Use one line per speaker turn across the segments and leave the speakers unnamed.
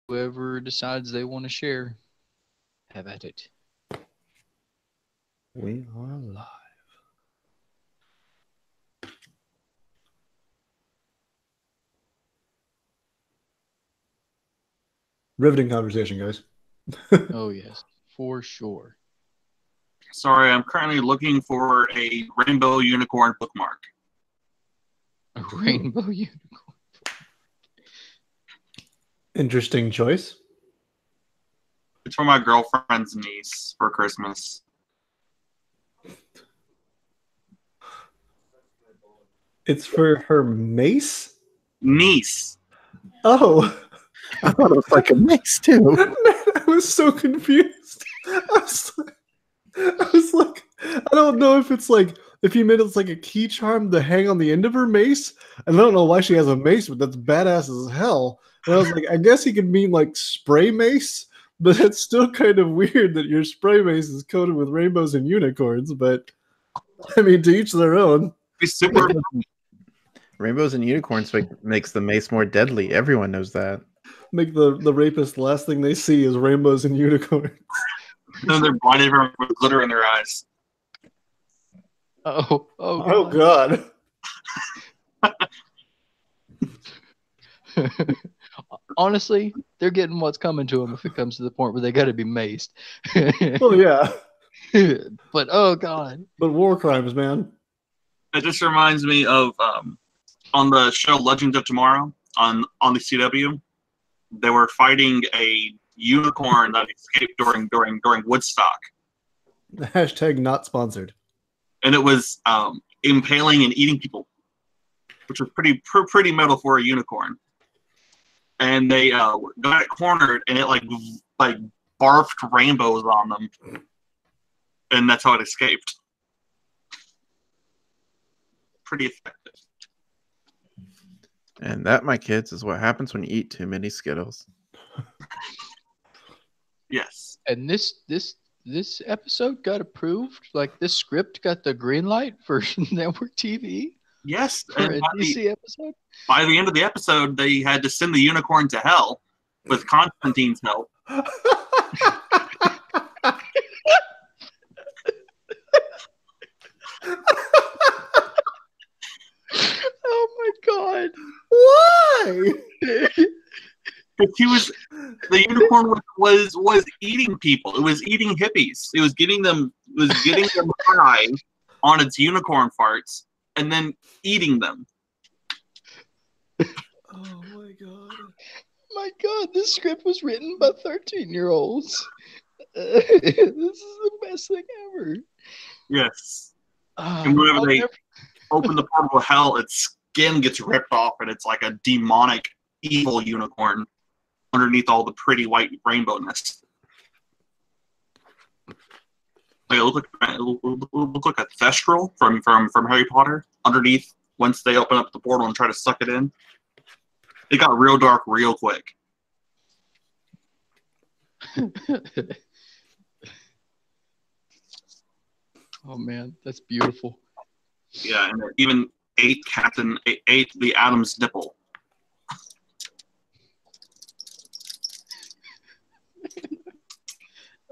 whoever decides they want to share, have at it.
We are live. Riveting conversation, guys.
Oh, yes, for sure.
Sorry, I'm currently looking for a rainbow unicorn bookmark.
A rainbow unicorn.
Interesting choice.
It's for my girlfriend's niece for Christmas.
It's for her mace?
Niece.
Oh.
I thought it was like a mace too.
I was so confused. I was like, I don't know if it's like, if you meant it's like a key charm to hang on the end of her mace. And I don't know why she has a mace, but that's badass as hell. And I was like, I guess he could mean like spray mace, but it's still kind of weird that your spray mace is coated with rainbows and unicorns. But I mean, to each their own.
Be super.
Rainbows and unicorns makes the mace more deadly. Everyone knows that.
Make the rapist, the last thing they see is rainbows and unicorns.
Then they're blinded with glitter in their eyes.
Oh God.
Honestly, they're getting what's coming to them if it comes to the point where they got to be maced.
Well, yeah.
But oh God.
But war crimes, man.
It just reminds me of on the show Legends of Tomorrow on the CW. They were fighting a unicorn that escaped during Woodstock.
Hashtag not sponsored.
And it was impaling and eating people, which was pretty metal for a unicorn. And they got it cornered, and it like barfed rainbows on them, and that's how it escaped. Pretty effective.
And that, my kids, is what happens when you eat too many Skittles.
Yes.
And this episode got approved. Like this script got the green light for network TV.
Yes.
For a DC episode.
By the end of the episode, they had to send the unicorn to hell with Constantine's help.
Oh my God!
Why?
Because the unicorn was eating people. It was eating hippies. It was getting them high on its unicorn farts and then eating them.
Oh my God!
My God! This script was written by 13-year-olds. This is the best thing ever.
Yes. And whenever they open the portal of hell, its skin gets ripped off, and it's like a demonic, evil unicorn underneath all the pretty white rainbowness. Like it looked like a thestral from Harry Potter underneath. Once they open up the portal and try to suck it in, it got real dark real quick.
Oh man, that's beautiful.
Yeah, and it even ate the Atom's nipple.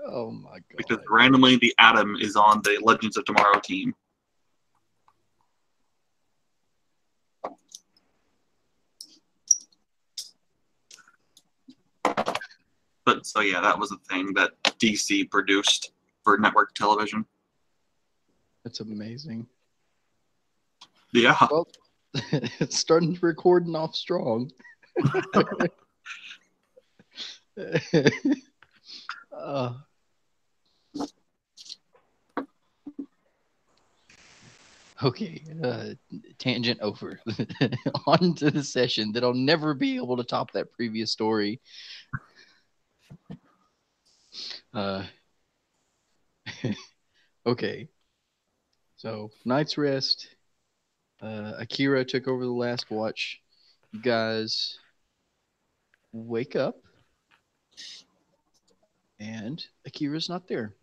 Oh my God!
Because randomly the Atom is on the Legends of Tomorrow team. But so yeah, that was a thing that DC produced for network television.
That's amazing.
Yeah.
Well, it's starting to recording off strong. Okay, tangent over. On to the session that'll never be able to top that previous story. Okay, so night's rest. Akira took over the last watch. You guys wake up, and Akira's not there.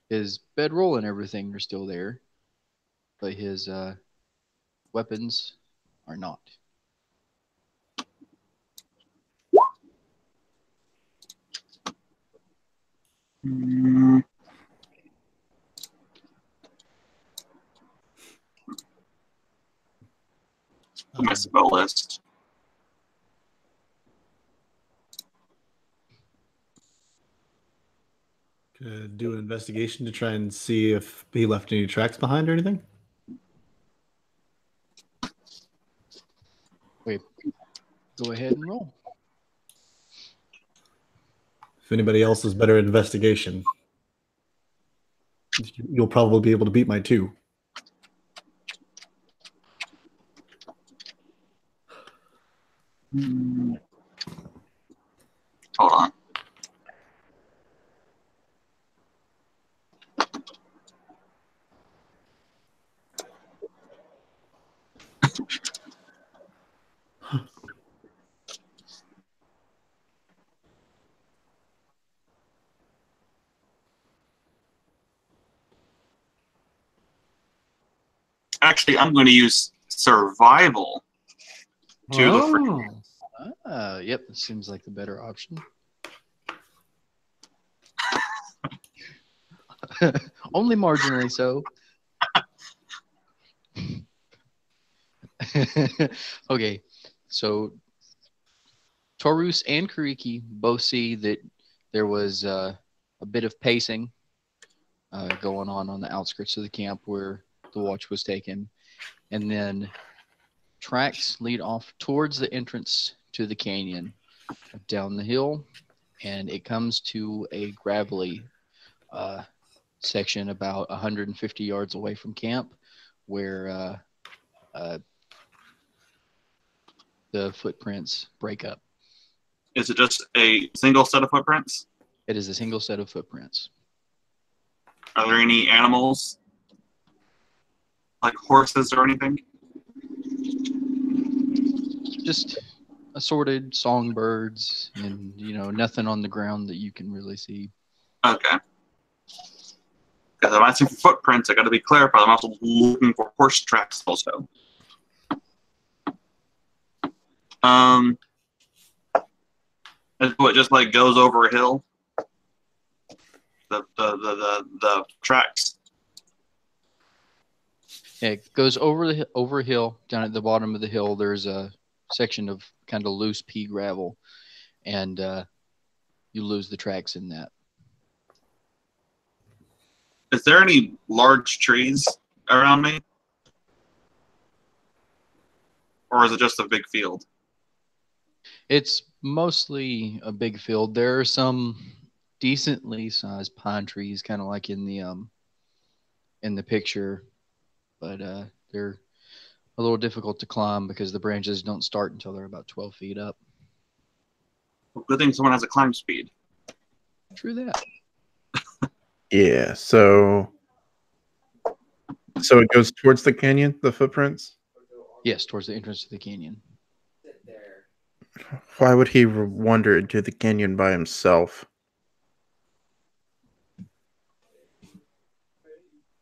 His bedroll and everything are still there, but his weapons are not.
Mm. Put my spell list.
Could do an investigation to try and see if he left any tracks behind or anything.
Wait, go ahead and roll.
If anybody else is better at investigation, you'll probably be able to beat my 2.
Hold on. Actually, I'm going to use survival to look for.
Yep, that seems like the better option. Only marginally so. Okay, so Taurus and Kariki both see that there was a bit of pacing going on the outskirts of the camp where the watch was taken. And then tracks lead off towards the entrance to the canyon down the hill, and it comes to a gravelly section about 150 yards away from camp where the footprints break up.
Is it just a single set of footprints?
It is a single set of footprints.
Are there any animals? Like horses or anything?
Just assorted songbirds and, nothing on the ground that you can really see.
Okay. Because I'm asking for footprints, I got to be clarified. I'm also looking for horse tracks also. It just like goes over a hill. The tracks.
Yeah, it goes over a hill. Down at the bottom of the hill, there's a section of kind of loose pea gravel, and you lose the tracks in that.
Is there any large trees around me? Or is it just a big field?
It's mostly a big field. There are some decently sized pine trees, kind of like in the picture, but they're a little difficult to climb because the branches don't start until they're about 12 feet up.
Well, good thing someone has a climb speed.
True that.
Yeah, so it goes towards the canyon, the footprints?
Yes, towards the entrance to the canyon.
Why would he wander into the canyon by himself?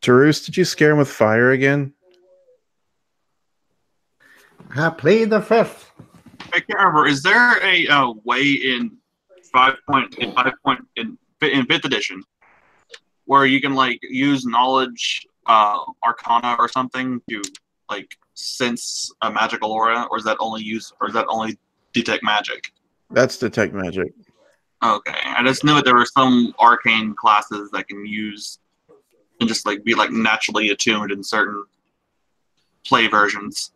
Tarus, did you scare him with fire again?
I played the 5th.
I can't remember. Is there a way in 5th edition where you can like use knowledge, arcana or something to like sense a magical aura, or is that only detect magic?
That's detect magic.
Okay, I just knew that there were some arcane classes that can use and just like be like naturally attuned in certain play versions.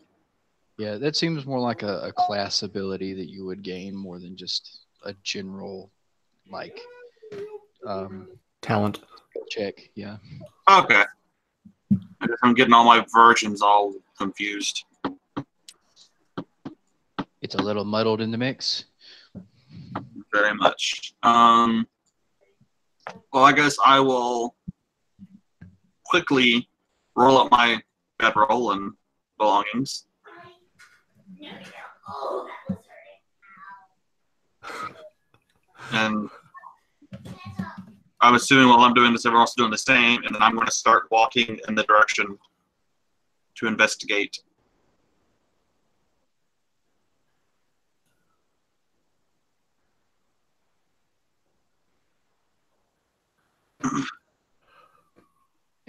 Yeah, that seems more like a class ability that you would gain more than just a general like
Talent.
check. Yeah.
Okay. I guess I'm getting all my versions all confused.
It's a little muddled in the mix.
Very much. Well, I guess I will quickly roll up my bedroll and belongings. And I'm assuming while I'm doing this, everyone else is doing the same, and then I'm going to start walking in the direction to investigate.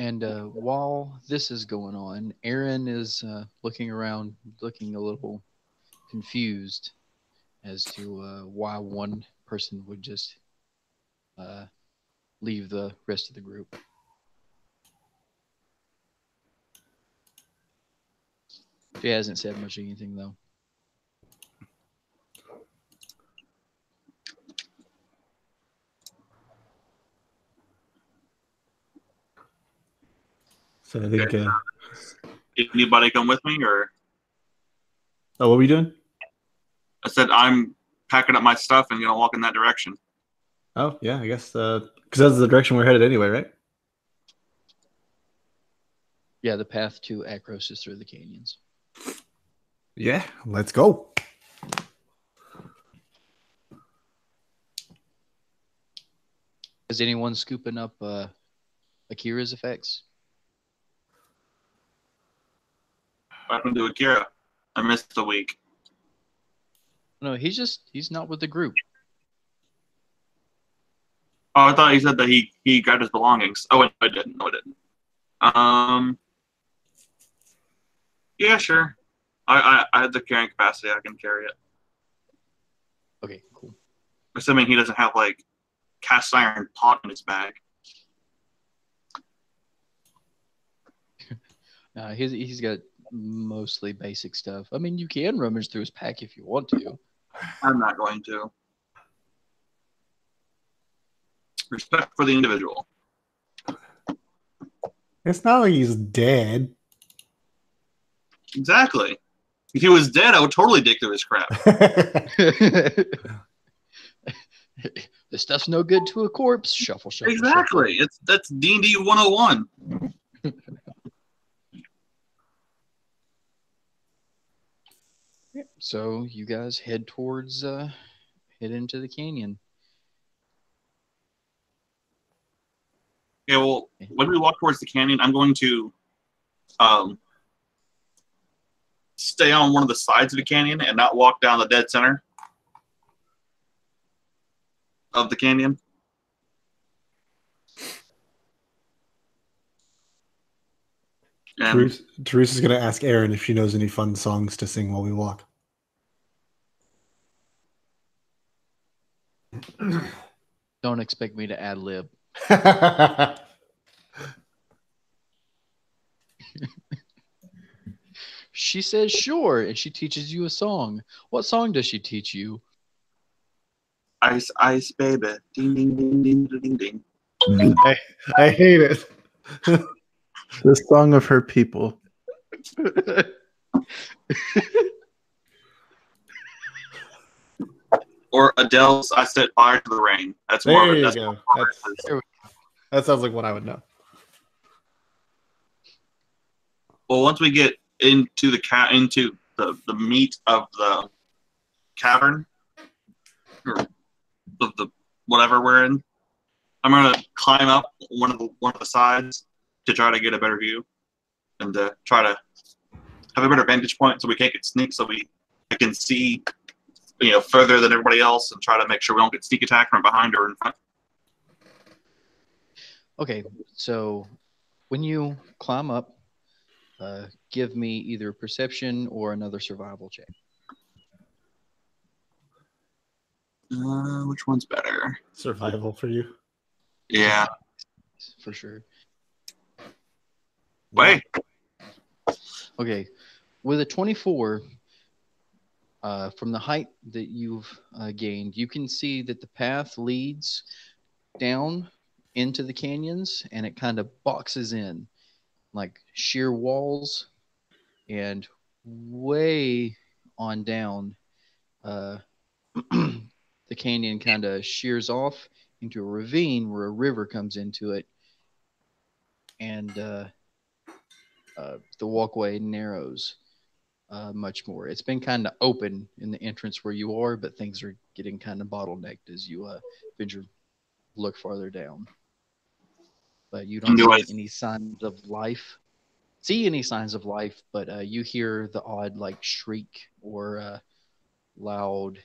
And while this is going on, Aaron is looking around, looking a little confused as to why one person would just uh, leave the rest of the group. She hasn't said much of anything, though.
So I think.
Okay. Anybody come with me, or
Oh, what are we doing?
I said I'm packing up my stuff and gonna walk in that direction.
Oh, yeah, I guess because that's the direction we're headed anyway, right?
Yeah, the path to Akros is through the canyons.
Yeah, let's go.
Is anyone scooping up Akira's effects?
What happened to Akira? I missed the week.
No, he's not with the group.
Oh, I thought he said that he grabbed his belongings. Oh, wait, I didn't. No, I didn't. Yeah, sure. I have the carrying capacity. I can carry it.
Okay, cool.
Assuming he doesn't have like cast iron pot in his bag.
He's got mostly basic stuff. I mean, you can rummage through his pack if you want to.
I'm not going to. Respect for the individual.
It's not like he's dead.
Exactly. If he was dead, I would totally dig through his crap.
The stuff's no good to a corpse. Shuffle, shuffle.
Exactly. That's D&D 101.
Yeah, so you guys head into the canyon.
Okay, well, when we walk towards the canyon, I'm going to stay on one of the sides of the canyon and not walk down the dead center of the canyon. And
Teresa's going to ask Erin if she knows any fun songs to sing while we walk.
Don't expect me to ad lib. She says sure, and she teaches you a song. What song does she teach you?
Ice, ice, baby. Ding, ding, ding, ding, ding, ding.
I hate it.
The song of her people.
Or Adele's I Set Fire to the Rain. That's more
There
of
you
it.
go. That sounds like what I would know.
Well, once we get into into the meat of the cavern, or of the whatever we're in, I'm gonna climb up one of the sides to try to get a better view and try to have a better vantage point so we can't get sneaked, so I can see further than everybody else and try to make sure we don't get sneak attacked from behind or in front.
Okay, so when you climb up, give me either perception or another survival check.
Which one's better?
Survival for you.
Yeah.
For sure.
Wait.
Okay, with a 24, from the height that you've gained, you can see that the path leads down into the canyons, and it kind of boxes in like sheer walls, and way on down, the canyon kind of shears off into a ravine where a river comes into it, and the walkway narrows much more. It's been kind of open in the entrance where you are, but things are getting kind of bottlenecked as you venture look farther down. But you don't see any signs of life. But you hear the odd like shriek or loud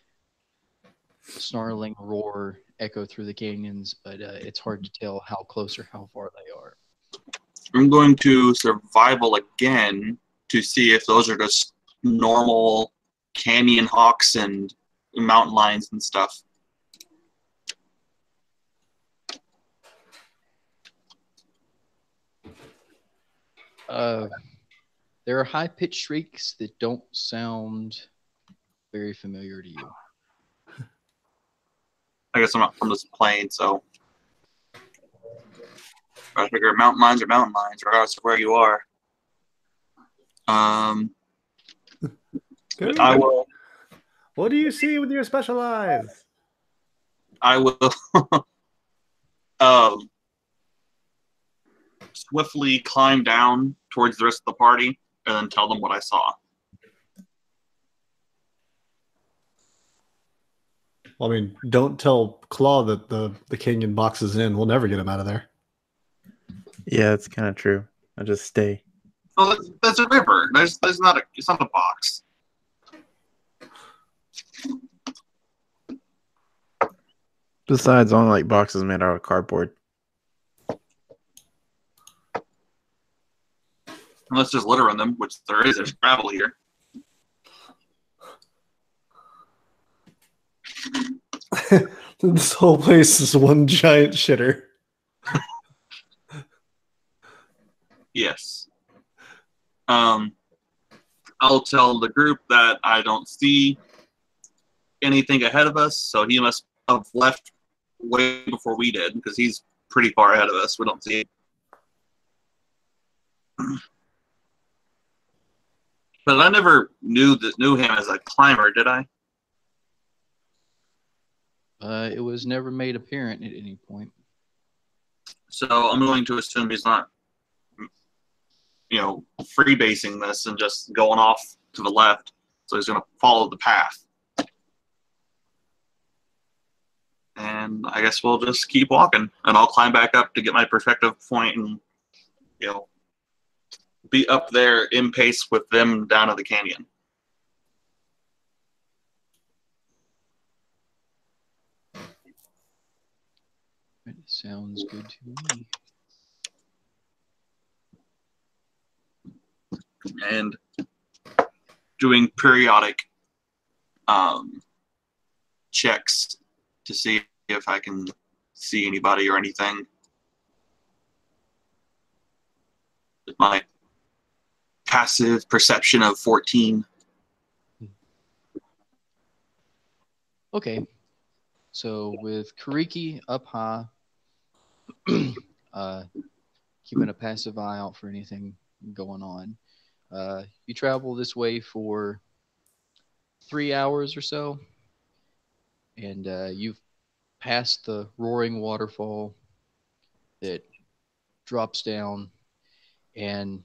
snarling roar echo through the canyons, but it's hard to tell how close or how far they are.
I'm going to survival again to see if those are just normal canyon hawks and mountain lions and stuff.
There are high-pitched shrieks that don't sound very familiar to you.
I guess I'm not from this plane, so I figure mountain lions are mountain lions, regardless of where you are.
Good.
I will.
What do you see with your special eyes?
I will swiftly climb down towards the rest of the party and then tell them what I saw.
Well, I mean, don't tell Claw that the canyon box is in. We'll never get him out of there.
Yeah, it's kind of true. I'll just stay.
Oh, that's a river. It's not a box.
Besides, I don't like boxes made out of cardboard.
Unless there's litter in them, which there is. There's gravel here.
This whole place is one giant shitter.
Yes. I'll tell the group that I don't see anything ahead of us, so he must have left way before we did, because he's pretty far ahead of us. We don't see it. But I never knew him as a climber, did I?
It was never made apparent at any point.
So I'm going to assume he's not, freebasing this and just going off to the left. So he's going to follow the path. And I guess we'll just keep walking, and I'll climb back up to get my perspective point and, be up there in pace with them down to the canyon.
It sounds good to me.
And doing periodic checks to see if I can see anybody or anything. With my passive perception of 14.
Okay. So with Kariki up high, keeping a passive eye out for anything going on, you travel this way for 3 hours or so, and you've passed the roaring waterfall that drops down, and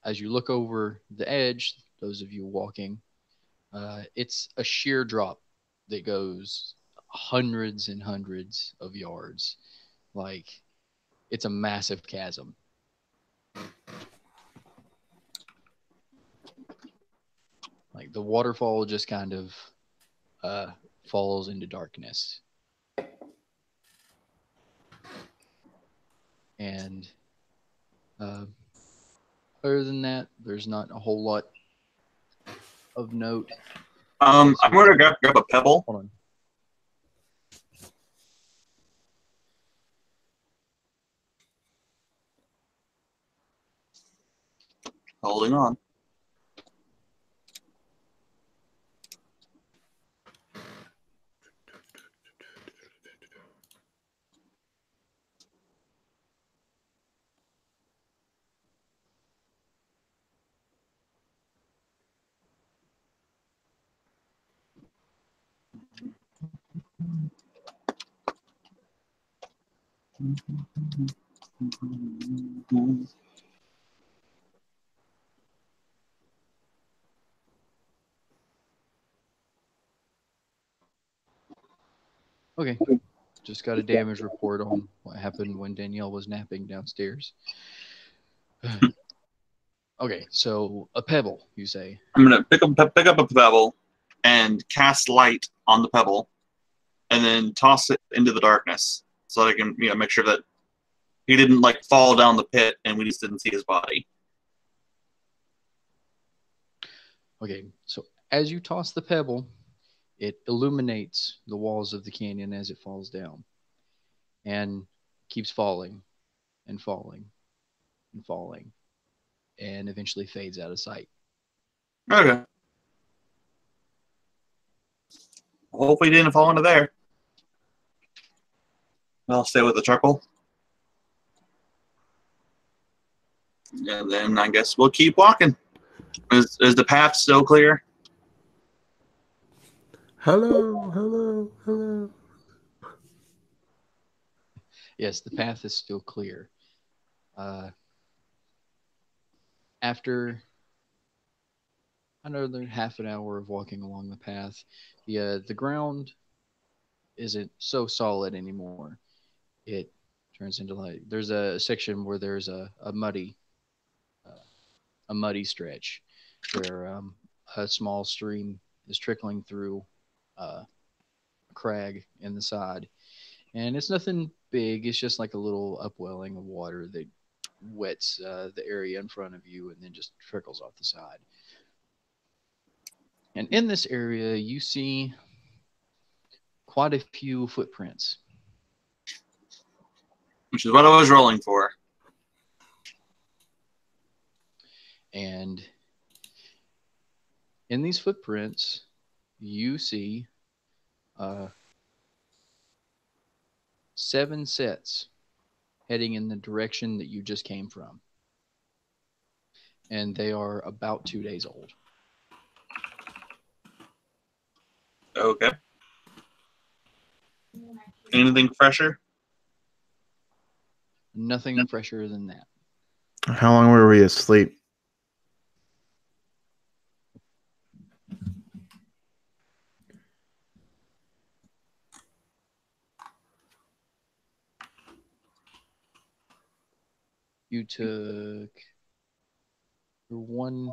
as you look over the edge, those of you walking, it's a sheer drop that goes hundreds and hundreds of yards. Like, it's a massive chasm. Like, the waterfall just kind of falls into darkness. And other than that, there's not a whole lot of note.
I'm going to grab a pebble.
Hold on.
Holding on.
Okay. Just got a damage report on what happened when Danielle was napping downstairs. Okay, so a pebble, you say?
I'm going to pick up a pebble and cast light on the pebble, and then toss it into the darkness so that I can make sure that He didn't like fall down the pit, and we just didn't see his body.
Okay, so as you toss the pebble, it illuminates the walls of the canyon as it falls down and keeps falling and falling and falling and eventually fades out of sight.
Okay. Hopefully, he didn't fall into there. I'll stay with the chuckle. And then I guess we'll keep walking. Is the path still clear?
Hello, hello, hello.
Yes, the path is still clear. After another half an hour of walking along the path, the ground isn't so solid anymore. It turns into like there's a section where there's a muddy stretch where a small stream is trickling through a crag in the side, and it's nothing big. It's just like a little upwelling of water that wets the area in front of you and then just trickles off the side. And in this area, you see quite a few footprints.
Which is what I was rolling for.
And in these footprints, you see 7 sets heading in the direction that you just came from. And they are about 2 days old.
Okay. Anything fresher?
Nothing fresher than that.
How long were we asleep?
You took your 1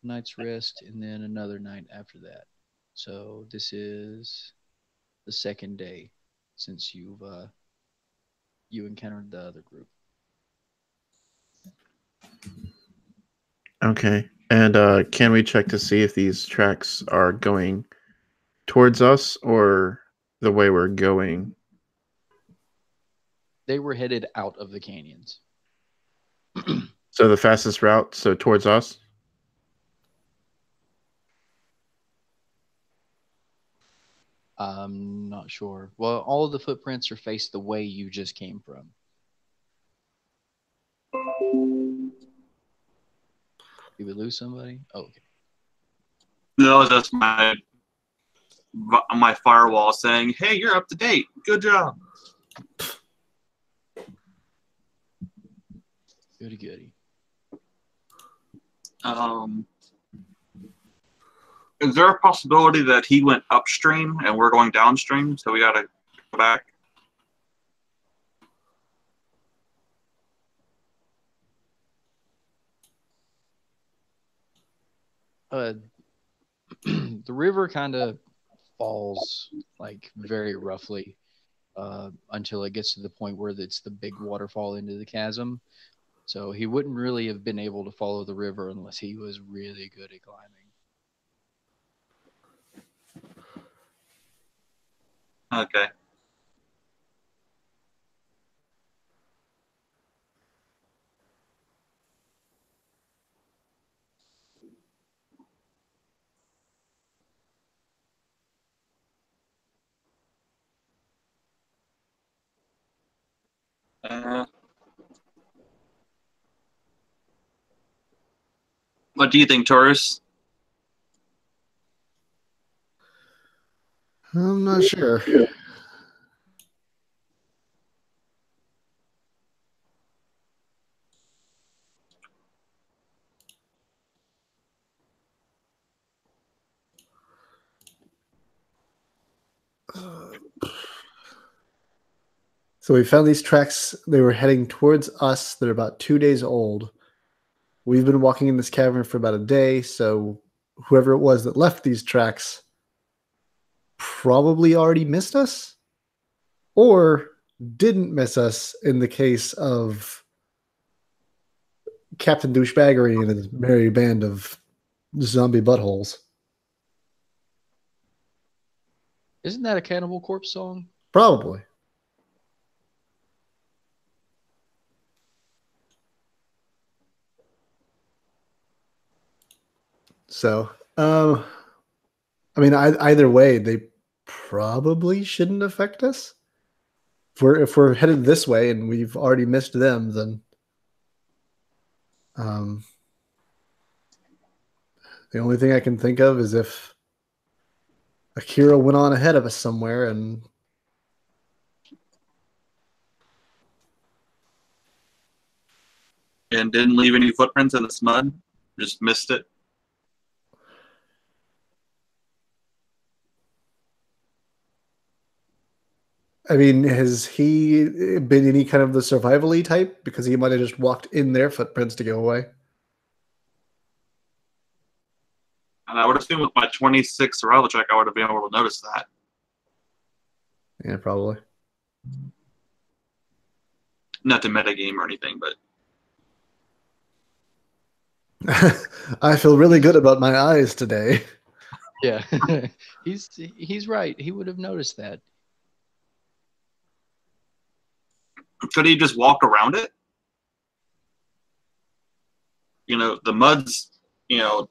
night's rest and then another night after that. So this is the 2nd day since you encountered the other group.
Okay. And can we check to see if these tracks are going towards us or the way we're going?
They were headed out of the canyons.
So the fastest route, so towards us?
I'm not sure. Well, all of the footprints are faced the way you just came from. Did we lose somebody? Oh, okay.
No, that's my firewall saying, "Hey, you're up to date. Good job."
Goody goody.
Is there a possibility that he went upstream and we're going downstream, so we got to go back?
The river kind of falls like very roughly until it gets to the point where it's the big waterfall into the chasm. So he wouldn't really have been able to follow the river unless he was really good at climbing.
Okay. What do you think, Taurus?
I'm not sure. So we found these tracks. They were heading towards us. They're about 2 days old. We've been walking in this cavern for about a day, so whoever it was that left these tracks probably already missed us. Or didn't miss us in the case of Captain Douchebaggery and his merry band of zombie buttholes.
Isn't that a Cannibal Corpse song?
Probably. So, I mean, either way, they probably shouldn't affect us. If we're headed this way and we've already missed them, then the only thing I can think of is if Akira went on ahead of us somewhere and
didn't leave any footprints in this mud. Just missed it.
I mean, has he been any kind of the survival-y type? Because he might have just walked in their footprints to go away.
And I would assume with my 26 survival check, I would have been able to notice that.
Yeah, probably.
Not to metagame or anything, but
I feel really good about my eyes today.
Yeah, he's right. He would have noticed that.
could he just walk around it? You know, the mud's,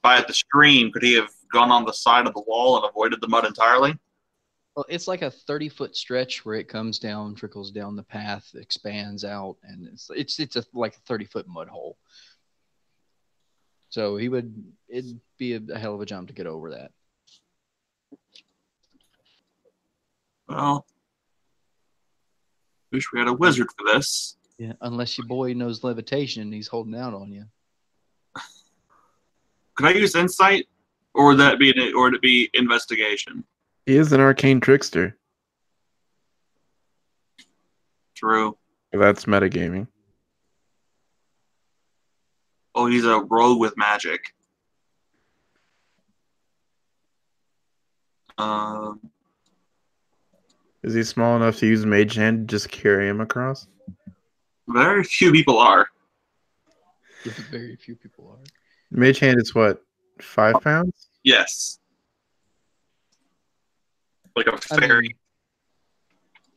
by the stream. Could he have gone on the side of the wall and avoided the mud entirely?
Well, it's like a 30-foot stretch where it comes down, trickles down the path, expands out, and it's like a 30-foot mud hole. So it'd be a hell of a jump to get over that.
Well, wish we had a wizard for this.
Yeah, unless your boy knows levitation and he's holding out on you.
Could I use insight, or would it be investigation?
He is an arcane trickster.
True.
That's metagaming.
Oh, he's a rogue with magic.
Is he small enough to use Mage Hand to just carry him across?
Very few people are.
Very few people are.
Mage Hand is what, 5 pounds?
Yes. Like a fairy.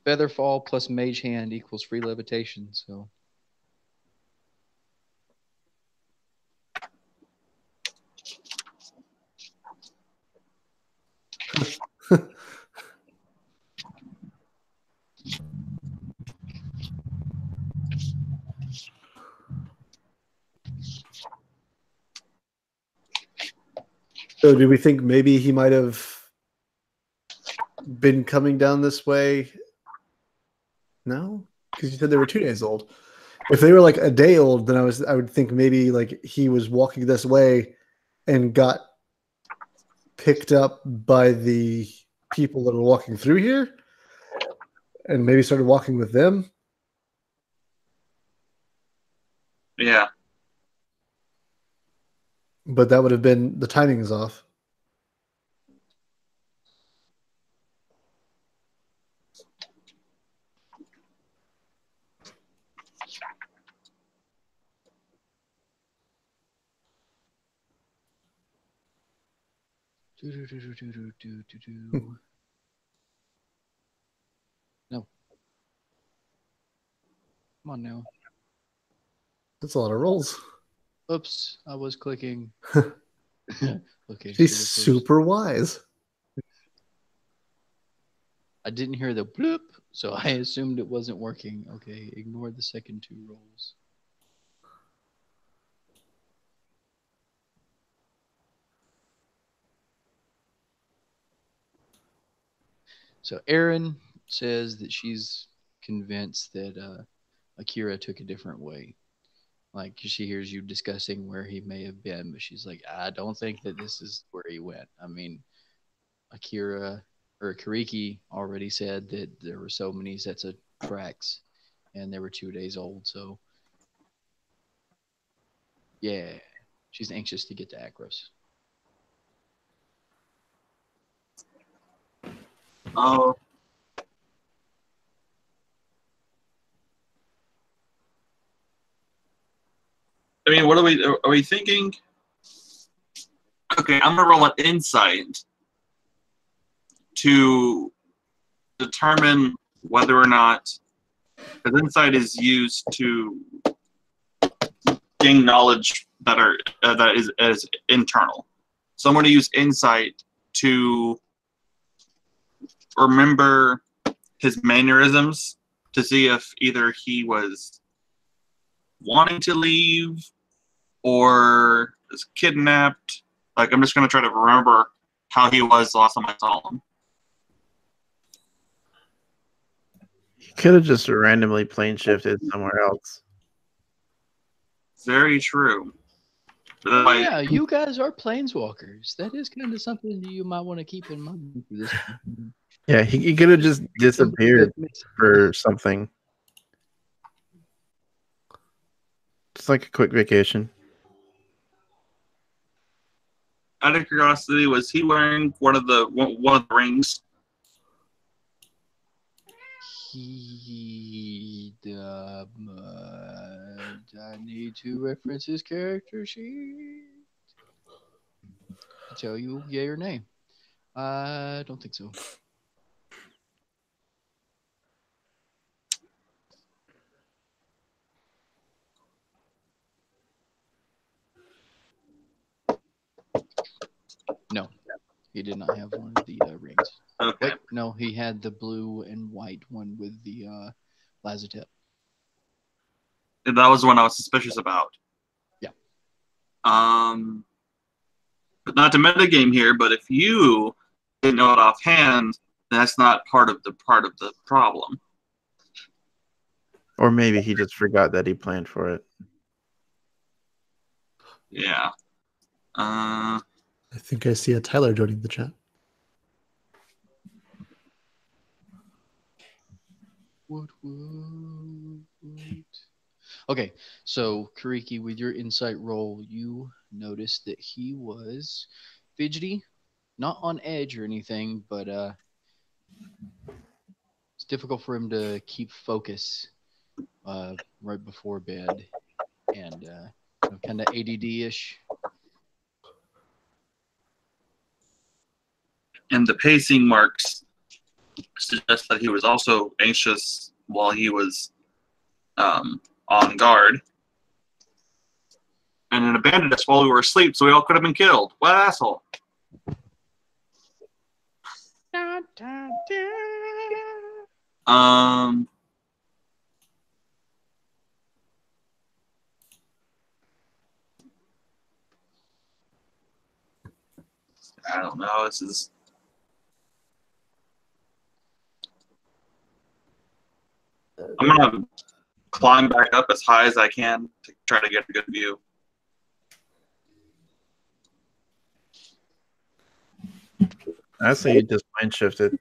Featherfall plus Mage Hand equals free levitation, so.
So do we think maybe he might have been coming down this way? No? Because you said they were 2 days old. If they were like a day old, then I would think maybe like he was walking this way and got picked up by the people that are walking through here and maybe started walking with them.
Yeah.
But that would have been, the timing is off.
No. Come on now.
That's a lot of rolls.
Oops, I was clicking. Okay.
She's super wise.
I didn't hear the bloop, so I assumed it wasn't working. Okay, ignore the second 2 rolls. So Erin says that she's convinced that Akira took a different way. Like, she hears you discussing where he may have been, but she's like, I don't think that this is where he went. I mean, Akira or Kariki already said that there were so many sets of tracks and they were 2 days old. So, yeah, she's anxious to get to Akros.
Oh. I mean, what are we thinking? Okay, I'm gonna roll an insight to determine whether or not, because insight is used to gain knowledge that is internal. So I'm going to use insight to remember his mannerisms to see if either he was wanting to leave or was kidnapped. Like, I'm just going to try to remember how he was the last time I saw him.
He could have just randomly plane shifted somewhere else.
Very true.
Yeah, you guys are planeswalkers. That is kind of something you might want to keep in mind for this.
Yeah, he could have just disappeared for something. Just like a quick vacation.
Out of curiosity, was he wearing one of the rings?
I need to reference his character sheet to tell you yay or nay. I don't think so. No, he did not have one of the rings.
Okay.
Wait, no, he had the blue and white one with the Lazatep.
That was the one I was suspicious about.
Yeah.
But not to metagame here, but if you didn't know it offhand, that's not part of the problem.
Or maybe he just forgot that he planned for it.
Yeah.
I think I see a Tyler joining the chat.
What? Okay, so Kariki, with your insight roll, you noticed that he was fidgety, not on edge or anything, but it's difficult for him to keep focus right before bed, and kind of ADD-ish.
And the pacing marks suggest that he was also anxious while he was on guard. And then abandoned us while we were asleep, so we all could have been killed. What an asshole. I don't know. This is. I'm gonna climb back up as high as I can to try to get a good view.
I say he just mind shifted.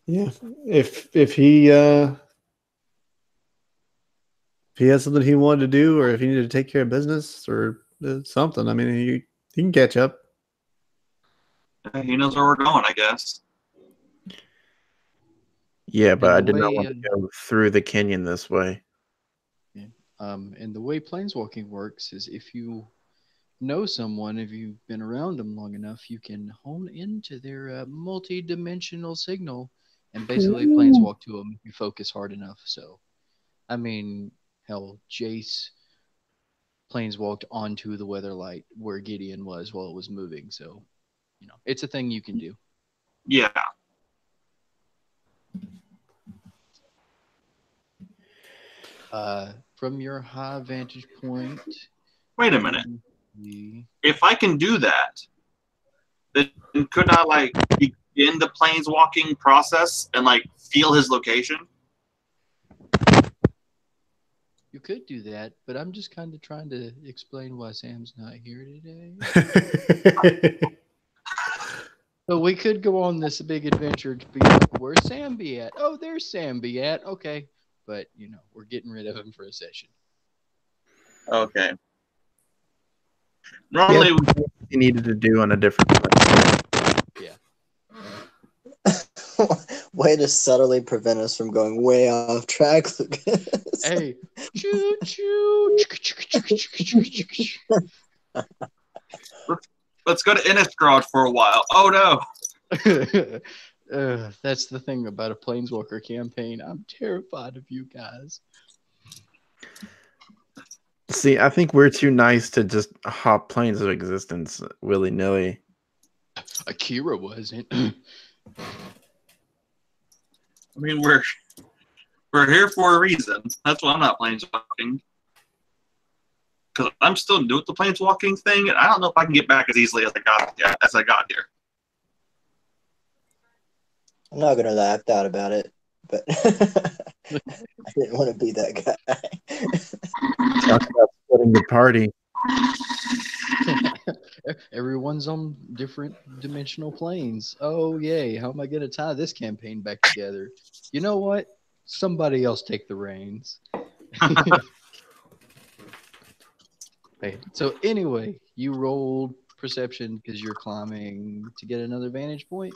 Yeah, if he has something he wanted to do, or if he needed to take care of business or something, I mean, he can catch up.
He knows where we're going, I guess.
Yeah, but I did not want to go through the canyon this way.
Yeah. And the way planeswalking works is if you know someone, if you've been around them long enough, you can hone into their multi-dimensional signal and basically planeswalk to them if you focus hard enough. So, I mean, hell, Jace planeswalked onto the Weatherlight where Gideon was while it was moving. So, it's a thing you can do.
Yeah.
From your high vantage point.
Wait a minute. If I can do that, then could I begin the planeswalking process and feel his location?
You could do that, but I'm just kind of trying to explain why Sam's not here today. So we could go on this big adventure to be like, where's Sam be at? Oh, there's Sam be at. Okay. But, we're getting rid of him for a session.
Okay. Normally,
he needed to do on a different planet.
Yeah.
Way to subtly prevent us from going way off track, Lucas.
Hey, choo choo.
Let's go to Innistrad for a while. Oh no.
That's the thing about a Planeswalker campaign. I'm terrified of you guys.
See, I think we're too nice to just hop planes of existence willy nilly.
Akira wasn't.
I mean, we're here for a reason. That's why I'm not planeswalking. Because I'm still new at the planeswalking thing, and I don't know if I can get back as easily as I got here.
I'm not gonna lie, I've thought about it, but I didn't want to be that guy.
Talk about splitting the party.
Everyone's on different dimensional planes. Oh, yay. How am I going to tie this campaign back together? You know what? Somebody else take the reins. Okay. So, anyway, you rolled perception because you're climbing to get another vantage point.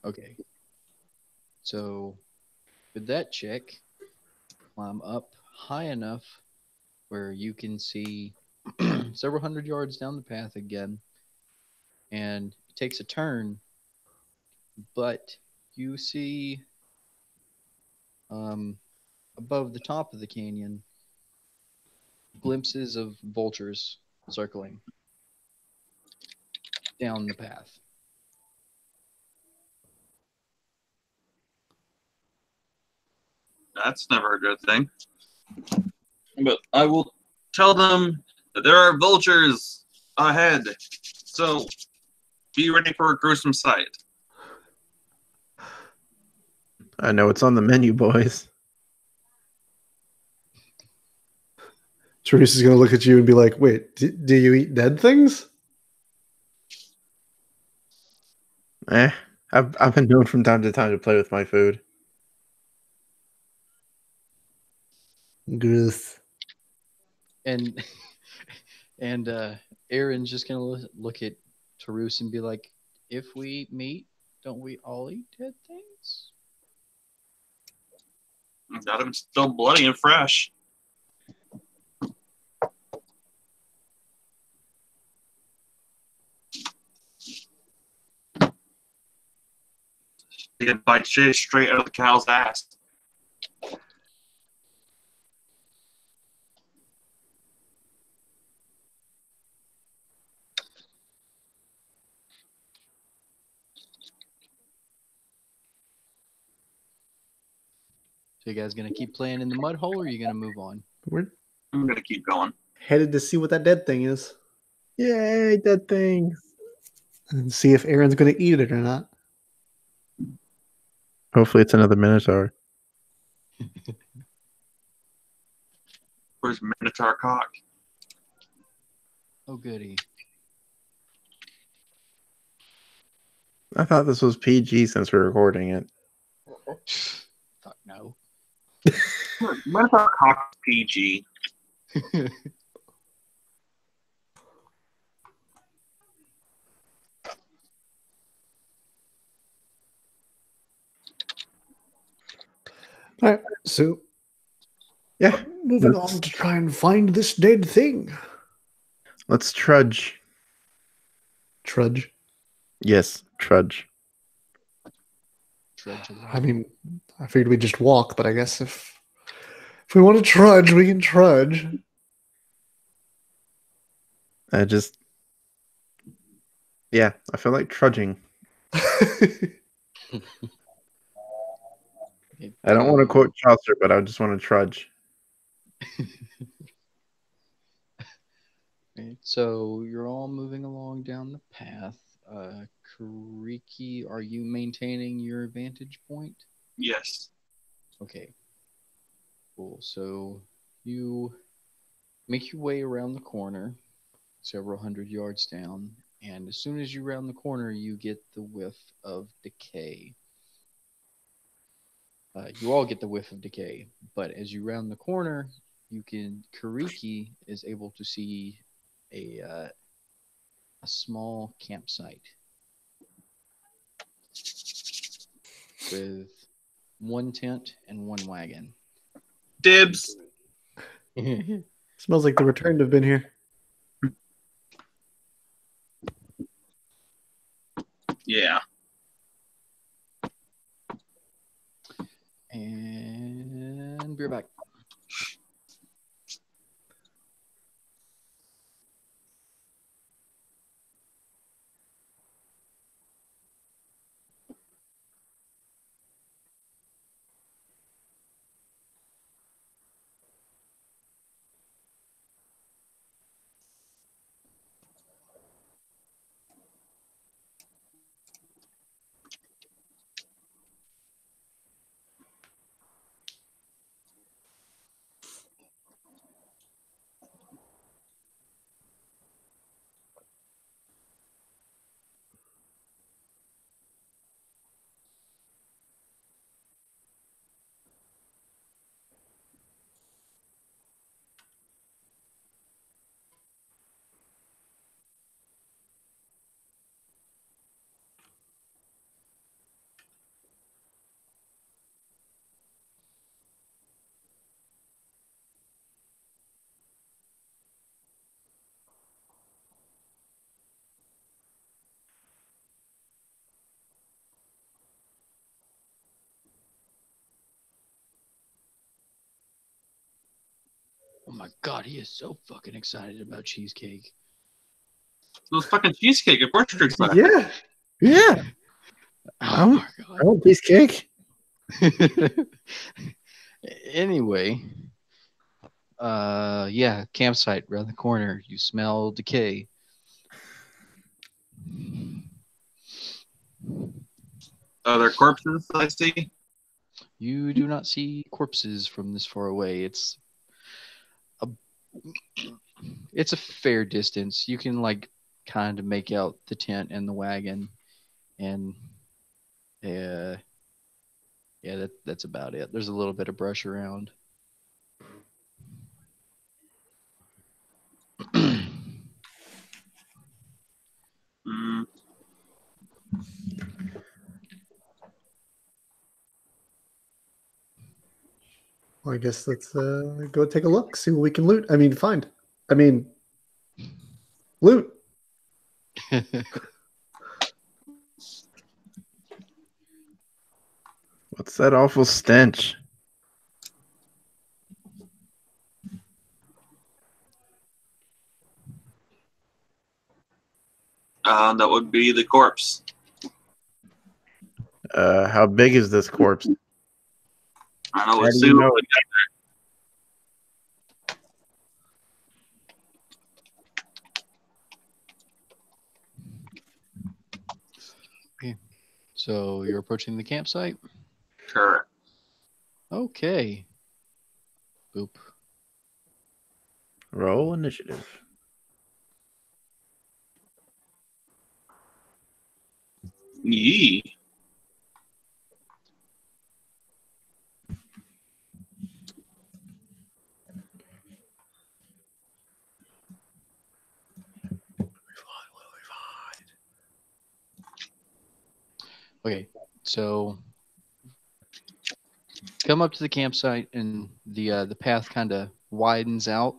Okay. So with that check, climb up high enough where you can see several hundred yards down the path again. And it takes a turn, but you see above the top of the canyon glimpses of vultures circling down the path.
That's never a good thing. But I will tell them that there are vultures ahead. So be ready for a gruesome sight.
I know it's on the menu, boys.
Therese is going to look at you and be like, wait, do you eat dead things?
I've been known from time to time to play with my food.
Gross.
And Aaron's just gonna look at Tarus and be like, "If we eat meat, don't we all eat dead things?"
Got him still bloody and fresh. You can bite shit straight out of the cow's ass.
So you guys gonna keep playing in the mud hole, or are you gonna move on?
We're
I'm gonna keep going.
headed to see what that dead thing is
Yay, dead things.
and see if Aaron's going to eat it or not.
Hopefully it's another Minotaur.
Where's Minotaur cock?
Oh goody.
I thought this was PG since we're recording it.
Fuck no.
Minotaur cock PG.
All right, so
Yeah,
moving on to try and find this dead thing.
let's trudge.
Trudge.
Yes, trudge.
Trudge along.
I mean, I figured we'd just walk, but I guess if we want to trudge, we can trudge.
I feel like trudging. I don't want to quote Chaucer, but I just want to trudge.
Right, so you're all moving along down the path. Kariki, are you maintaining your vantage point?
Yes.
Okay. Cool. So you make your way around the corner, several hundred yards down, and as soon as you round the corner, you get the whiff of decay. You all get the whiff of decay, but as you round the corner, Kariki is able to see a a small campsite with one tent and one wagon.
Dibs.
Smells like the returned have been here.
Yeah.
And beer back. Oh my god, he is so fucking excited about cheesecake.
Those fucking cheesecake. Of course you're excited.
Yeah. Yeah.
Oh my
I want piece cake.
god. Anyway, yeah, campsite around the corner. You smell decay.
Are there corpses I see?
You do not see corpses from this far away. A it's a fair distance. You can like kind of make out the tent and the wagon, and yeah, that's about it. There's a little bit of brush around.
Mm,
Well, I guess let's go take a look, see what we can loot. I mean, find. I mean, loot.
What's that awful stench?
that would be the corpse.
How big is this corpse?
I know.
How
As
do you
soon
know?
So you're approaching the campsite?
correct.
Okay. Boop.
Roll initiative.
Yee.
Okay. So come up to the campsite, and the path kind of widens out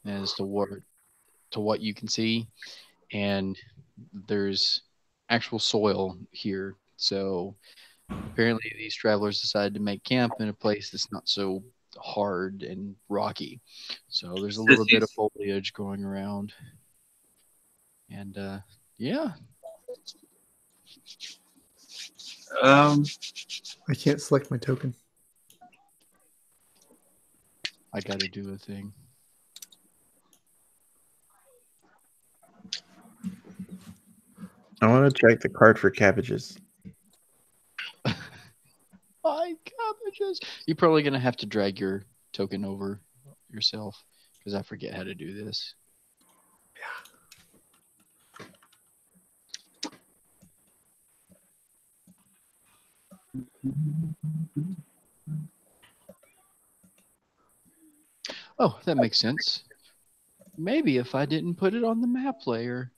as to what you can see, and there's actual soil here. So apparently these travelers decided to make camp in a place that's not so hard and rocky. So there's a little bit of foliage going around. And yeah,
I can't select my token.
I got to do a thing.
I want to check the cart for cabbages.
My cabbages. You're probably going to have to drag your token over yourself because I forget how to do this. Oh, that makes sense. Maybe if I didn't put it on the map layer.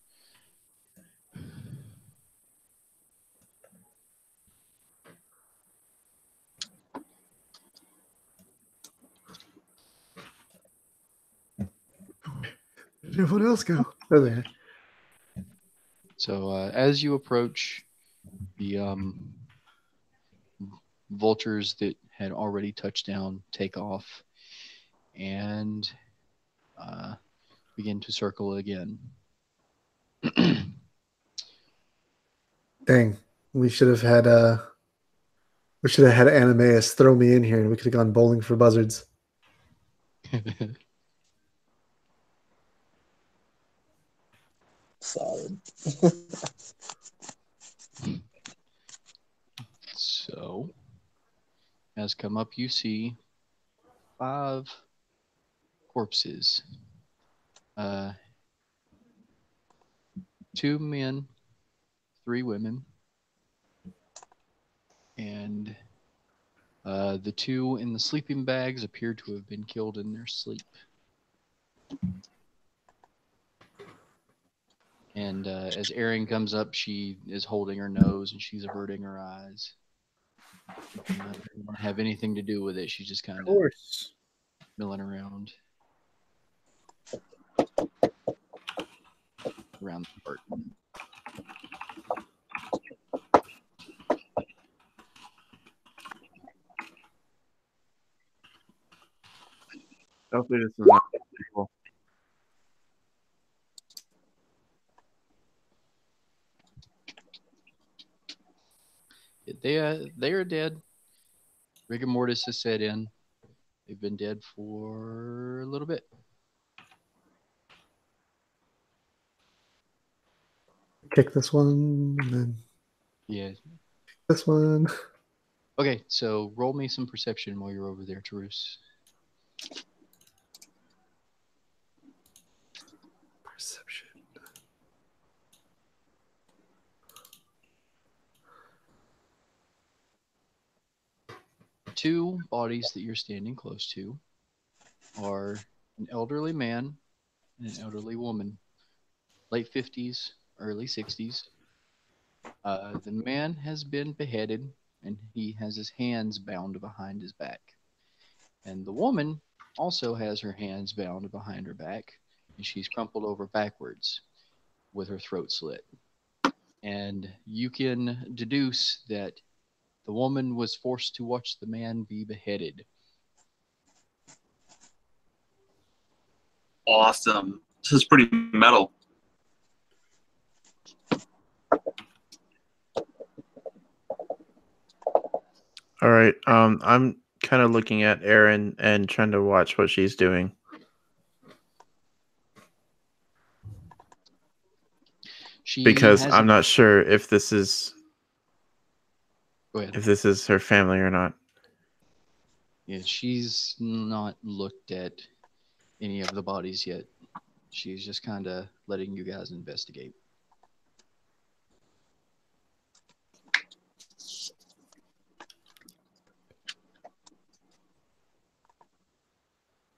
Where did everyone else go? There they are.
So as you approach, the vultures that had already touched down take off and begin to circle again.
Dang, we should have had Animeus throw me in here, and we could have gone bowling for buzzards.
Solid.
So, as come up, you see 5 corpses. 2 men, 3 women, and the 2 in the sleeping bags appear to have been killed in their sleep. And as Erin comes up, she is holding her nose and she's averting her eyes. She doesn't want to have anything to do with it. She's just kind of
course.
milling around the park.
Hopefully this is not people.
They are dead. Rigor mortis has set in. They've been dead for a little bit.
Kick this one, and then
Yeah.
this one.
Okay, so roll me some perception while you're over there, Tarus.
Perception.
Two bodies that you're standing close to are an elderly man and an elderly woman, late 50s, early 60s. The man has been beheaded and he has his hands bound behind his back. And the woman also has her hands bound behind her back and she's crumpled over backwards with her throat slit. And you can deduce that the woman was forced to watch the man be beheaded.
Awesome. This is pretty metal.
All right. I'm kind of looking at Erin and trying to watch what she's doing. Because I'm not sure if this is her family or not.
Yeah, she's not looked at any of the bodies yet. She's just kind of letting you guys investigate.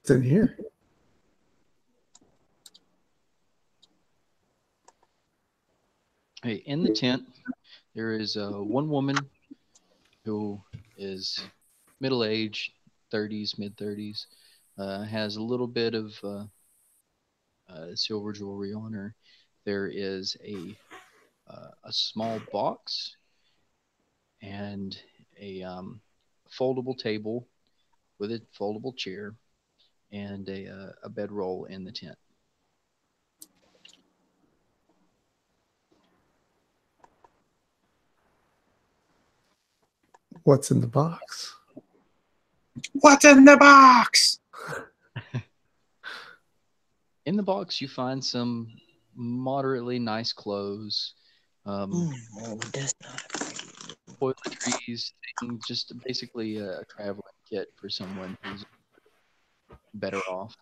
It's in here.
Hey, in the tent, there is one woman who is middle-aged, 30s, mid-30s, has a little bit of silver jewelry on her. There is a small box and a foldable table with a foldable chair and a bedroll in the tent.
What's in the box?
What's in the box?
In the box, you find some moderately nice clothes, toiletries, just basically a traveling kit for someone who's better off.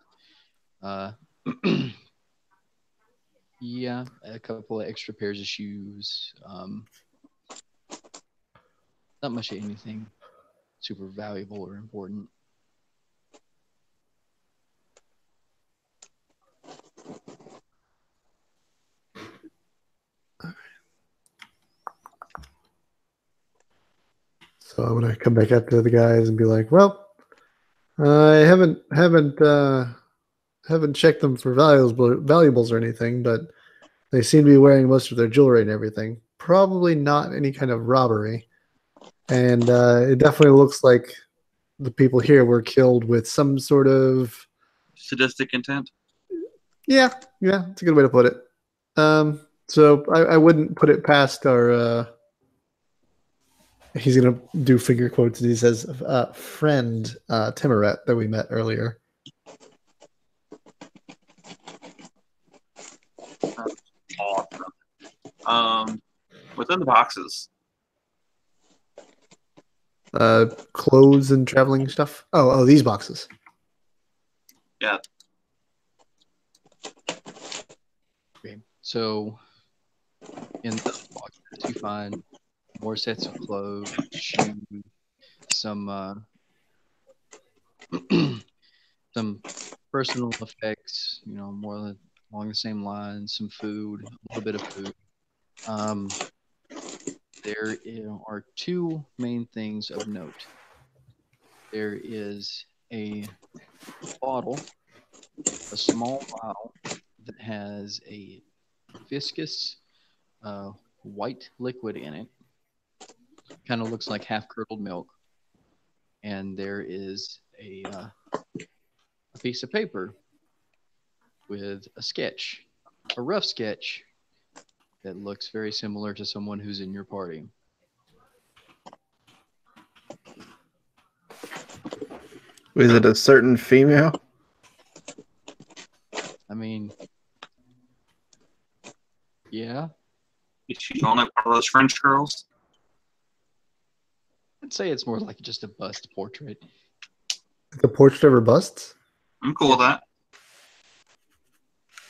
Yeah, a couple of extra pairs of shoes. Not much of anything super valuable or important.
So I'm gonna come back up to the guys and be like, "Well, I haven't haven't checked them for valuables or anything, but they seem to be wearing most of their jewelry and everything. Probably not any kind of robbery. And it definitely looks like the people here were killed with some sort of
Sadistic intent.
yeah, it's a good way to put it. So I wouldn't put it past our. He's gonna do finger quotes. And he says, "Friend Timoret that we met earlier."
Awesome. What's in the boxes?
Clothes and traveling stuff. Oh, these boxes.
Yeah.
Okay. So in those boxes, you find more sets of clothes, shoes, some some personal effects. More along the same lines. Some food, a little bit of food. There are two main things of note. There is a bottle, a small vial that has a viscous white liquid in it. Kind of looks like half curdled milk. And there is a piece of paper with a sketch, a rough sketch that looks very similar to someone who's in your party.
Is it a certain female?
I mean, yeah,
Is she only one of those French girls?
I'd say it's more like just a bust portrait.
The portrait of her bust.
I'm cool with that.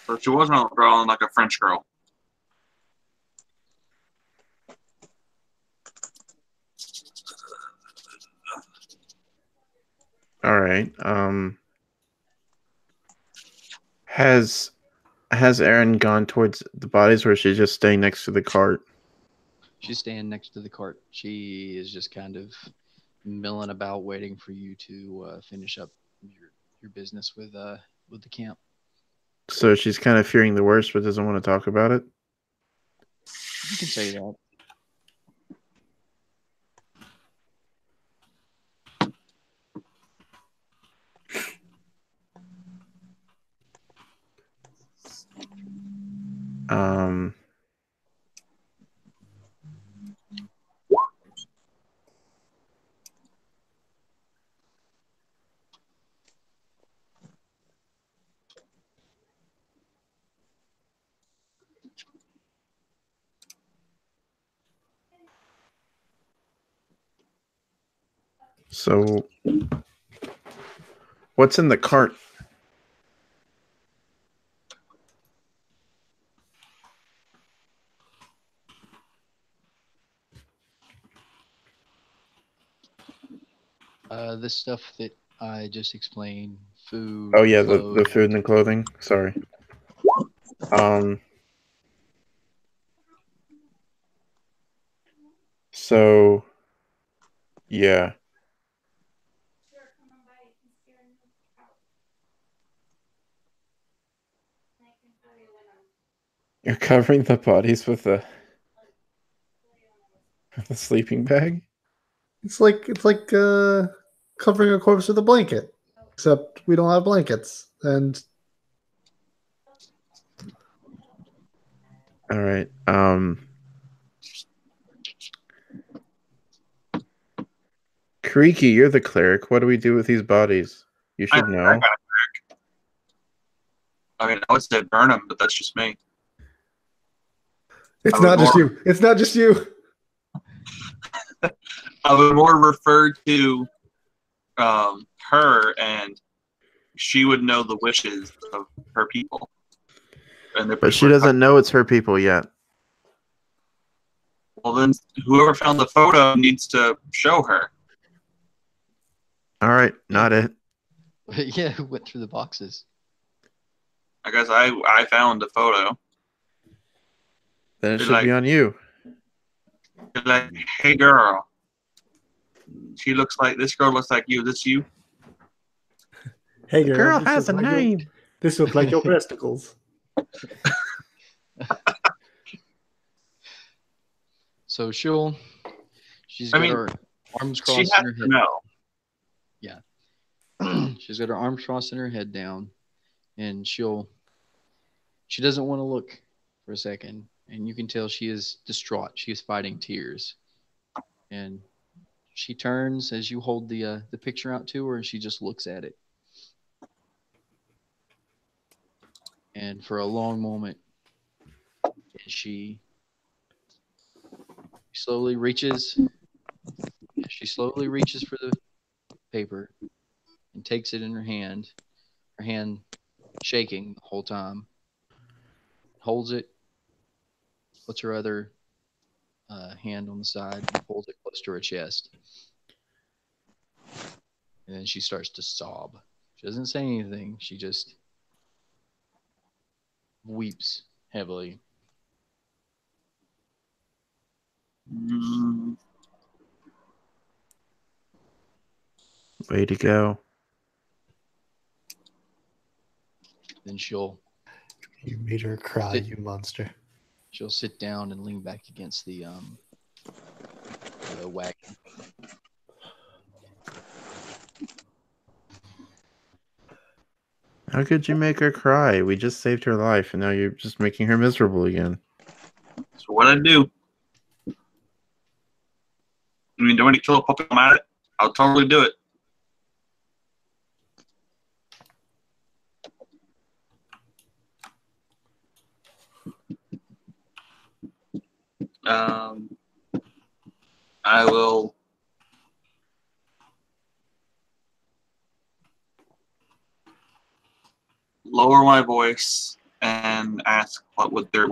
So she wasn't a girl, like a French girl.
All right. Has Erin gone towards the bodies, or is she just staying next to the cart?
She's standing next to the cart. She is just kind of milling about, waiting for you to finish up your business with the camp.
So she's kind of fearing the worst, but doesn't want to talk about it.
You can say that.
So what's in the cart?
This stuff that I just explained, food.
Oh yeah, the
clothes.
food and the clothing. Sorry. So yeah. You're covering the bodies with a sleeping bag?
It's like covering a corpse with a blanket, except we don't have blankets. And
All right. Creaky, you're the cleric. What do we do with these bodies? You should know.
I mean, I would say burn them, but that's just me.
it's not just you. It's not just you.
I would more refer to her, and she would know the wishes of her people.
But she doesn't know it's her people yet.
Well, then whoever found the photo needs to show her.
All right, not it.
Yeah, who went through the boxes?
I guess I found the photo.
Then it should be on you.
Like, hey girl, this girl looks like you. Is this you?
Hey,
The girl has a name.
This looks like your breasticles.
So she's
I
got
mean,
her arms
She
crossed
has
in her
to
head.
know.
She's got her arms crossed in her head down, and she doesn't want to look for a second, and you can tell she is distraught. She is fighting tears, and she turns as you hold the picture out to her, and she just looks at it. And for a long moment, she slowly reaches. She slowly reaches for the paper and takes it in her hand shaking the whole time. Holds it, puts her other hand on the side, and pulls it close to her chest. And then she starts to sob. She doesn't say anything. She just weeps heavily.
Mm,
Way to go.
Then she'll
You made her cry,
Sit-
you monster.
sit down and lean back against the wagon.
How could you make her cry? We just saved her life, and now you're just making her miserable again.
That's what I do. I mean, do I need to kill a puppet? I'm at it. I'll totally do it. I will lower my voice and ask what would their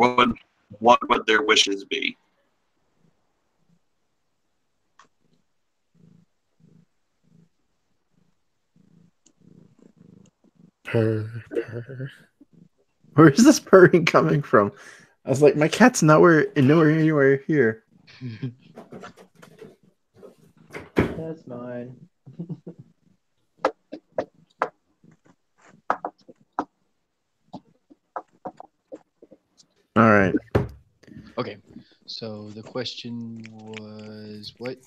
wishes be.
Purr.
Where is this purring coming from? I was like, my cat's nowhere anywhere here.
That's mine.
All right.
Okay. So the question was what?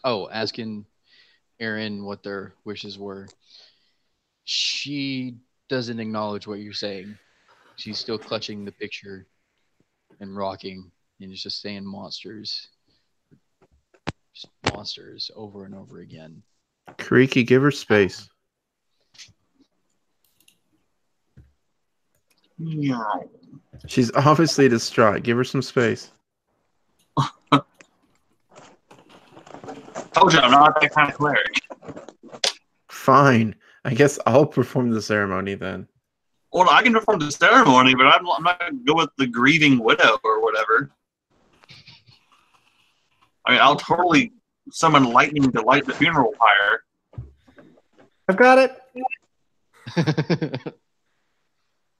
Oh, asking Erin what their wishes were. She doesn't acknowledge what you're saying. She's still clutching the picture and rocking, and it's just saying monsters. Just monsters over and over again.
Kariki, give her space.
Meow.
She's obviously distraught. Give her some space.
Told you I'm not that kind of cleric.
Fine. I guess I'll perform the ceremony then.
Well, I can perform the ceremony, but I'm not going to go with the grieving widow or whatever. I mean, I'll totally summon lightning to light the funeral pyre.
I've got it.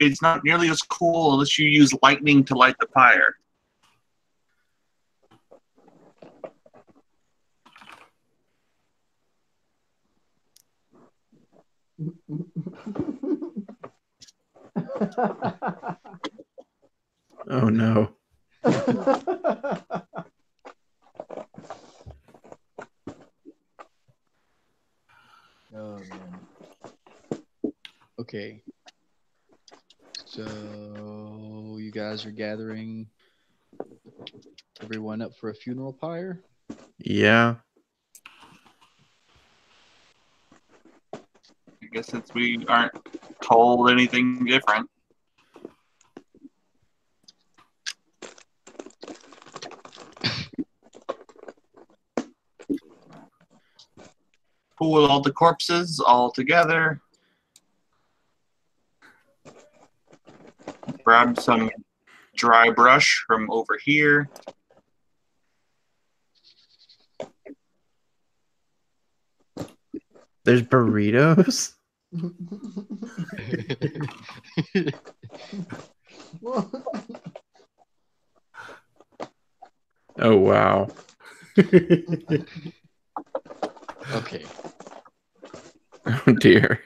It's not nearly as cool unless you use lightning to light the pyre.
Oh no.
Oh man.
Okay. So you guys are gathering everyone up for a funeral pyre?
Yeah.
I guess since we aren't told anything different. Pull all the corpses all together. Grab some dry brush from over here.
There's burritos? Oh wow.
Okay.
Oh dear.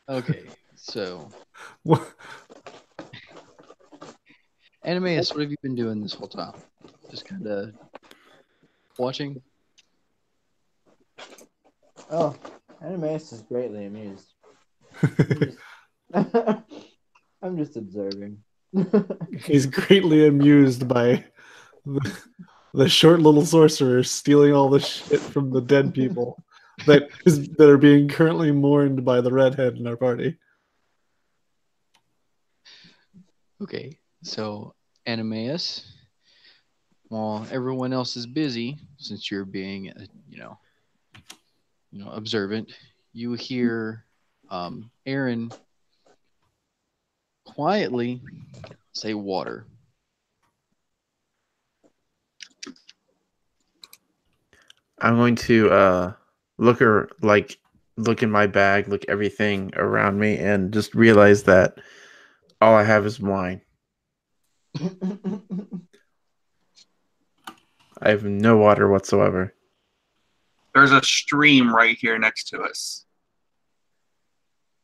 Okay. So,
What?
Animeus, what have you been doing this whole time? Just kind of watching?
Oh, Animagus is greatly amused. I'm just, I'm just observing.
He's greatly amused by the short little sorcerer stealing all the shit from the dead people that are being currently mourned by the redhead in our party.
Okay. So, Animeus, while everyone else is busy, since you're being, observant, you hear Aaron quietly say water.
I'm going to look in my bag, look everything around me, and just realize that all I have is wine. I have no water whatsoever.
There's a stream right here next to us.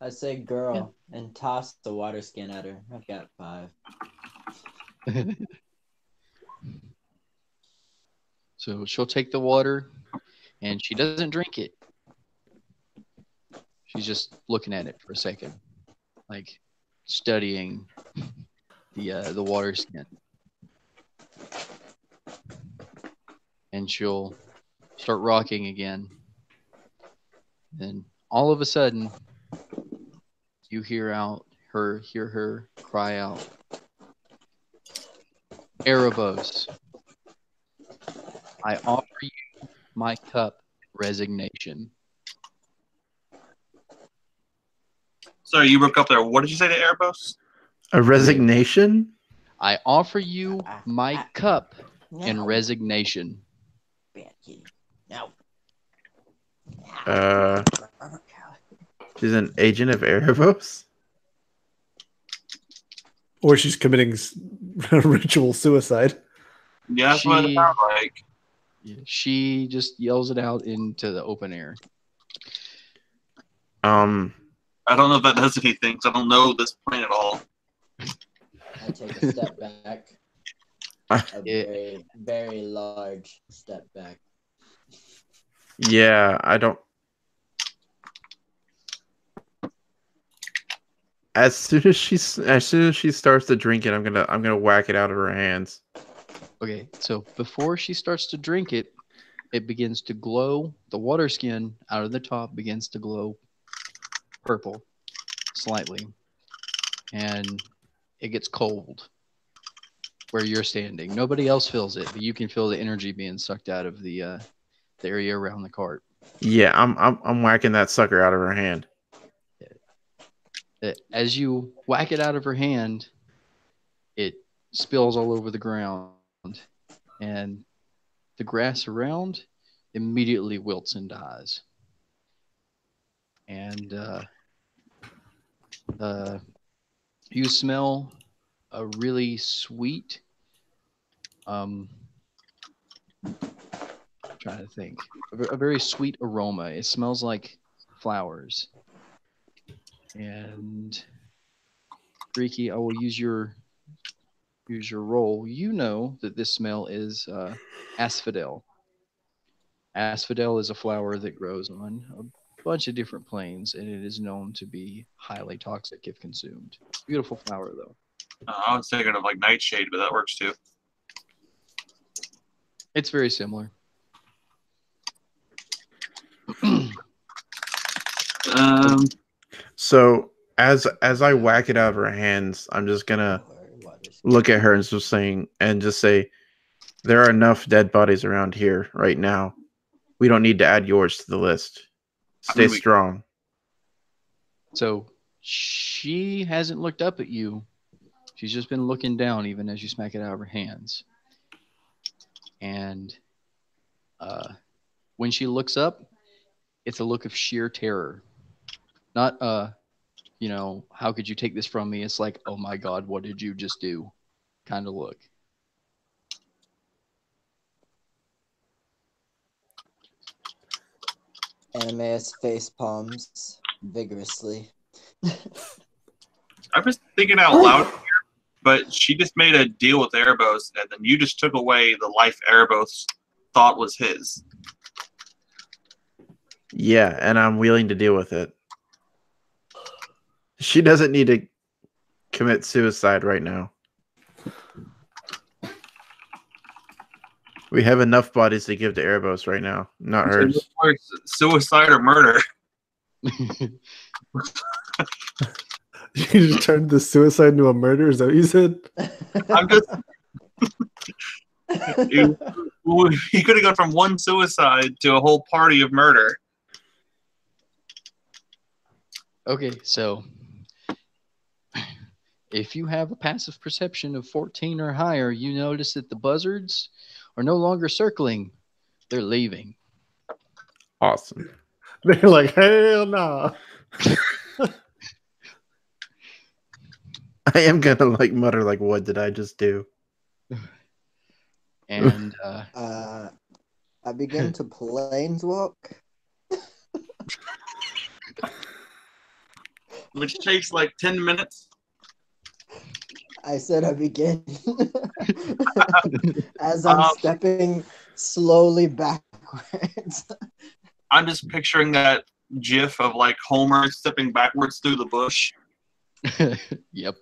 I say girl and toss the water skin at her. I've got 5.
So she'll take the water and she doesn't drink it. She's just looking at it for a second, like studying the water skin. And she'll start rocking again. Then all of a sudden, you hear her cry out, Erebos, I offer you my cup resignation.
Sorry, you broke up there. What did you say to Erebos?
A resignation?
I offer you my cup in
No.
resignation.
Bad kitty. No.
She's an agent of Erebos?
Or she's committing ritual suicide.
Yeah, that's what it sounds like.
She just yells it out into the open air.
I don't know if that does anything, because I don't know this plane at all.
I take a step back. A very, very large step back.
Yeah, I don't. As soon as she starts to drink it, I'm gonna whack it out of her hands.
Okay, so before she starts to drink it, it begins to glow. The water skin out of the top begins to glow purple slightly. And it gets cold where you're standing. Nobody else feels it, but you can feel the energy being sucked out of the area around the cart.
Yeah, I'm whacking that sucker out of her hand.
As you whack it out of her hand, it spills all over the ground, and the grass around immediately wilts and dies. And you smell a really sweet, I'm trying to think, a very sweet aroma. It smells like flowers. And Riki, I will use your role. You know that this smell is asphodel. Asphodel is a flower that grows on a bunch of different planes, and it is known to be highly toxic if consumed. Beautiful flower, though.
I was thinking of like Nightshade, but that works too.
It's very similar.
So as I whack it out of her hands, I'm just gonna look at her and just say, there are enough dead bodies around here right now. We don't need to add yours to the list. Stay strong.
So she hasn't looked up at you. She's just been looking down even as you smack it out of her hands. And when she looks up, it's a look of sheer terror. Not, how could you take this from me? It's like, oh my God, what did you just do? Kind of look.
Animeus face palms vigorously.
I'm just thinking out loud here, but she just made a deal with Erebos, and then you just took away the life Erebos thought was his.
Yeah, and I'm willing to deal with it. She doesn't need to commit suicide right now. We have enough bodies to give to Erebos right now, not hers.
Suicide or murder.
You just turned the suicide into a murder. Is that what you said?
I'm just. He could have gone from one suicide to a whole party of murder.
Okay, so if you have a passive perception of 14 or higher, you notice that the buzzards are no longer circling. They're leaving.
Awesome.
They're like, hell nah.
I am gonna like mutter like, what did I just do?
And
I begin to planeswalk.
Which takes like 10 minutes.
I said I begin. As I'm stepping slowly backwards.
I'm just picturing that gif of like Homer stepping backwards through the bush.
yep.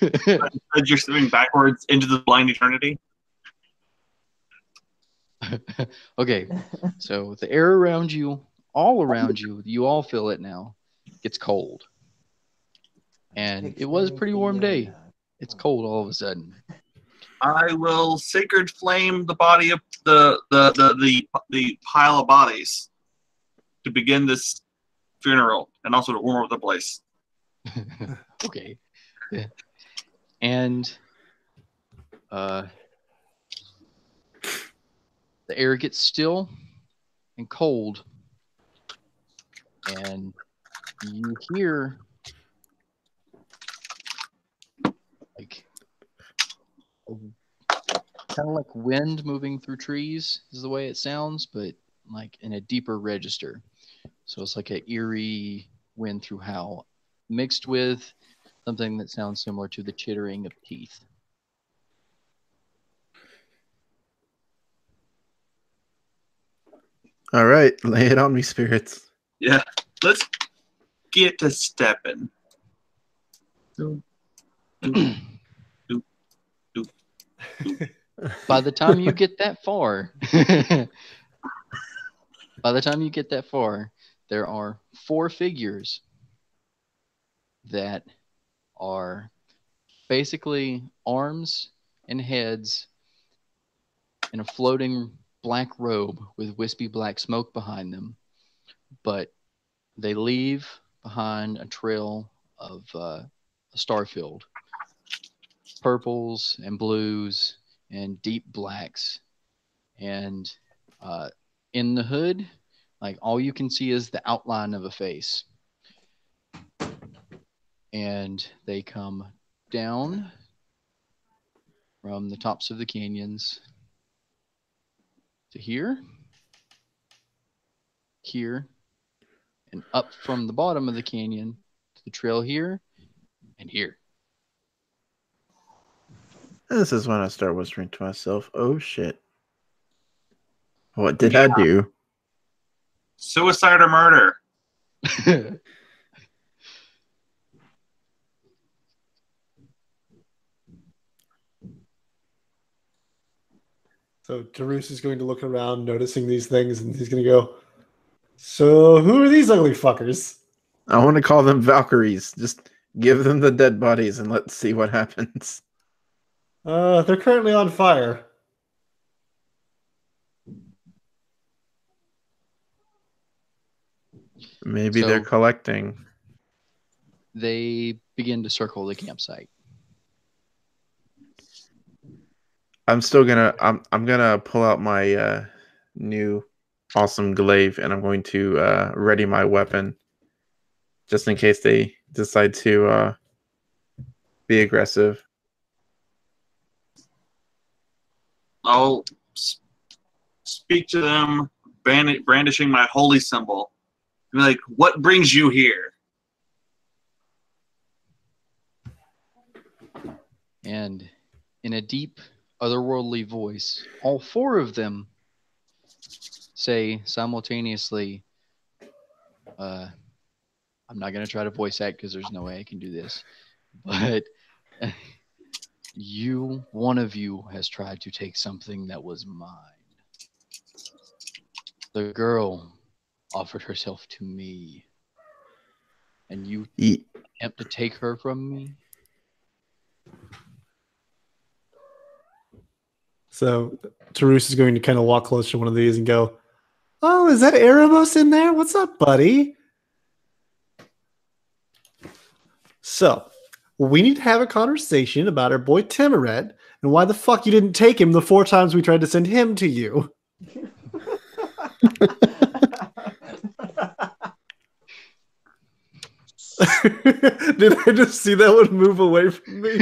As you're stepping backwards into the blind eternity.
Okay, so the air around you, all around you, you all feel it now. It's cold. And it was a pretty warm day. It's cold all of a sudden.
I will sacred flame the body of the pile of bodies to begin this funeral and also to warm up the place.
Okay. Yeah. And the air gets still and cold, and you hear like kind of like wind moving through trees is the way it sounds, but like in a deeper register. So it's like an eerie wind through howl mixed with something that sounds similar to the chittering of teeth.
All right, lay it on me, spirits.
Yeah, let's get to stepping.
By the time you get that far, there are 4 figures that are basically arms and heads in a floating black robe with wispy black smoke behind them. But they leave behind a trail of a star field. Purples and blues and deep blacks. And in the hood, like all you can see is the outline of a face. And they come down from the tops of the canyons to here, and up from the bottom of the canyon to the trail here, and here.
This is when I start whispering to myself, oh shit. What did I do?
Suicide or murder?
So Tarus is going to look around, noticing these things, and he's going to go, so who are these ugly fuckers?
I want to call them Valkyries. Just give them the dead bodies and let's see what happens.
They're currently on fire.
Maybe
So-
they're collecting.
They begin to circle the campsite.
I'm still gonna I'm gonna pull out my new awesome glaive and I'm going to ready my weapon just in case they decide to be aggressive.
I'll speak to them, brandishing my holy symbol Be like, what brings you here?
And in a deep, otherworldly voice, all four of them say simultaneously, I'm not going to try to voice act because there's no way I can do this, but one of you has tried to take something that was mine. The girl offered herself to me, and you attempt to take her from me?
So Tarus is going to kind of walk close to one of these and go, "Oh, is that Erebos in there? What's up, buddy?" So we need to have a conversation about our boy Timoret and why the fuck you didn't take him the 4 times we tried to send him to you. Did I just see that one move away from me?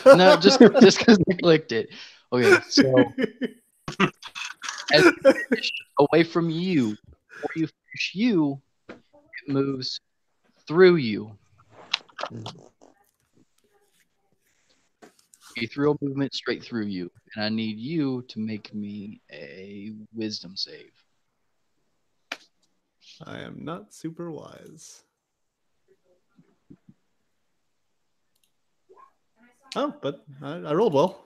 No, just because I clicked it. Okay, so as you finish away from you, before you finish you, it moves through you. A thrill movement straight through you. And I need you to make me a wisdom save.
I am not super wise. Oh, but I rolled well.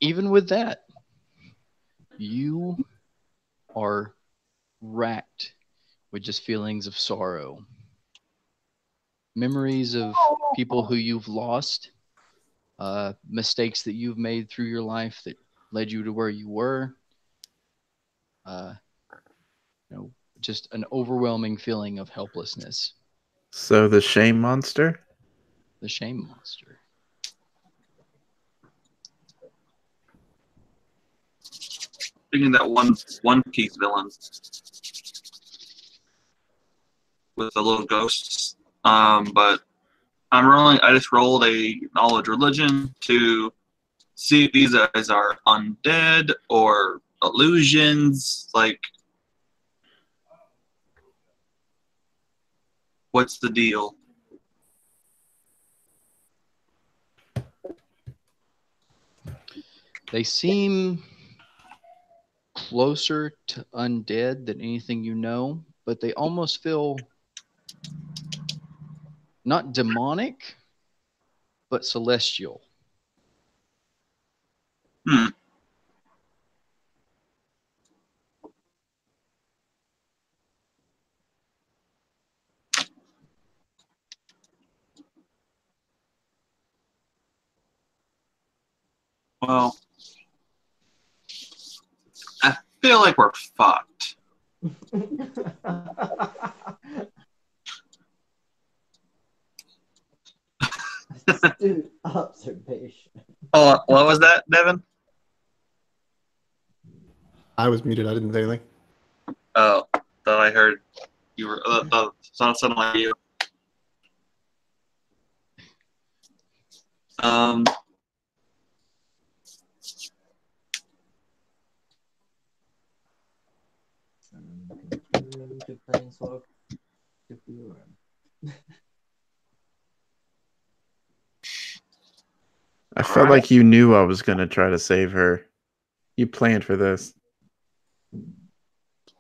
Even with that, you are racked with just feelings of sorrow. Memories of people who you've lost, mistakes that you've made through your life that led you to where you were. Just an overwhelming feeling of helplessness.
So the shame monster?
The shame monster.
Thinking that one Piece villain with the little ghosts. But I just rolled a knowledge religion to see if these guys are undead or illusions. Like, what's the deal?
They seem closer to undead than anything you know, but they almost feel not demonic, but celestial.
Well, I feel like we're fucked.
Dude, observation.
Oh, what was that, Devin?
I was muted. I didn't say anything.
Oh, thought I heard you were. Sounded like you.
To planeswalk to Bjorn.
I felt like you knew I was going to try to save her. You planned for this.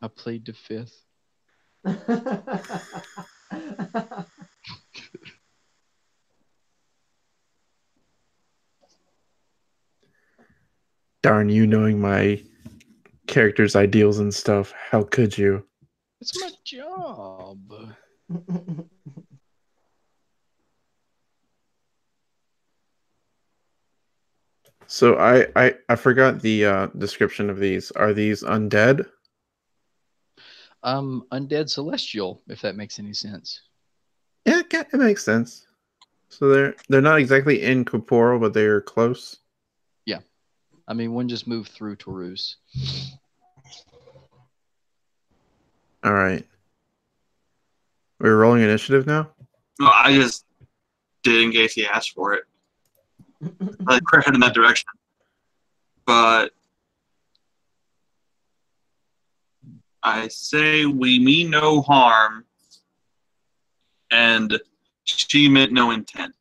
I played to 5th.
Darn you knowing my character's ideals and stuff. How could you?
It's my job.
So I forgot the description of these. Are these undead?
Undead celestial, if that makes any sense.
Yeah, it makes sense. So they're not exactly incorporeal, but they're close.
Yeah. I mean, one just moved through Taurus.
All right. We're rolling initiative now?
No, I just did in case he asked for it. Crit head in that direction. But I say we mean no harm, and she meant no intent.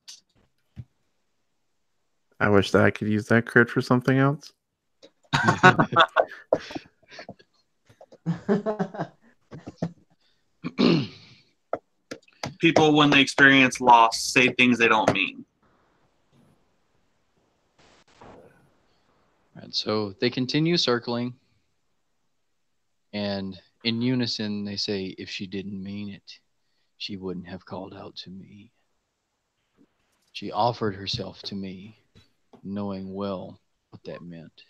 I wish that I could use that crit for something else.
People, when they experience loss, say things they don't mean.
Right, so they continue circling, and in unison they say, if she didn't mean it, she wouldn't have called out to me. She offered herself to me, knowing well what that meant.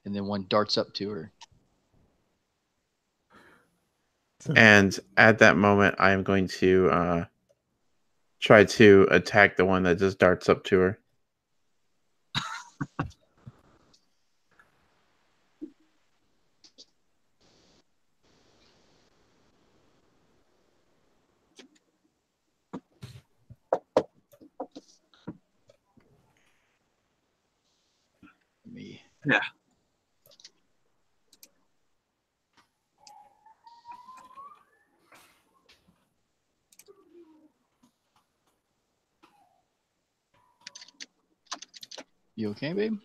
And then one darts up to her.
And at that moment, I am going to try to attack the one that just darts up to her.
Me.
Yeah.
You okay, babe?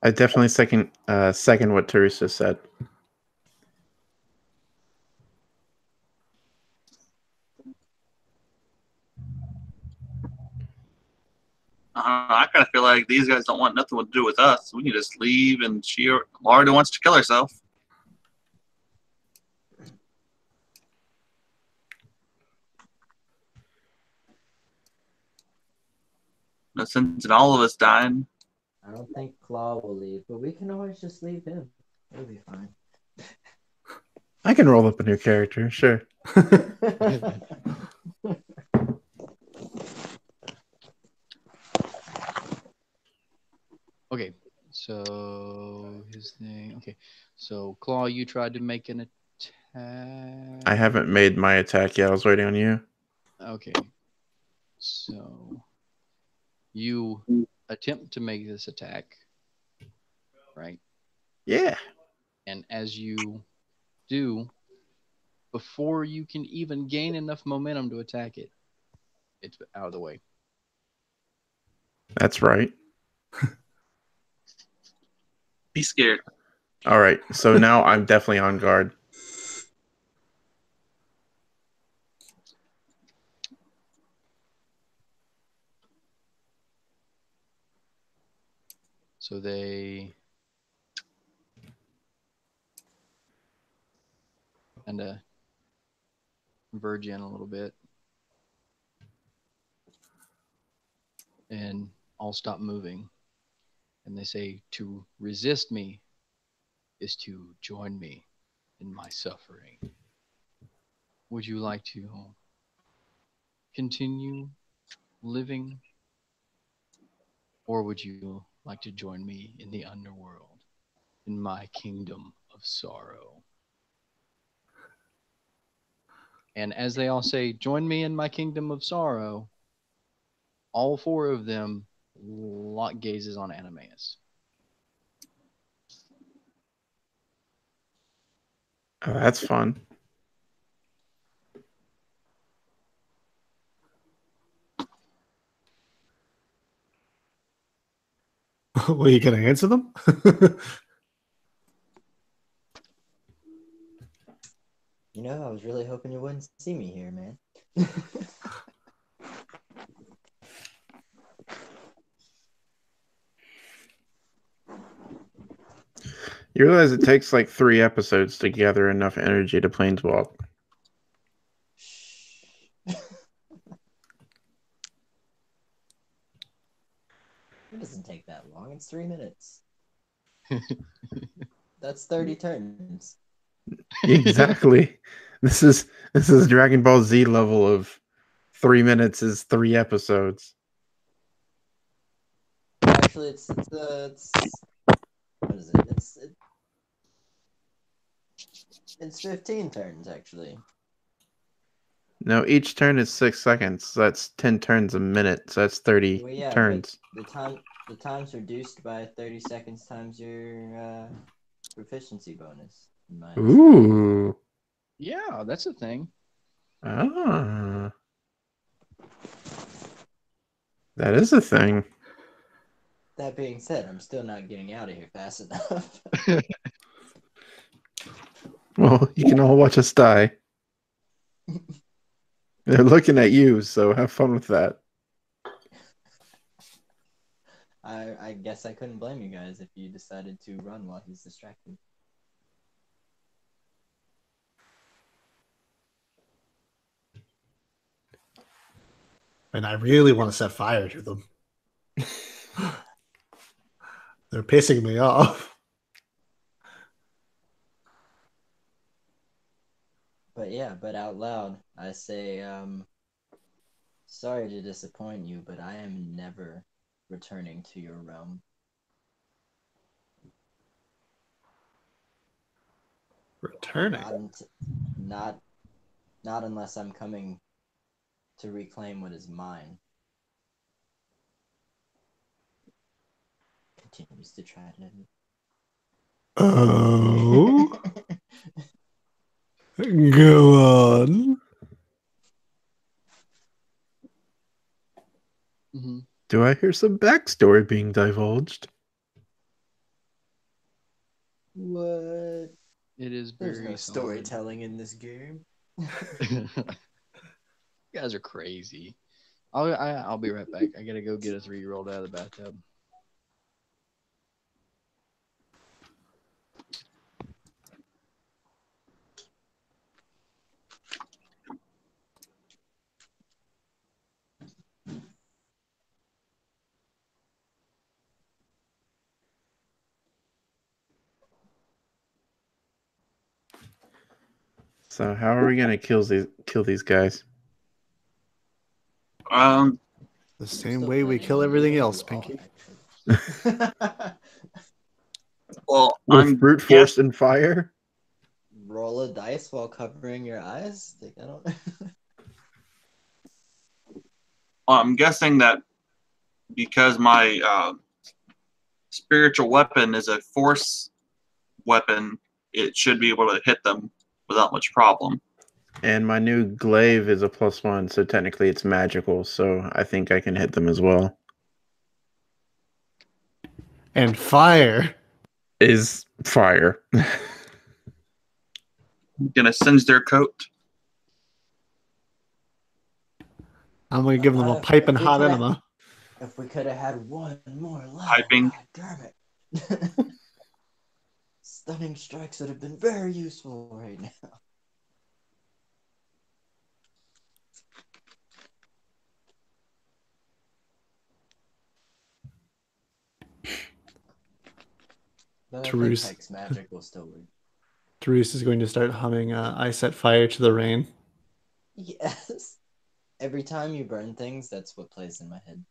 I definitely second what Teresa said.
I kind of feel like these guys don't want nothing to do with us. We can just leave, and she already wants to kill herself. No sense in all of us dying.
I don't think Claw will leave, but we can always just leave him. It'll be fine.
I can roll up a new character, sure.
Okay, so his thing. Okay, so Claw, you tried to make an attack.
I haven't made my attack yet. I was waiting on you.
Okay, so you attempt to make this attack, right?
Yeah.
And as you do, before you can even gain enough momentum to attack it, it's out of the way.
That's right.
Be scared.
All right. So now I'm definitely on guard.
So they kind of converge in a little bit and all stop moving. And they say, to resist me is to join me in my suffering. Would you like to continue living, or would you like to join me in the underworld, in my kingdom of sorrow? And as they all say, join me in my kingdom of sorrow, all four of them lock gazes on Animaeus.
Oh, that's fun.
Were you gonna answer them?
You know, I was really hoping you wouldn't see me here, man.
You realize it takes like 3 episodes to gather enough energy to planeswalk.
It doesn't take that long. It's 3 minutes. That's 30 turns.
Exactly. This is Dragon Ball Z level of 3 minutes is 3 episodes.
Actually, it's what is it? It's 15 turns actually.
No, each turn is 6 seconds. So that's 10 turns a minute. So that's 30
Well, yeah,
turns.
but the time's reduced by 30 seconds times your proficiency bonus. In my estimation.
Ooh.
Yeah, that's a thing.
Ah. That is a thing.
That being said, I'm still not getting out of here fast enough.
Well, you can all watch us die. They're looking at you, so have fun with that.
I guess I couldn't blame you guys if you decided to run while he's distracted.
And I really want to set fire to them. They're pissing me off.
But yeah, but out loud, I say, sorry to disappoint you, but I am never returning to your realm.
Returning.
Not not unless I'm coming to reclaim what is mine. Continues to try to.
Oh, go on.
Mm-hmm.
Do I hear some backstory being divulged?
What?
It is
There's
very
no
solid.
storytelling in this game.
You guys are crazy. I'll be right back. I gotta go get a 3-year-old out of the bathtub.
So how are we gonna kill these guys?
The
I'm
same
still
way we
planning
kill
on
everything
leaving
else,
you all,
Pinky.
actually.
Well,
With brute force and fire?
Roll a dice while covering your eyes? Like, I don't.
I'm guessing that because my spiritual weapon is a force weapon, it should be able to hit them without much problem.
And my new glaive is a +1, so technically it's magical, so I think I can hit them as well.
And fire.
Is fire.
Gonna singe their coat.
I'm gonna give them a piping hot enema.
If we could have had one more level,
Piping.
God damn it. Stunning strikes would have been very useful right now. But I think
Teruse.
Hex Magic will still work.
Teruse is going to start humming I Set Fire to the Rain.
Yes. Every time you burn things, that's what plays in my head.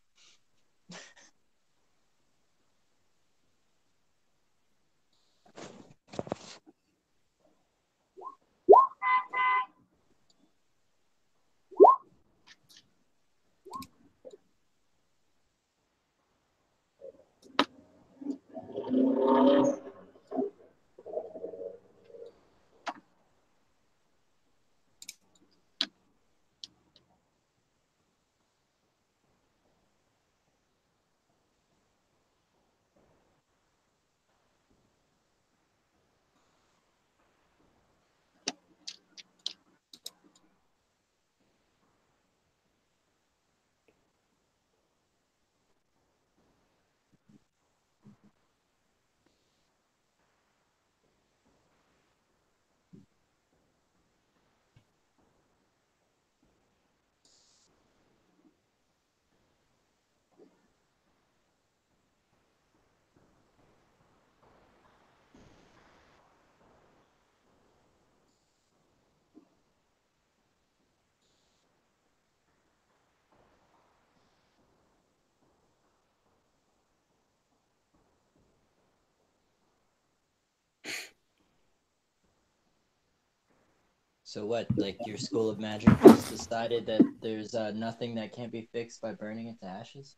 So what? Like your school of magic just decided that there's nothing that can't be fixed by burning it to ashes?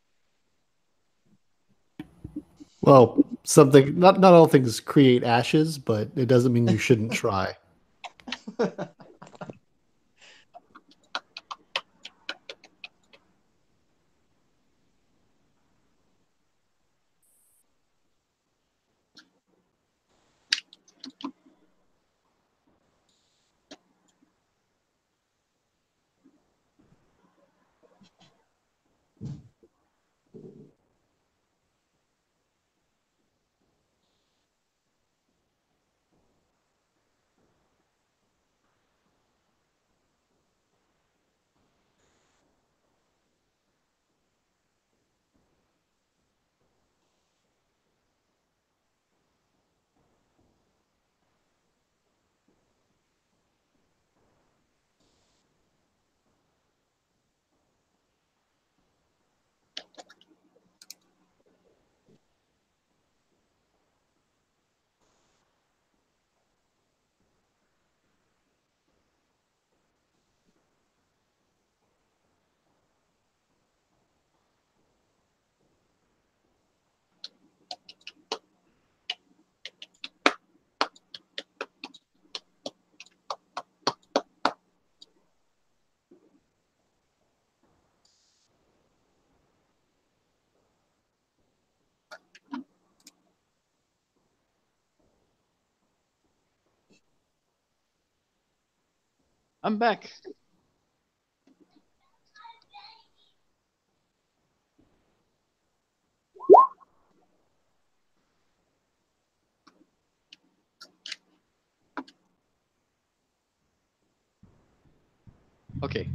Well, something not all things create ashes, but it doesn't mean you shouldn't try.
I'm back. Okay.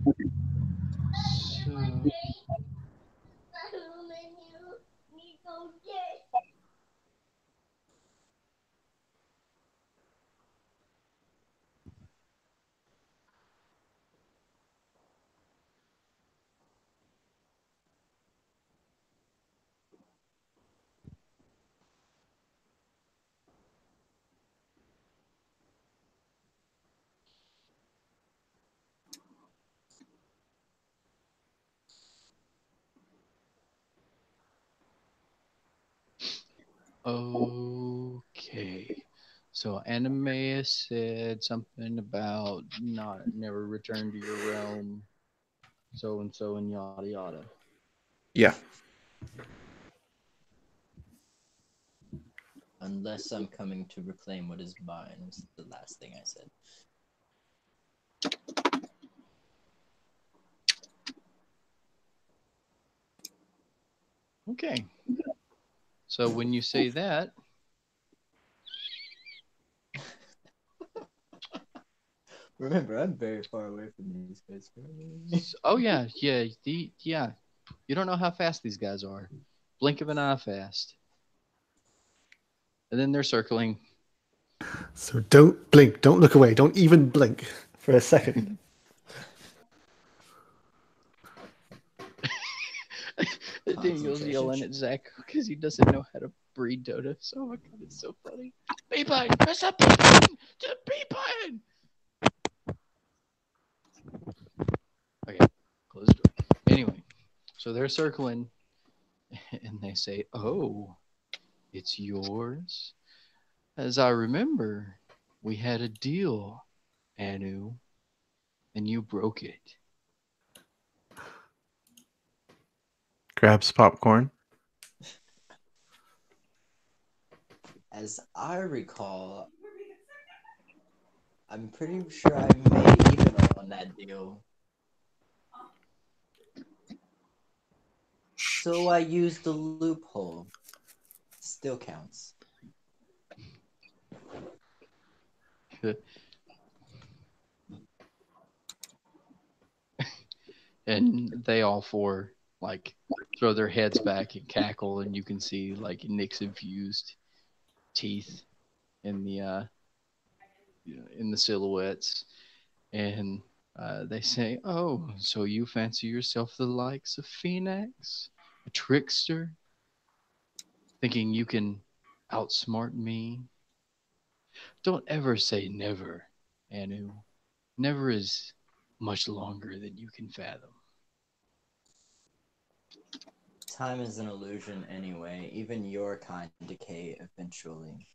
So, okay. So Anime said something about not never return to your realm, so and yada yada.
Yeah.
Unless I'm coming to reclaim what is mine, was the last thing I said.
Okay. So when you say that,
Remember, I'm very far away from these guys.
oh yeah, yeah. You don't know how fast these guys are. Blink of an eye fast. And then they're circling.
So don't blink, don't look away, don't even blink for a second.
Daniel's yelling at Zach because he doesn't know how to breed dodos. Oh my god, it's so funny. B button, press that B button, the B button. Okay, close the door. Anyway, so they're circling, and they say, "Oh, it's yours." As I remember, we had a deal, Anu, and you broke it.
Grabs popcorn.
As I recall, I'm pretty sure I made even on that deal. So I used the loophole. Still counts.
And they all four like throw their heads back and cackle, and you can see like Nick's infused teeth in the in the silhouettes, and they say, "Oh, so you fancy yourself the likes of Phoenix, a trickster, thinking you can outsmart me? Don't ever say never, Anu. never is much longer than you can fathom.
Time is an illusion anyway. Even your kind decay eventually.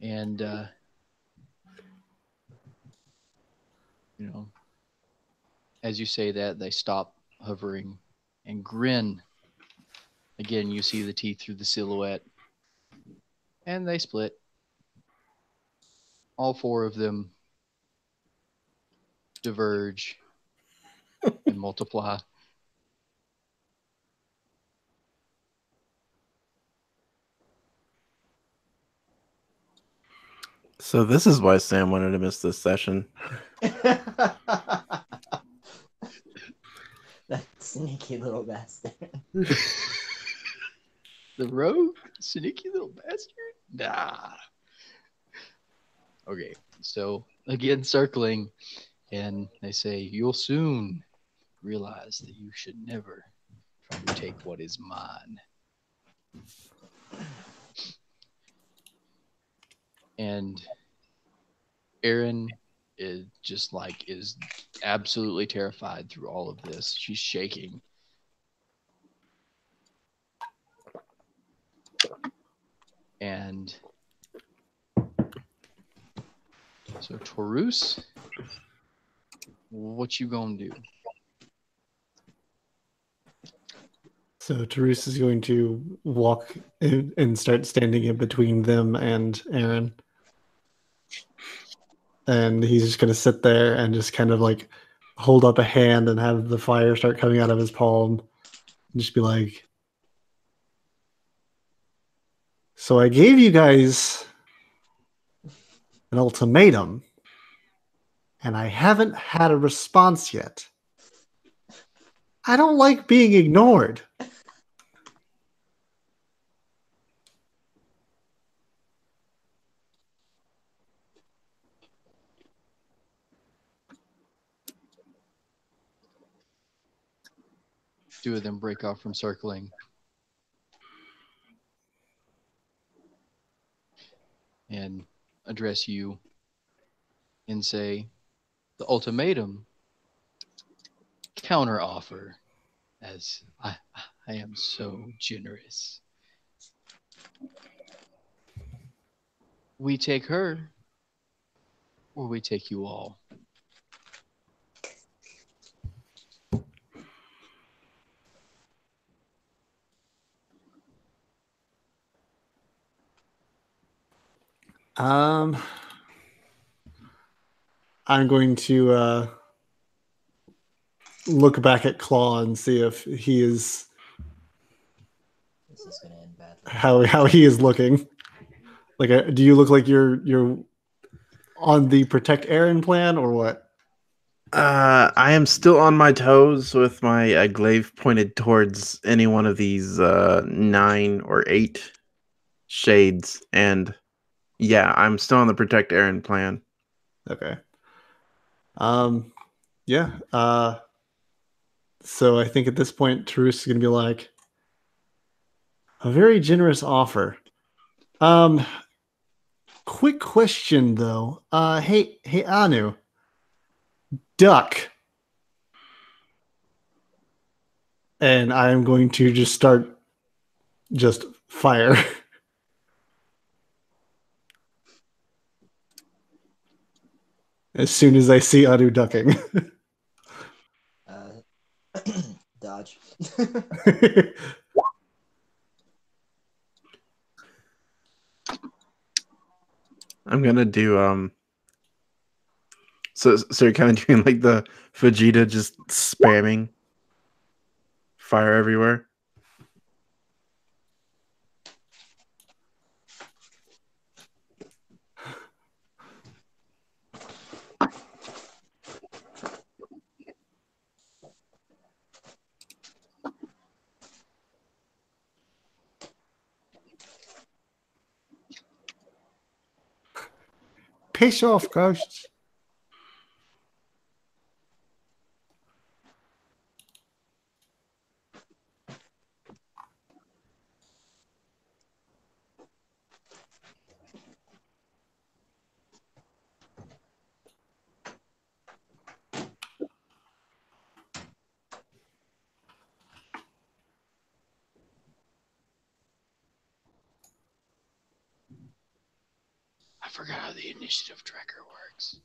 And, you know, as you say that, they stop hovering and grin. Again, you see the teeth through the silhouette, and they split. All four of them diverge and multiply.
So this is why Sam wanted to miss this session.
That sneaky little bastard.
The rogue? Sneaky little bastard? Nah. Okay, so again, circling, and they say, "You'll soon realize that you should never try to take what is mine." And Erin is absolutely terrified through all of this. She's shaking. And so Taurus, what you gonna do?
So Therese is going to walk in and start standing in between them and Aaron. And he's just going to sit there and just kind of like hold up a hand and have the fire start coming out of his palm. And just be like, so I gave you guys an ultimatum, and I haven't had a response yet. I don't like being ignored.
Two of them break off from circling. And address you and say, "The ultimatum counter offer, as I am so generous. We take her, or we take you all."
I'm going to look back at Claw and see if he is
This is gonna end badly.
how he is looking. Like, do you look like you're on the protect Aaron plan or what?
I am still on my toes with my glaive pointed towards any one of these 9 or 8 shades, and yeah, I'm still on the protect Aaron plan.
Okay. Yeah. So I think at this point, Terus is gonna be like, a very generous offer. Quick question though. Hey Anu, duck. And I am going to just start just fire. As soon as I see Anu ducking.
Dodge.
I'm gonna do so you're kind of doing like the Vegeta, just spamming fire everywhere.
Piss off, ghosts.
I forgot how the initiative tracker works.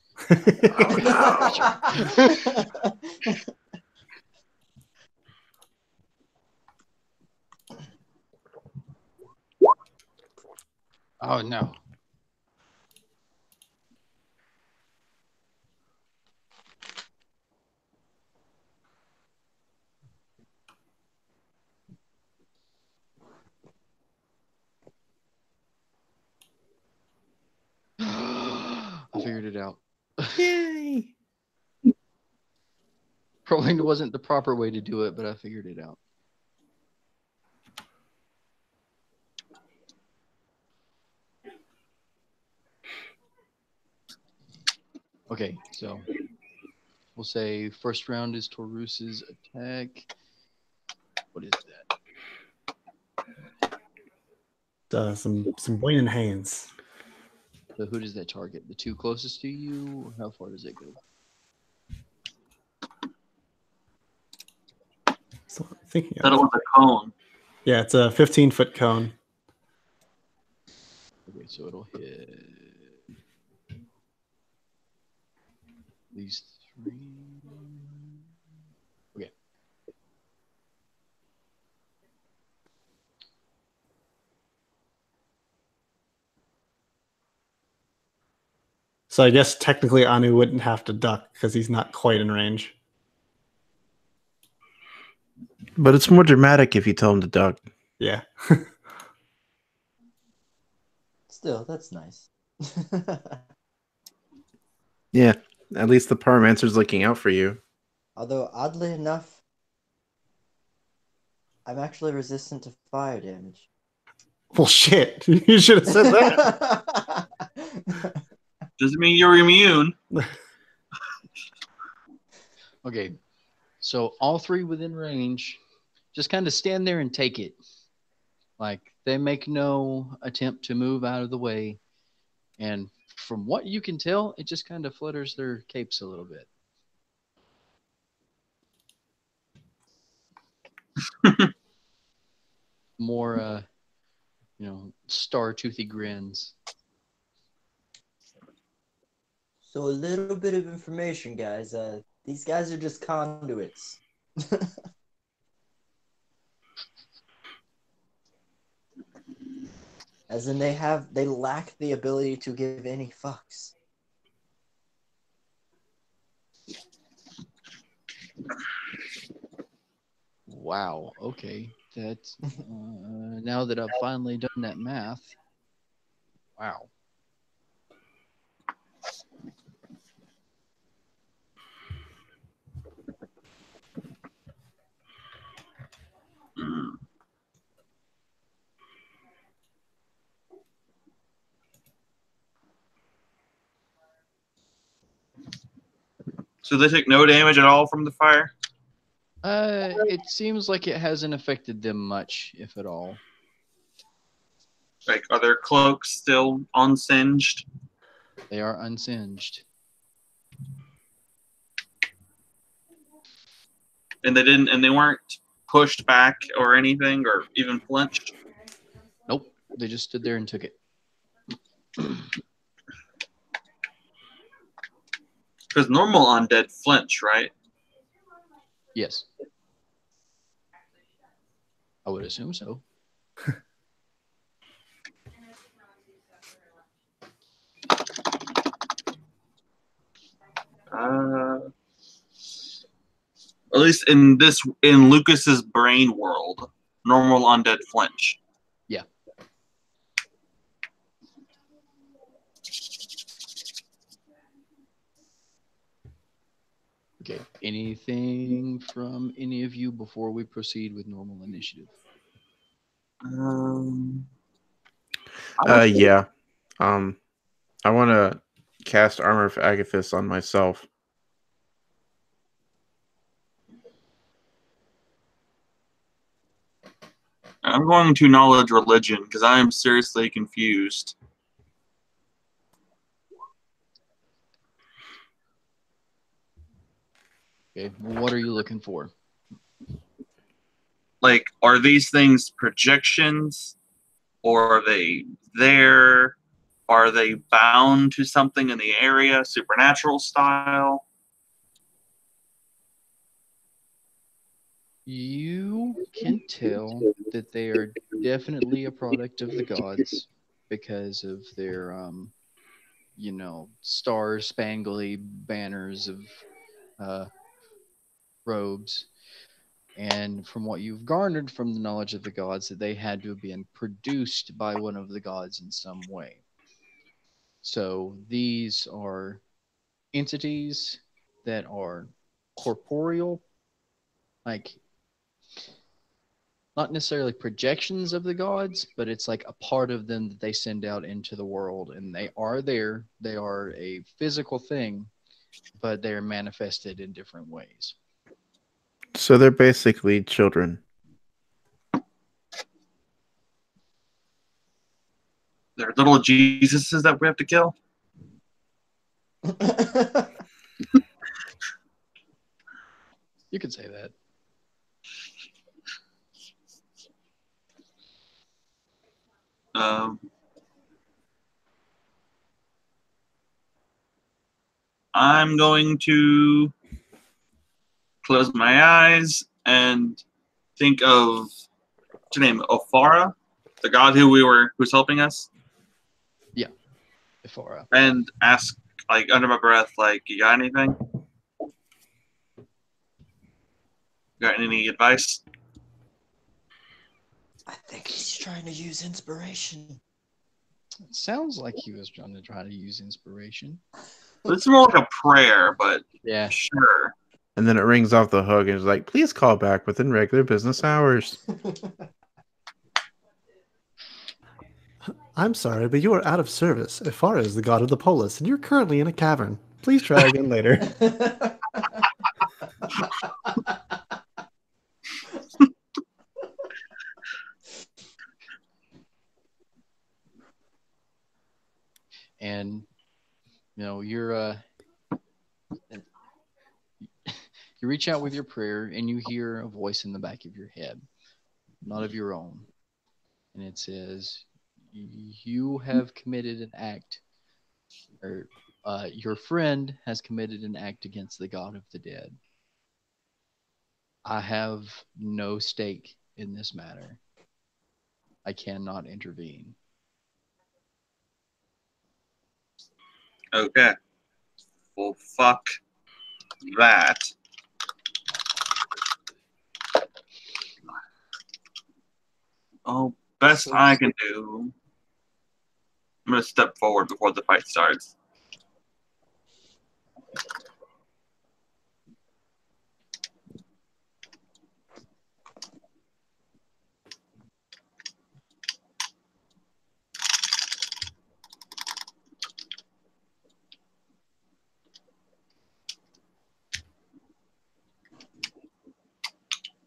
Oh no. I figured it out.
Yay!
Probably wasn't the proper way to do it, but I figured it out. Okay, so we'll say first round is Taurus's attack. What is that?
Some boiling hands.
So who does that target? The two closest to you, or how far does it go?
So I'm thinking
That
of.
was a cone.
Yeah, it's a 15-foot cone.
Okay, so it'll hit these three. Okay.
So I guess technically Anu wouldn't have to duck because he's not quite in range.
But it's more dramatic if you tell him to duck.
Yeah.
Still, that's nice.
Yeah, at least the Pyromancer's looking out for you.
Although, oddly enough, I'm actually resistant to fire damage.
Well, shit. You should have said that.
Doesn't mean you're immune.
Okay. So all three within range, just kind of stand there and take it. Like they make no attempt to move out of the way. And from what you can tell, it just kind of flutters their capes a little bit. More, star-toothy grins.
So a little bit of information, guys. These guys are just conduits. As in they lack the ability to give any fucks.
Wow. Okay. That's now that I've finally done that math. Wow.
So they take no damage at all from the fire?
It seems like it hasn't affected them much, if at all.
Like, are their cloaks still unsinged?
They are unsinged.
And they weren't pushed back or anything, or even flinched?
Nope. They just stood there and took it.
Because normal undead flinch, right?
Yes. I would assume so.
At least in Lucas's brain world, normal undead flinch.
Yeah. Okay. Anything from any of you before we proceed with normal initiative?
Yeah. I want to cast Armor of Agathis on myself.
I'm going to knowledge religion because I am seriously confused.
Okay. Well, what are you looking for?
Like, are these things projections, or are they there? Are they bound to something in the area, supernatural style?
You can tell that they are definitely a product of the gods because of their, star spangly banners of uh, robes. And from what you've garnered from the knowledge of the gods, that they had to have been produced by one of the gods in some way. So these are entities that are corporeal, like not necessarily projections of the gods, but it's like a part of them that they send out into the world, and they are there. They are a physical thing, but they are manifested in different ways.
So they're basically children.
They're little Jesuses that we have to kill?
You could say that.
I'm going to close my eyes and think of what's your name, Ophara, the god who's helping us,
Yeah, Ephora.
and ask like under my breath, like, you got anything? Got any advice?
I think he's trying to use inspiration.
It sounds like he was trying to use inspiration.
This is more like a prayer, but
Yeah.
sure.
And then it rings off the hook and is like, please call back within regular business hours.
I'm sorry, but you are out of service. Ifara is the god of the polis, and you're currently in a cavern. Please try again later.
And you're you reach out with your prayer, and you hear a voice in the back of your head, not of your own, and it says, "You have committed an act, or your friend has committed an act against the God of the dead. I have no stake in this matter. I cannot intervene."
Okay. Well, fuck that. Oh, best I can do. I'm gonna step forward before the fight starts.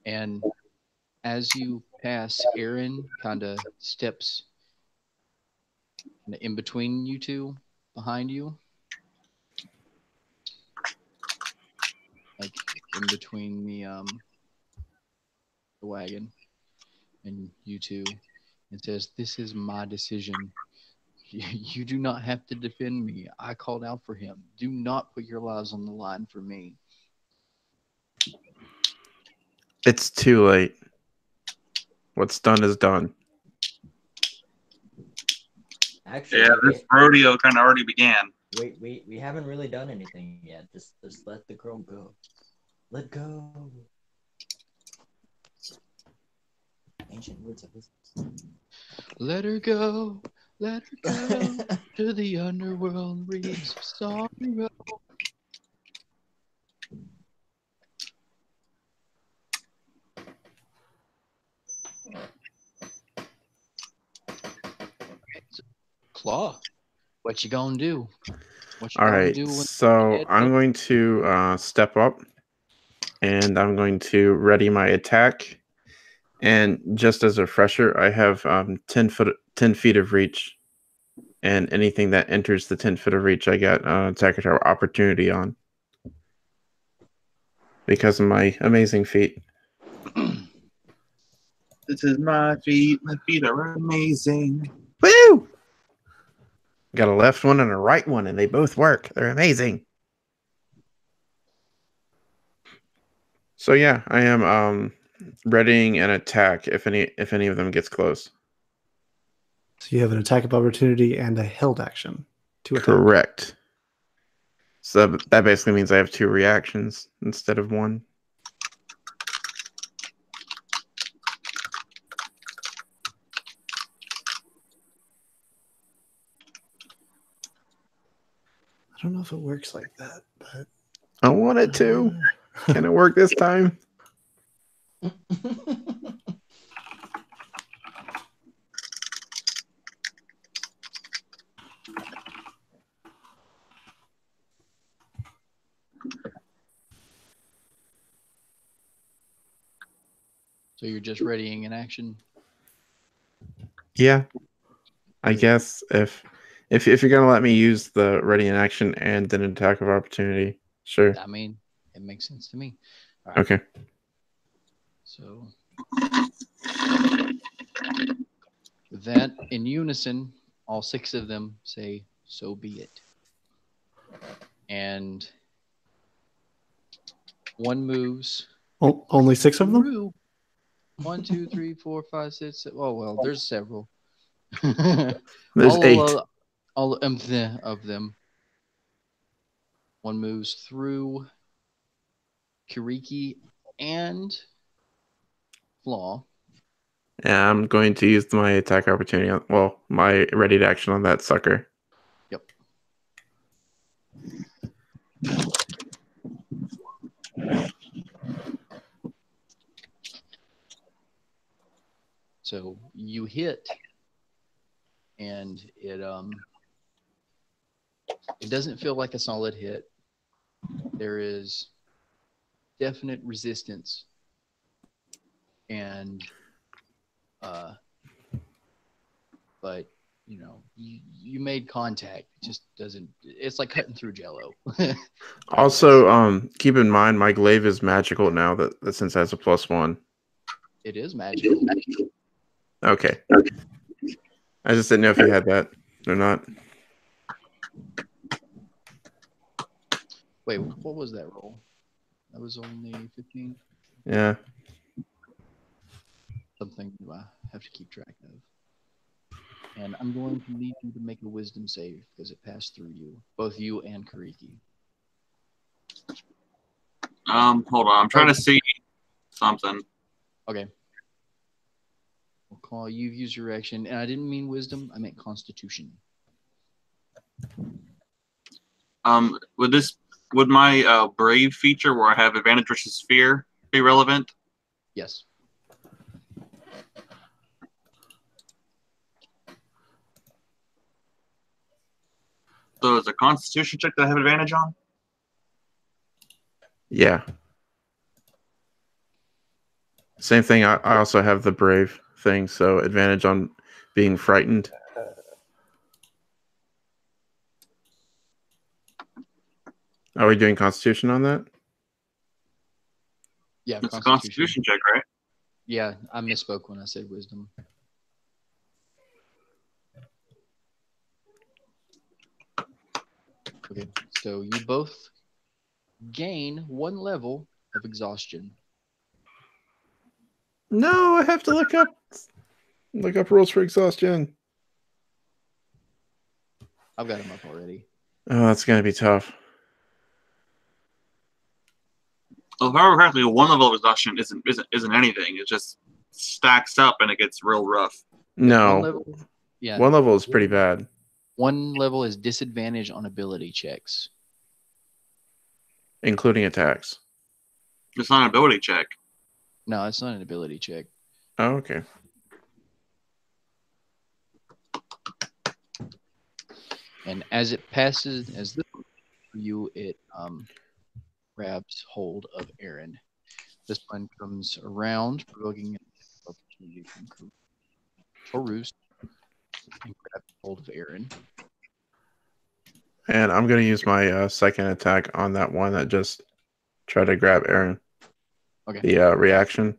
And as you pass, Aaron kind of steps in between you two, behind you, like in between the wagon and you two, and says, "This is my decision. You do not have to defend me. I called out for him. Do not put your lives on the line for me."
It's too late. What's done is done.
Actually,
Yeah, this rodeo kind of already began.
we haven't really done anything yet. Just let the girl go. Let go. Ancient words of wisdom.
Let her go. Let her go to the underworld reaps of sorrow. So, Claw, what you gonna do? What you
All
gonna
right,
do when
so I'm going to step up, and I'm going to ready my attack. And just as a refresher, I have 10 feet of reach, and anything that enters the 10 foot of reach, I got attack of opportunity on because of my amazing feat.
This is my feet. My feet are amazing.
Woo! Got a left one and a right one, and they both work. They're amazing. So yeah, I am readying an attack if any of them gets close.
So you have an attack of opportunity and a held action to attack.
Correct. So that basically means I have 2 reactions instead of 1.
I don't know if it works like that, but
I want it to. Can it work this time?
So you're just readying an action.
Yeah. I guess if you're gonna let me use the ready in action and then attack of opportunity, sure.
I mean, it makes sense to me. All
right. Okay.
So with that, in unison, all 6 of them say, "So be it." And one moves.
Only 6 of them?
Through. 1, 2, 3, 4, 5, 6. Oh well, there's several.
There's 8.
All of them. One moves through Kiriki and Flaw.
Yeah, I'm going to use my attack opportunity on, my ready to action on that sucker.
Yep. So you hit, and it doesn't feel like a solid hit. There is definite resistance, and but you made contact. It just doesn't. It's like cutting through Jello.
Also, keep in mind my glaive is magical now that since it has a +1.
It is magical.
Okay. I just didn't know if you had that or not.
Wait, what was that roll? That was only 15?
Yeah.
Something I have to keep track of. And I'm going to need you to make a wisdom save because it passed through you, both you and Kariki.
Hold on. I'm trying to see something.
Okay. We'll call you've used your action, and I didn't mean wisdom, I meant constitution.
Would my brave feature where I have advantage versus fear be relevant?
Yes.
So it's a constitution check that I have advantage on?
Yeah. Same thing. I also have the brave thing, so advantage on being frightened. Are we doing Constitution on that?
Yeah,
it's a Constitution check, right?
Yeah, I misspoke when I said wisdom. Okay, so you both gain 1 level of exhaustion.
No, I have to look up rules for exhaustion.
I've got them up already.
Oh, that's gonna be tough.
Well, if I remember correctly, 1 level of exhaustion isn't anything. It just stacks up and it gets real rough.
No.
1 level, yeah.
1 level is pretty bad.
1 level is disadvantage on ability checks.
Including attacks.
It's not an ability check.
No, it's not an ability check.
Oh, okay.
And as it passes, as this for you, it grabs hold of Aaron. This one comes around, provoking an opportunity from Torus, and grabs hold of Aaron.
And I'm going to use my second attack on that one that just tried to grab Aaron.
Okay.
The reaction.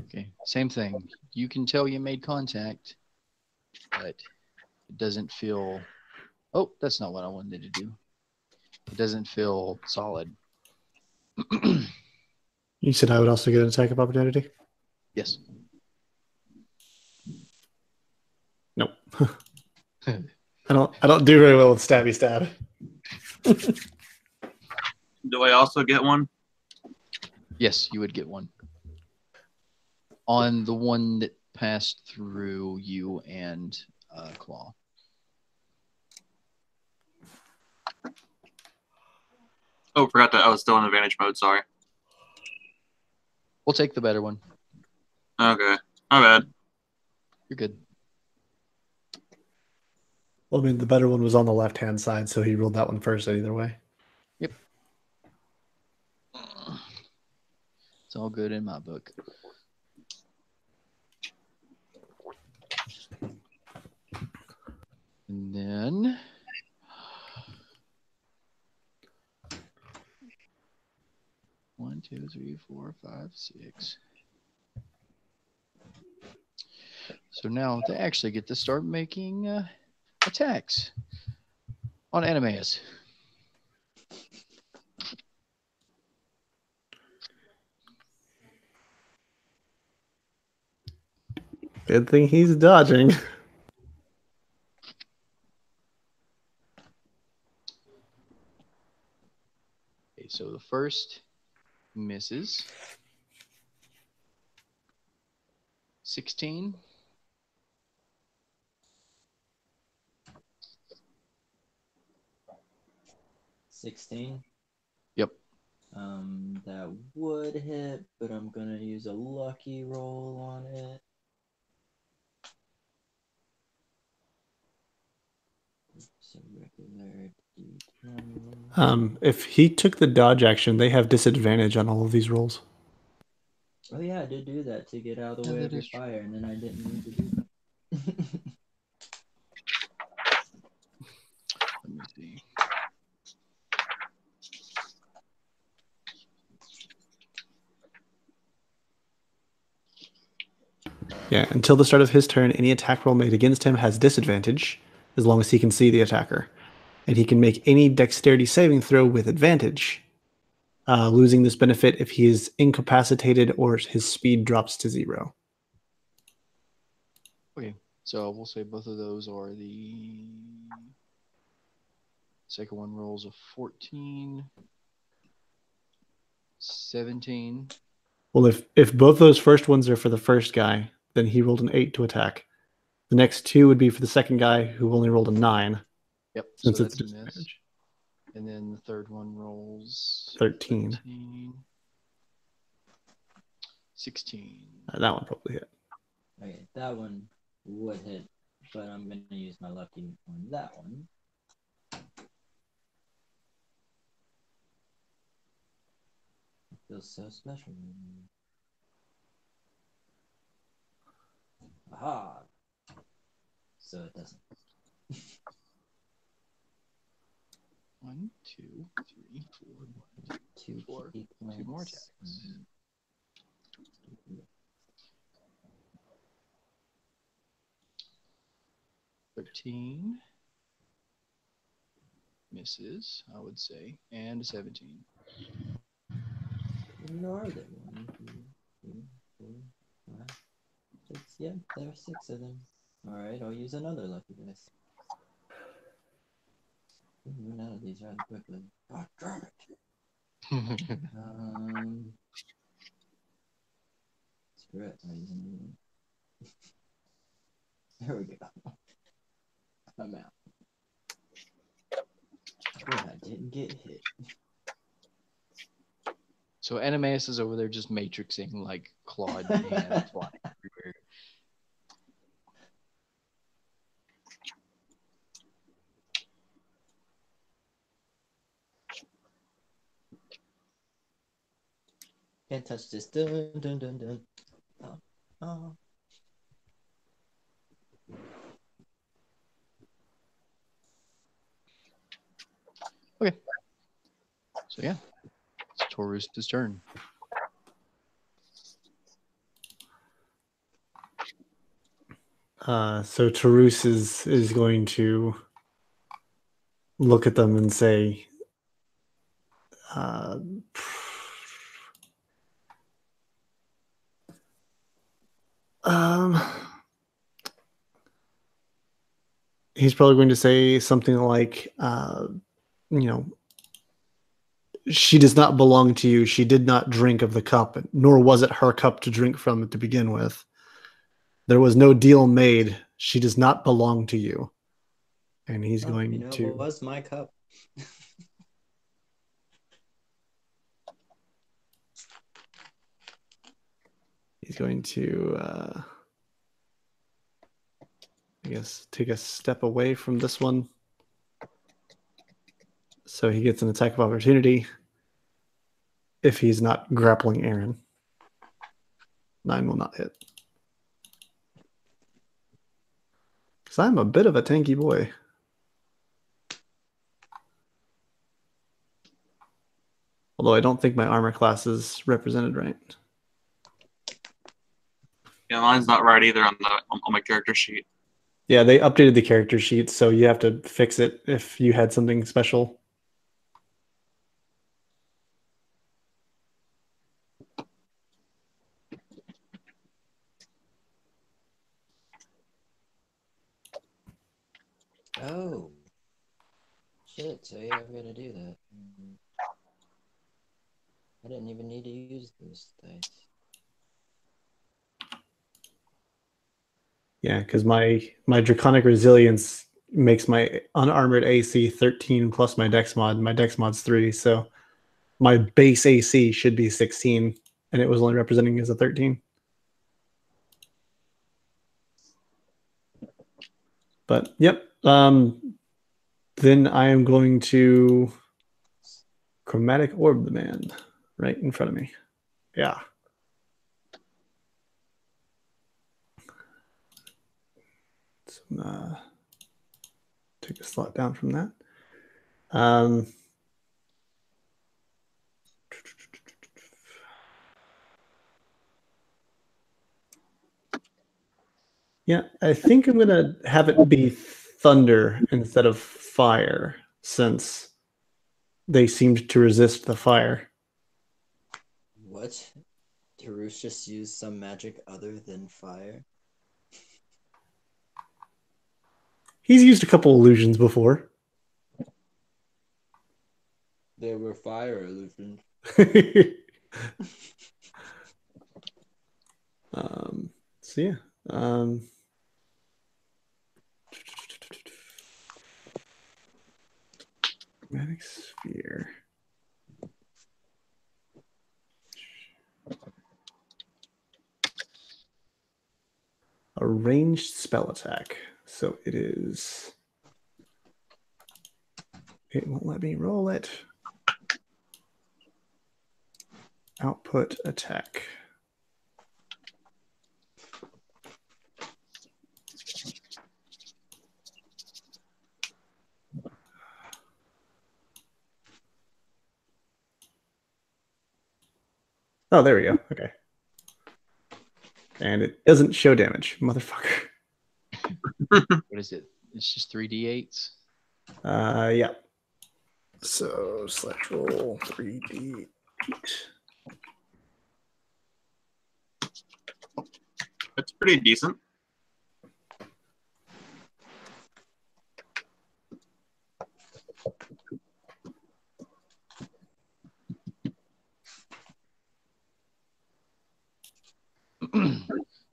Okay, same thing. You can tell you made contact, but it doesn't feel. Oh, that's not what I wanted to do. It doesn't feel solid.
You said I would also get an attack of opportunity?
Yes.
Nope. I don't do very well with stabby stab.
Do I also get one?
Yes, you would get one. On the one that passed through you and Claw.
Oh, forgot that I was still in advantage mode. Sorry.
We'll take the better one.
Okay. My bad.
You're good.
Well, I mean, the better one was on the left-hand side, so he rolled that one first either way.
Yep. It's all good in my book. And then one, two, three, four, five, six. So now they actually get to start making attacks on Animeus.
Good thing he's dodging.
Okay, so the first misses. 16. Yep.
That would hit, but I'm gonna use a lucky roll on it. So regular D10.
If he took the dodge action, they have disadvantage on all of these rolls.
Oh yeah, I did do that to get out of the way
that
of your
is true.
fire, and then I didn't need to do that.
Let me see.
Yeah, until the start of his turn, any attack roll made against him has disadvantage, as long as he can see the attacker. And he can make any dexterity saving throw with advantage, losing this benefit if he is incapacitated or his speed drops to 0.
Okay, so we'll say both of those are the second one rolls a 14, 17.
Well, if both those first ones are for the first guy, then he rolled an 8 to attack. The next two would be for the second guy, who only rolled a 9.
Yep,
Since
so
it's
that's a miss.
disadvantage.
And then the third one rolls
13.
16.
That one probably hit.
Okay, that one would hit, but I'm gonna use my lucky on that one. It feels so special. Aha! So it doesn't.
1, 2, 3, 4, 1,
2
4.
key points.
2 more attacks. 13 misses, I would say, and a 17.
Where are they? 1, 2, 3, 4, 5, 6. Yeah, there are 6 of them. Alright, I'll use another lucky dice. Run out of these rather quickly. God damn it! Screw it, I'll use another one. There we go. I'm out. Good, I didn't get hit.
So Animeus is over there just matrixing like clawed hands flying everywhere.
Can't touch this. Dun dun dun dun. Oh. Oh.
Okay. So yeah, it's Taurus' turn.
So Tarus is going to look at them and say, uh, um, he's probably going to say something like, you know, she does not belong to you. She did not drink of the cup, nor was it her cup to drink from to begin with. There was no deal made. She does not belong to you. And he's going
You know,
to.
it was my cup.
He's going to, I guess, take a step away from this one. So he gets an attack of opportunity if he's not grappling Aaron. 9 will not hit. Because I'm a bit of a tanky boy. Although I don't think my armor class is represented right.
Yeah, mine's not right either on my character sheet.
Yeah, they updated the character sheet, so you have to fix it if you had something special.
Oh. Shit, so yeah, I've got to do that. I didn't even need to use those dice.
Yeah, because my Draconic Resilience makes my unarmored AC 13 plus my Dex mod. My Dex mod's 3, so my base AC should be 16, and it was only representing as a 13. But yep. Then I am going to Chromatic Orb the man right in front of me. Yeah. So, take a slot down from that. Yeah, I think I'm going to have it be thunder instead of fire, since they seemed to resist the fire.
What? Tarus just used some magic other than fire?
He's used a couple illusions before.
They were fire illusions.
So yeah. Chromatic sphere. A ranged spell attack. So it is. It won't let me roll it. Output attack. Oh, there we go. Okay. And it doesn't show damage, motherfucker.
What is it? It's just 3d8s.
Yeah. So select roll 3d8.
It's pretty decent.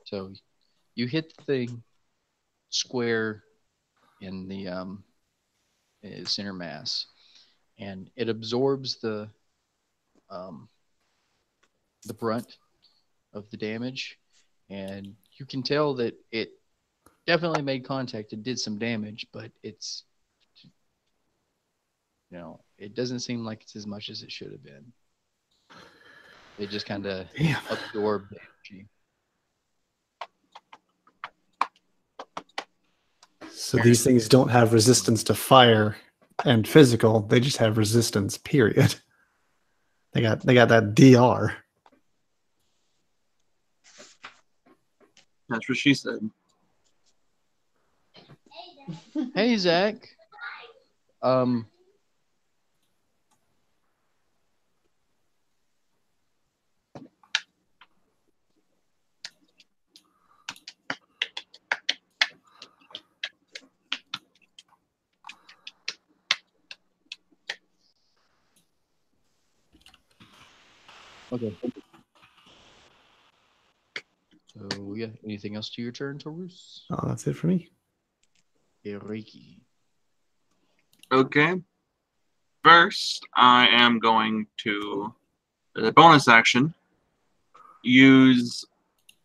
So you hit the thing square in the center mass, and it absorbs the brunt of the damage, and you can tell that it definitely made contact. It did some damage, but it's, you know, it doesn't seem like it's as much as it should have been. It just kind of absorbed the energy.
So these things don't have resistance to fire and physical. They just have resistance, period. They got that DR.
That's what she said.
Hey, Zach. Um, okay. So, yeah, anything else to your turn, Taurus?
Oh, that's it for me.
Reiki.
Okay. First, I am going to, as a bonus action, use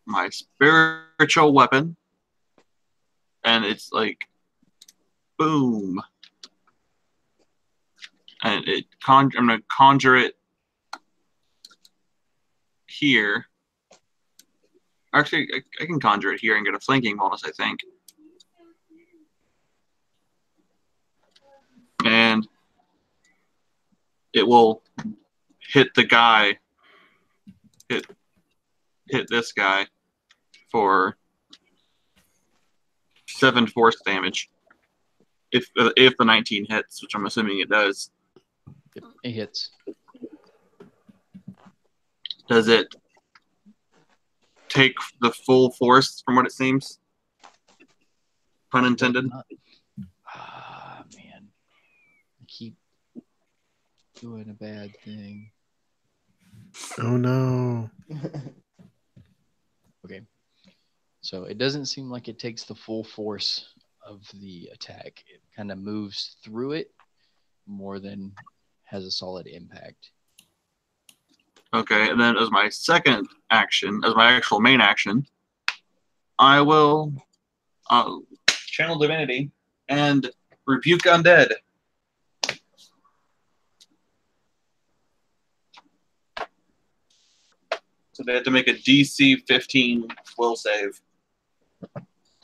my spiritual weapon. And it's like, boom. And I'm going to conjure it here. Actually, I can conjure it here and get a flanking bonus, I think. And it will hit the guy, hit this guy for 7 force damage. If the 19 hits, which I'm assuming it does.
Yep, it hits.
Does it take the full force from what it seems? Pun intended.
Ah, man. I keep doing a bad thing.
Oh no.
Okay. So it doesn't seem like it takes the full force of the attack. It kind of moves through it more than has a solid impact.
Okay, and then as my second action, as my actual main action, I will channel divinity and rebuke undead. So they have to make a DC 15 will save,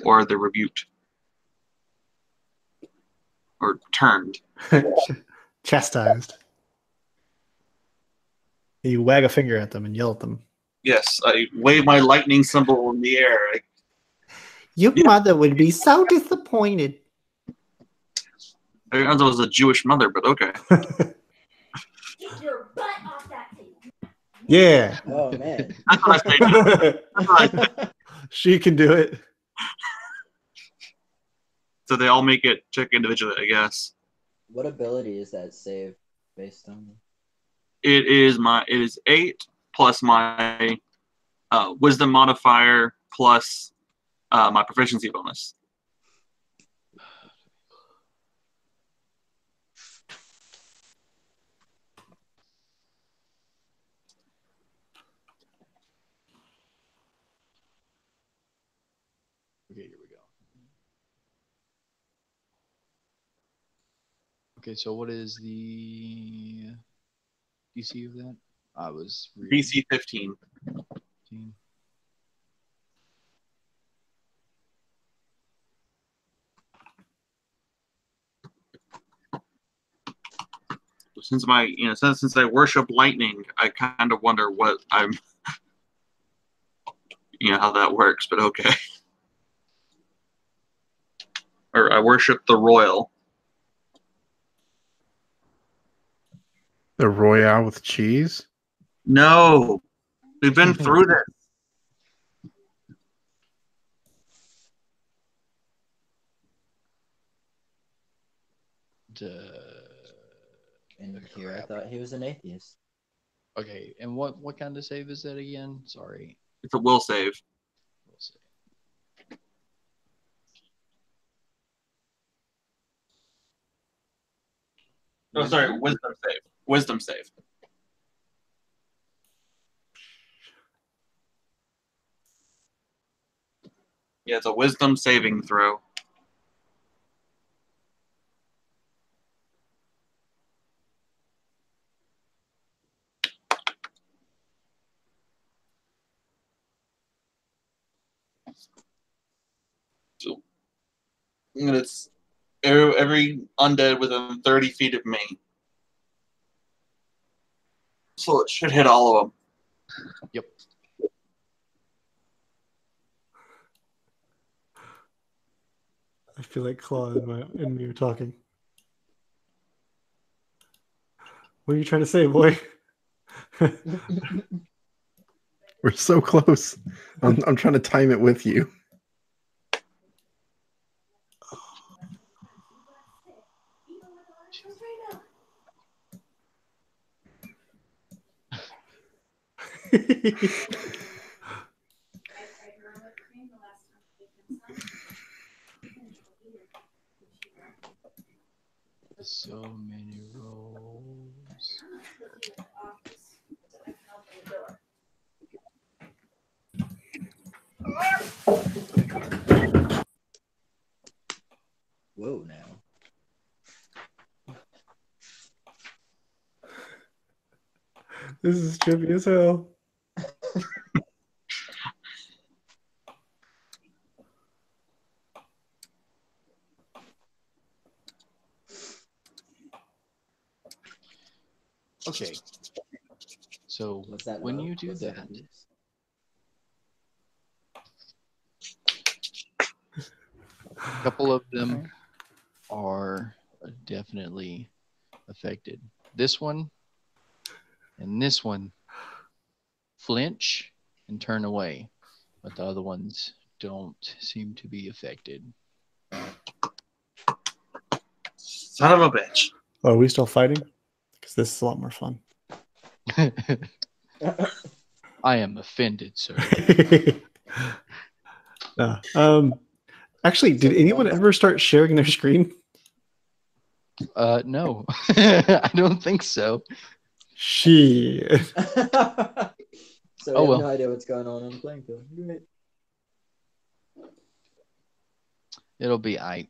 or they're rebuked. Or turned.
Chastised. You wag a finger at them and yell at them.
Yes, I wave my lightning symbol in the air.
Your mother would be so disappointed.
I thought it was a Jewish mother, but okay.
Get your butt off that thing.
Yeah.
Oh man.
That's what I say. That's what I say.
She can do it.
So they all make it check individually, I guess.
What ability is that save based on?
It is 8 plus my wisdom modifier plus my proficiency bonus.
Okay, here we go. Okay, so what is the DC of that? I was reading.
DC 15.
15.
Since since I worship lightning, I kind of wonder what I'm, how that works. But okay. Or I worship the royal.
The Royale with cheese?
No, we've been through this.
And here I thought he was an atheist.
Okay, and what kind of save is that again? Sorry.
It's a will save.
We'll see.
Oh, sorry, wisdom save. Wisdom save. Yeah, it's a wisdom saving throw. So, and it's every undead within 30 feet of me. So it should hit all of them.
Yep.
feel like Claw and me are talking. What are you trying to say, boy?
We're so close. I'm trying to time it with you.
So many rolls.
Whoa, now.
This is trippy as hell.
Okay. So
What's that
when
about?
you do
What's
that,
Bruce?
a couple of them are definitely affected. This one and this one flinch and turn away, but the other ones don't seem to be affected.
Son of a bitch.
Oh, are we still fighting? Because this is a lot more fun.
I am offended, sir.
Actually, did anyone ever start sharing their screen?
No, I don't think so.
Shit.
So
Oh,
we have
well.
no idea what's going on the playing field. Great.
It'll be I.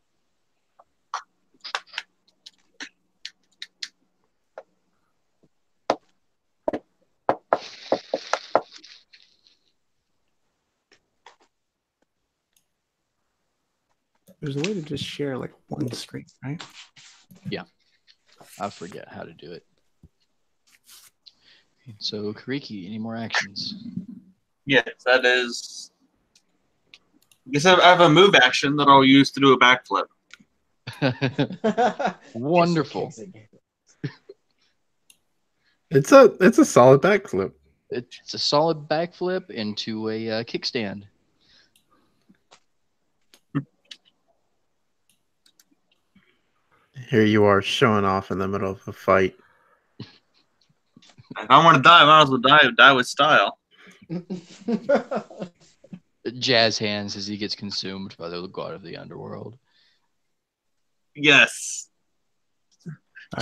There's a way to just share like one screen, right?
I forget how to do it. So, Kariki, any more actions?
Yes, that is. I guess I have a move action that I'll use to do a backflip.
Wonderful.
It's a solid backflip.
It's a solid backflip into a kickstand.
Here you are showing off in the middle of a fight.
If I want to die, I might as well die with style.
Jazz hands as he gets consumed by the god of the underworld.
Yes.
All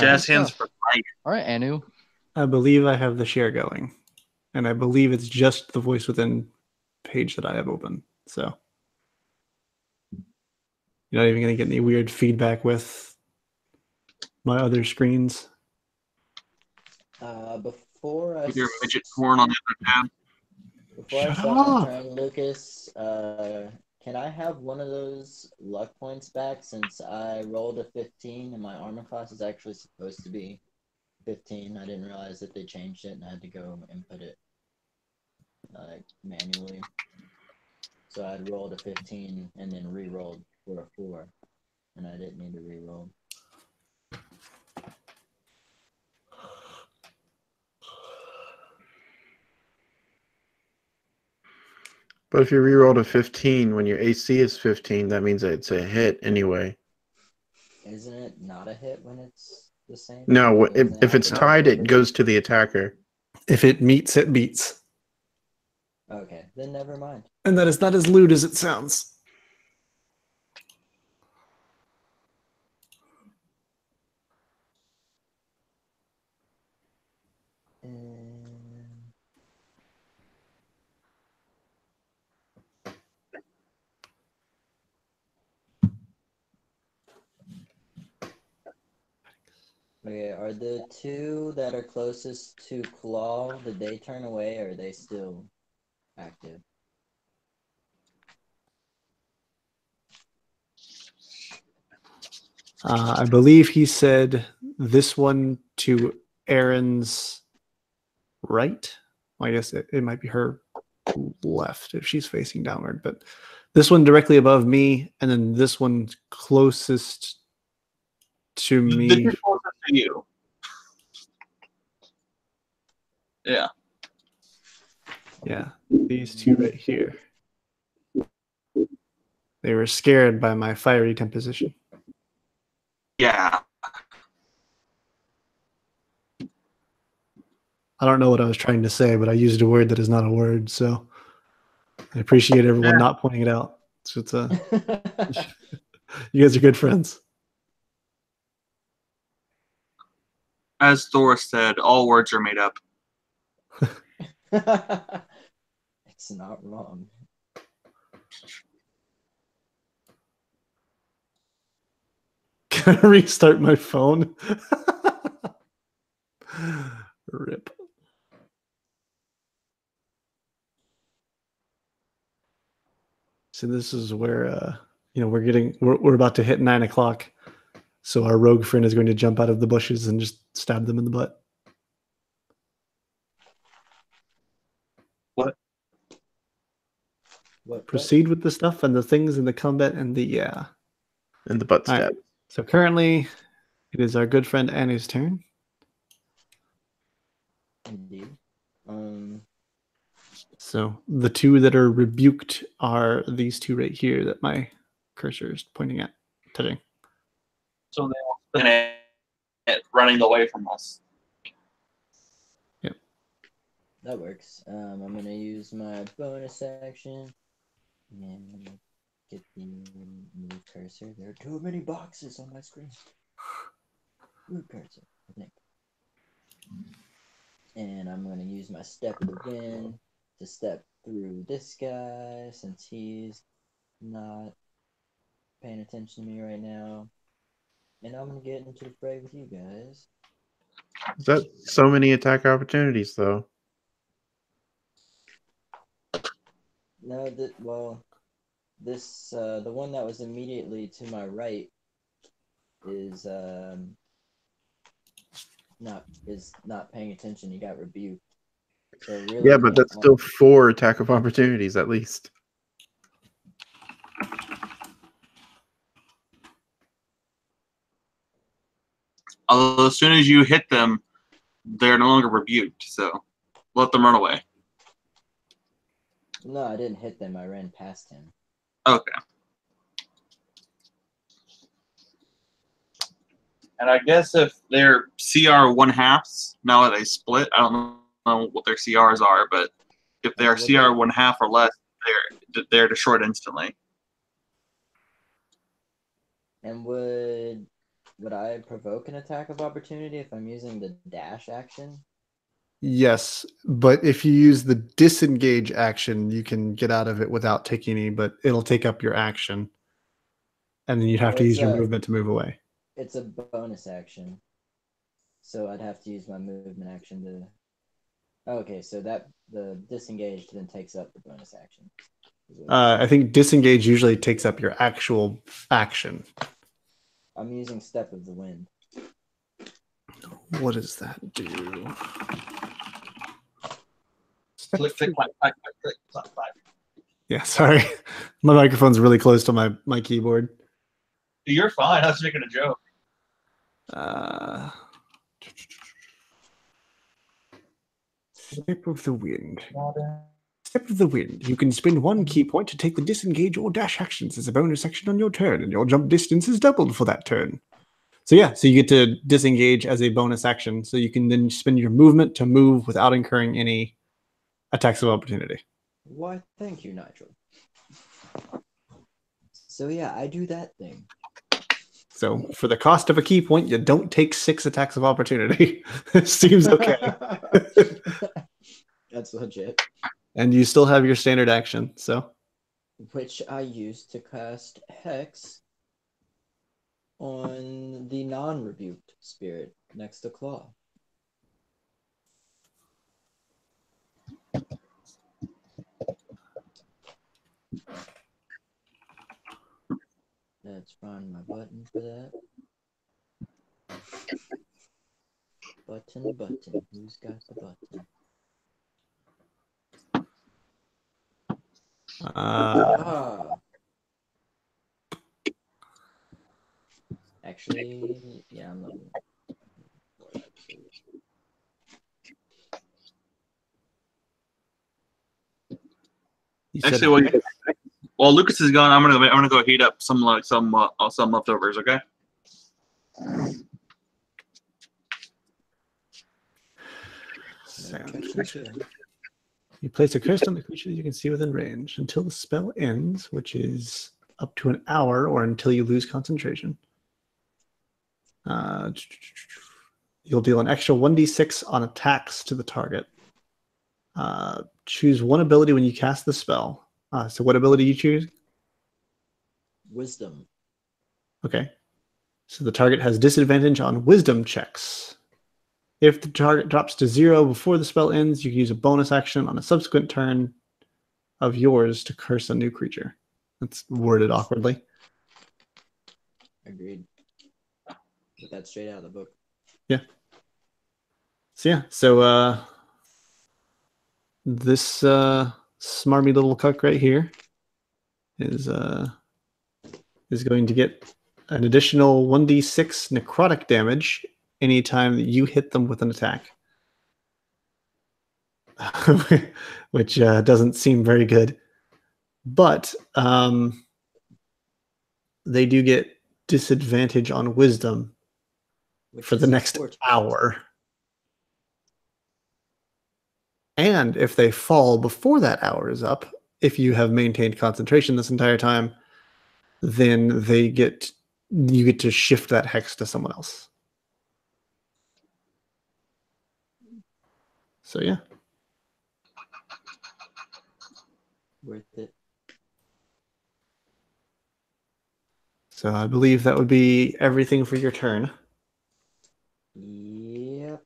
Jazz
right.
hands for life.
All right, Anu.
I believe I have the share going. And I believe it's just the voice within page that I have open. So you're not even going to get any weird feedback with my other screens.
Before I
With your midget porn on the other tab.
Before I
Shut
start my
up.
turn, Lucas, can I have one of those luck points back since I rolled a 15 and my armor class is actually supposed to be 15? I didn't realize that they changed it and I had to go input it manually. So I'd rolled a 15 and then re-rolled for a 4, and I didn't need to re-roll.
But if you reroll a 15 when your AC is 15, that means that it's a hit anyway.
Isn't it not a hit when it's the same?
No,
Doesn't it
if
have
it's
to be
tied, it
over?
goes to the attacker.
If it meets, it beats.
Okay, then never mind.
And that is not as lewd as it sounds.
Okay, are the two that are closest to Claw, did they turn away or are they still active?
I believe he said this one to Aaron's right. Well, I guess it might be her left if she's facing downward, but This one directly above me, and then this one closest to
This
me.
is closest to you. Yeah.
Yeah, these two right here. They were scared by my fiery temposition.
Yeah.
I don't know what I was trying to say, but I used a word that is not a word, so I appreciate everyone not pointing it out. So it's you guys are good friends.
As Thor said, all words are made up.
It's not wrong.
Can I restart my phone? Rip. So this is where we're about to hit 9 o'clock. So our rogue friend is going to jump out of the bushes and just stab them in the butt.
What?
Proceed with the stuff and the things in the combat and the
And the butt
All right.
stab.
So currently it is our good friend Annie's turn.
Indeed.
So the two that are rebuked are these two right here that my cursor is pointing at touching.
So they will spin it running away from us.
Yep.
That works. I'm going to use my bonus action and get the move cursor. There are too many boxes on my screen. Move cursor, I think. And I'm going to use my step of the wind to step through this guy since he's not paying attention to me right now. And I'm going to get into the fray with you guys.
Is that so many attack opportunities, though?
No, the one that was immediately to my right is not paying attention. He got rebuked. So really,
Yeah, but that's still 4 attack of opportunities at least.
Although as soon as you hit them, they're no longer rebuked. So let them run away.
No, I didn't hit them. I ran past him.
Okay. And I guess if they're CR 1/2s, now that they split, I don't know what their CRs are, but if they're CR 1/2 or less, they're destroyed instantly.
And would I provoke an attack of opportunity if I'm using the dash action?
Yes, but if you use the disengage action, you can get out of it without taking any, but it'll take up your action. And then you'd have to use your movement to move away.
It's a bonus action. So I'd have to use my movement action to... Okay, so that the disengage then takes up the bonus action.
I think disengage usually takes up your actual action.
I'm using Step of the Wind.
What does that do?
Click, click, clack, clack, click, clack, clack.
Yeah, sorry. My microphone's really close to my keyboard.
You're fine. I was making a joke.
Step of the Wind. Step of the Wind. You can spend 1 key point to take the disengage or dash actions as a bonus action on your turn, and your jump distance is doubled for that turn. So yeah, so you get to disengage as a bonus action, so you can then spend your movement to move without incurring any attacks of opportunity.
Why, thank you, Nigel. So yeah, I do that thing.
So for the cost of a key point, you don't take 6 attacks of opportunity. It seems okay.
That's legit.
And you still have your standard action, so.
Which I use to cast Hex on the non-rebuked spirit next to Claw. Let's find my button for that. Button. Who's got the button? Actually, yeah, I'm level 4, actually.
You said
Actually,
hex?
while Lucas is gone, I'm gonna go heat up some leftovers. Okay.
No
Sounds
objections
good.
here.
You place a curse on the creature that you can see within range until the spell ends, which is up to an hour or until you lose concentration. You'll deal an extra 1d6 on attacks to the target. Choose one ability when you cast the spell. So what ability you choose?
Wisdom.
Okay. So the target has disadvantage on wisdom checks. If the target drops to 0 before the spell ends, you can use a bonus action on a subsequent turn of yours to curse a new creature. That's worded awkwardly.
Agreed. Get that straight out of the book.
Yeah. So this smarmy little cuck right here is going to get an additional 1d6 necrotic damage anytime that you hit them with an attack. Which doesn't seem very good. But they do get disadvantage on wisdom
Which
for
is
the next
important.
hour. And if they fall before that hour is up, if you have maintained concentration this entire time, then you get to shift that hex to someone else. So yeah.
Worth it.
So I believe that would be everything for your turn.
Yep.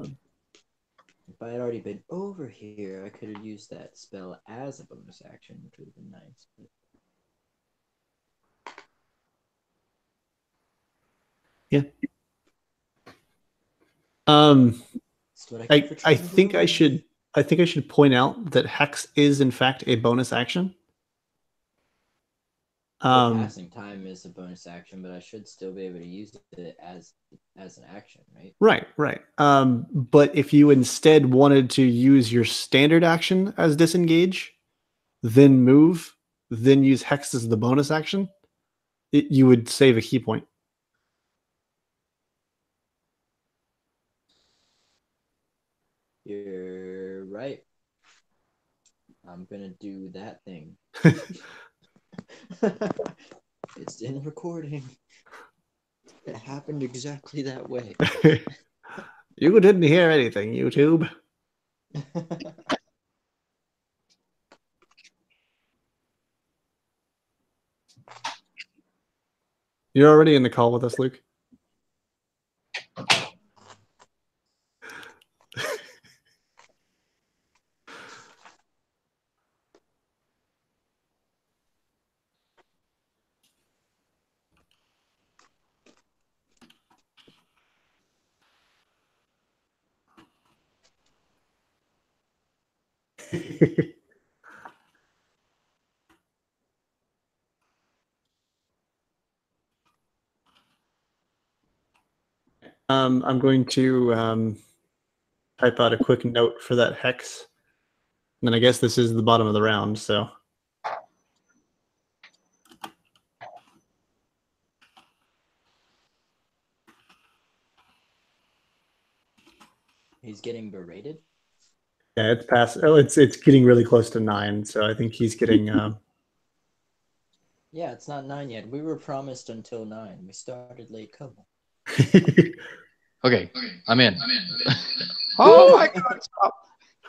If I had already been over here, I could have used that spell as a bonus action, which would have been nice. But...
Yeah.
That's what I,
I think I should point out that hex is in fact a bonus action.
Passing time is a bonus action, but I should still be able to use it as an action, right?
Right. But if you instead wanted to use your standard action as disengage, then move, then use hex as the bonus action, you would save a key point.
You're right. I'm gonna do that thing. It's in recording. It happened exactly that way.
You didn't hear anything, YouTube. You're already in the call with us, Luke. I'm going to type out a quick note for that hex. And then I guess this is the bottom of the round, so.
He's getting berated.
Yeah, it's past. Oh, it's getting really close to 9, so I think he's getting.
Yeah, it's not 9 yet. We were promised until 9. We started late. Come on.
Okay, I'm in.
Oh my god, stop.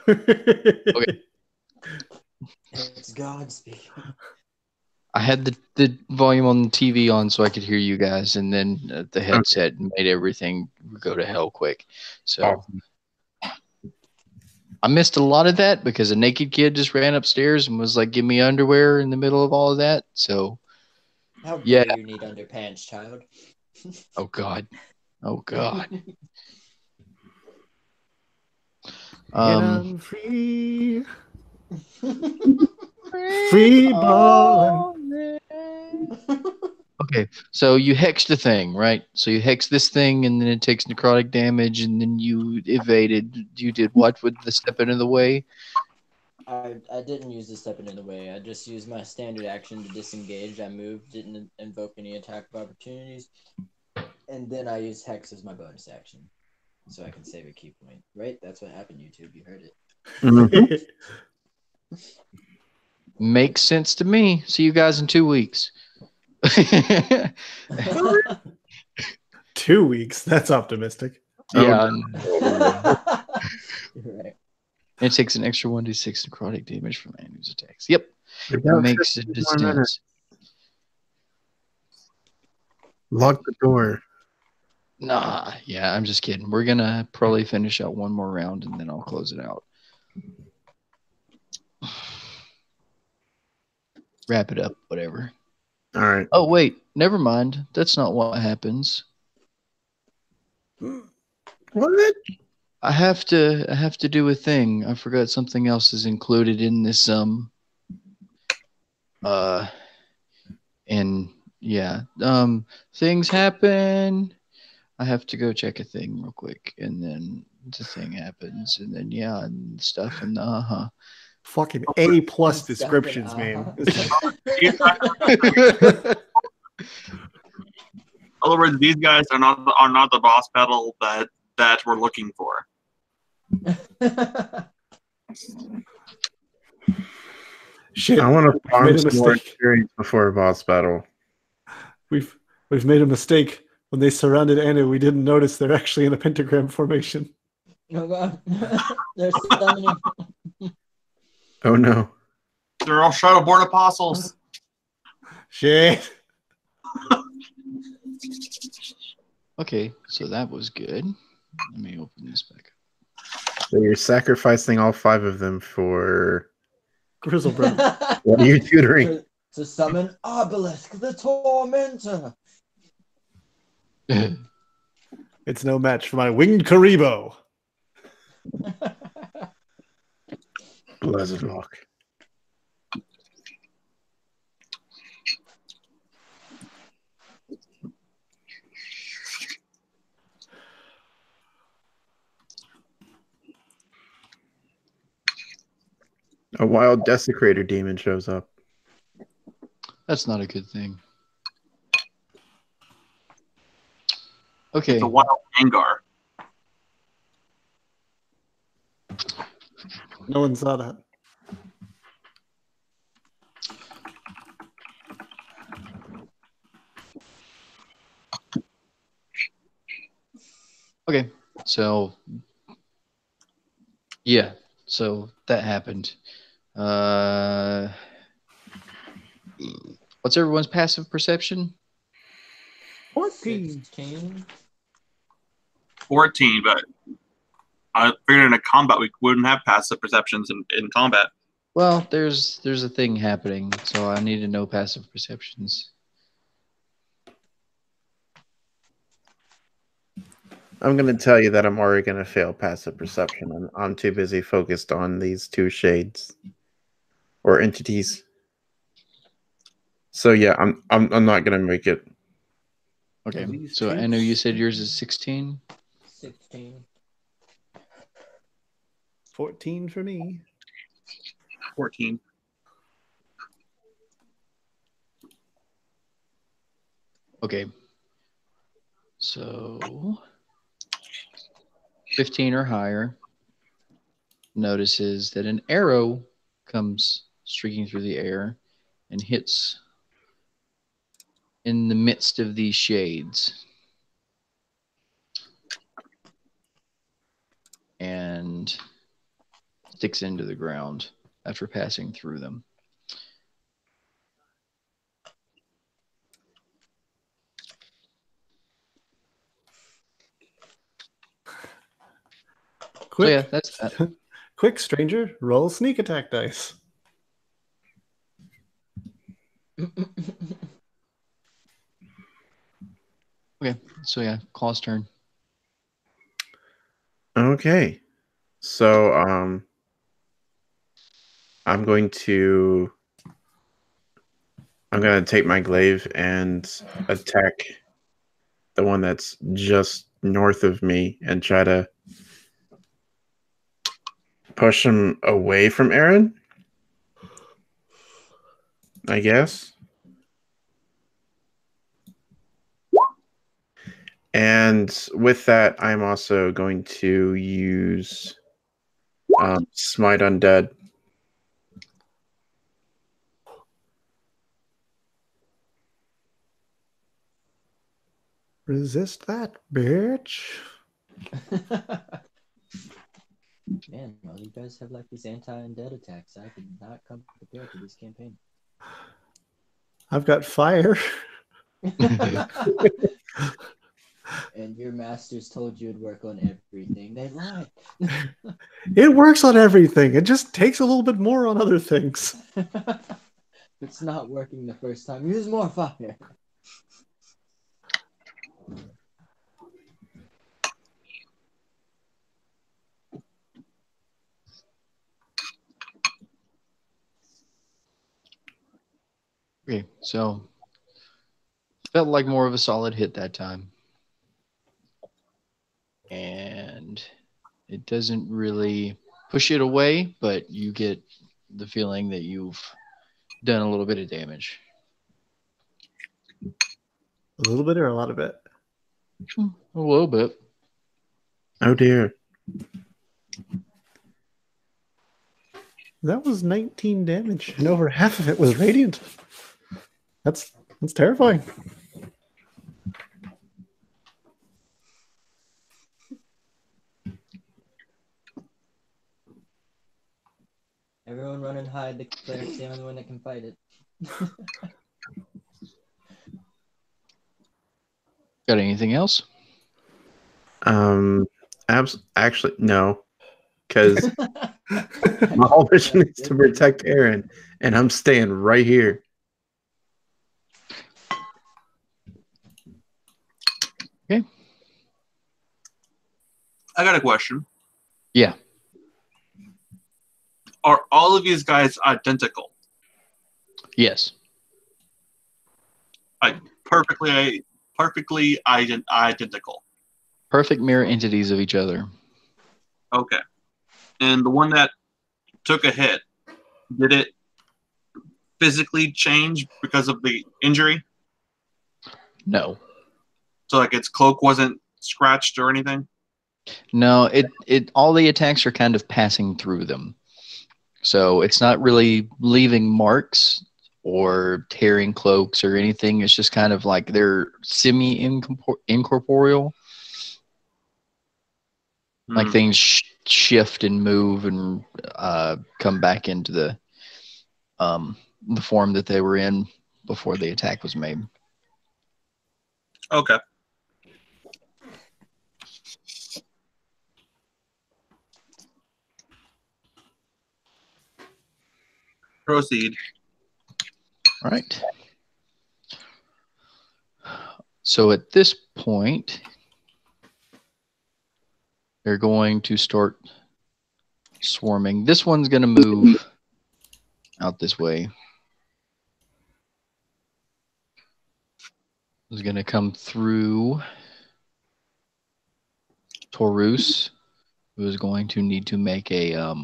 Okay.
It's God speaking.
I had the volume on the TV on so I could hear you guys, and then the headset made everything go to hell quick. So I missed a lot of that because a naked kid just ran upstairs and was like, "Give me underwear" in the middle of all of that. So
How
yeah.
dare you need underpants, child?
Oh God. Oh God.
I'm free. Free ball.
Okay, so you hexed the thing, right? So you hex this thing, and then it takes necrotic damage, and then you evaded. You did what with the step into the way?
I didn't use the step into the way. I just used my standard action to disengage. I moved, didn't invoke any attack of opportunities, and then I used Hex as my bonus action, so I can save a key point. Right? That's what happened. YouTube, you heard it.
Mhm.
Makes sense to me. See you guys in 2 weeks.
2 weeks. That's optimistic.
Yeah,
You're right.
it takes an extra 1d6 necrotic damage from Anu's attacks. Yep,
About
makes
15
it
more minutes.
sense.
Lock the door.
Nah, yeah, I'm just kidding. We're gonna probably finish out one more round, and then I'll close it out. Wrap it up, whatever.
All right.
Oh wait, never mind. That's not what happens.
What?
I have to do a thing. I forgot something else is included in this and yeah, things happen. I have to go check a thing real quick, and then the thing happens, and then yeah, and stuff, and
Fucking A+
Stuff
descriptions,
and,
man.
In other words, these guys are not the boss battle that we're looking for.
Shit.
I want to
We've
farm
made a
some more
mistake.
experience before a boss battle.
We've made a mistake. When they surrounded Anu, we didn't notice they're actually in a pentagram formation.
Oh god. They're summoning.
Oh no.
They're all Shadowborn apostles.
Shit.
Okay, so that was good. Let me open this back up.
So you're sacrificing all 5 of them for
Grizzle brother.
what are you tutoring?
To summon Obelisk the Tormentor.
It's no match for my winged Karibo.
Blizzard Lock. A wild desecrator demon shows up.
That's not a good thing. Okay.
It's a wild Angar.
No one saw that.
Okay, so yeah, so that happened. What's everyone's passive perception?
14.
16.
14, but I figured in a combat we wouldn't have passive perceptions in combat.
Well, there's a thing happening, so I need to know passive perceptions.
I'm going to tell you that I'm already going to fail passive perception. I'm too busy focused on these 2 shades or entities. So yeah, I'm not going to make it.
Okay,
These
so I
two
know you said yours is 16.
16.
14 for me.
14.
Okay, so 15 or higher notices that an arrow comes streaking through the air and hits in the midst of these shades and sticks into the ground after passing through them.
Quick,
So yeah, that's that.
quick, stranger, roll sneak attack dice.
Okay, so yeah, Claw's turn.
Okay. So I'm going to I'm gonna take my glaive and attack the one that's just north of me and try to push him away from Aaron, I guess. And with that, I'm also going to use Smite Undead.
Resist that, bitch.
Man, well, you guys have like these anti-undead attacks. I did not come prepared for this campaign.
I've got fire.
And your masters told you it'd work on everything. They lied.
It works on everything. It just takes a little bit more on other things.
It's not working the first time. Use more fire.
Okay, so felt like more of a solid hit that time. And it doesn't really push it away, but you get the feeling that you've done a little bit of damage.
A little bit or a lot of it?
A little bit.
Oh dear.
That was 19 damage, and over half of it was radiant. That's terrifying.
Everyone run and hide. The cleric's the only one that can fight it.
Got anything else?
Actually, no, because my whole mission is to protect Aaron, and I'm staying right here.
Okay.
I got a question.
Yeah.
Are all of these guys identical?
Yes.
Like perfectly identical.
Perfect mirror entities of each other.
Okay. And the one that took a hit, did it physically change because of the injury?
No.
So like its cloak wasn't scratched or anything?
No, it all the attacks are kind of passing through them. So it's not really leaving marks or tearing cloaks or anything. It's just kind of like they're semi-incorporeal. Like things shift and move and come back into the form that they were in before the attack was made.
Okay. Proceed.
All right. So at this point, they're going to start swarming. This one's going to move out this way. Is going to come through Taurus, who is going to need to make a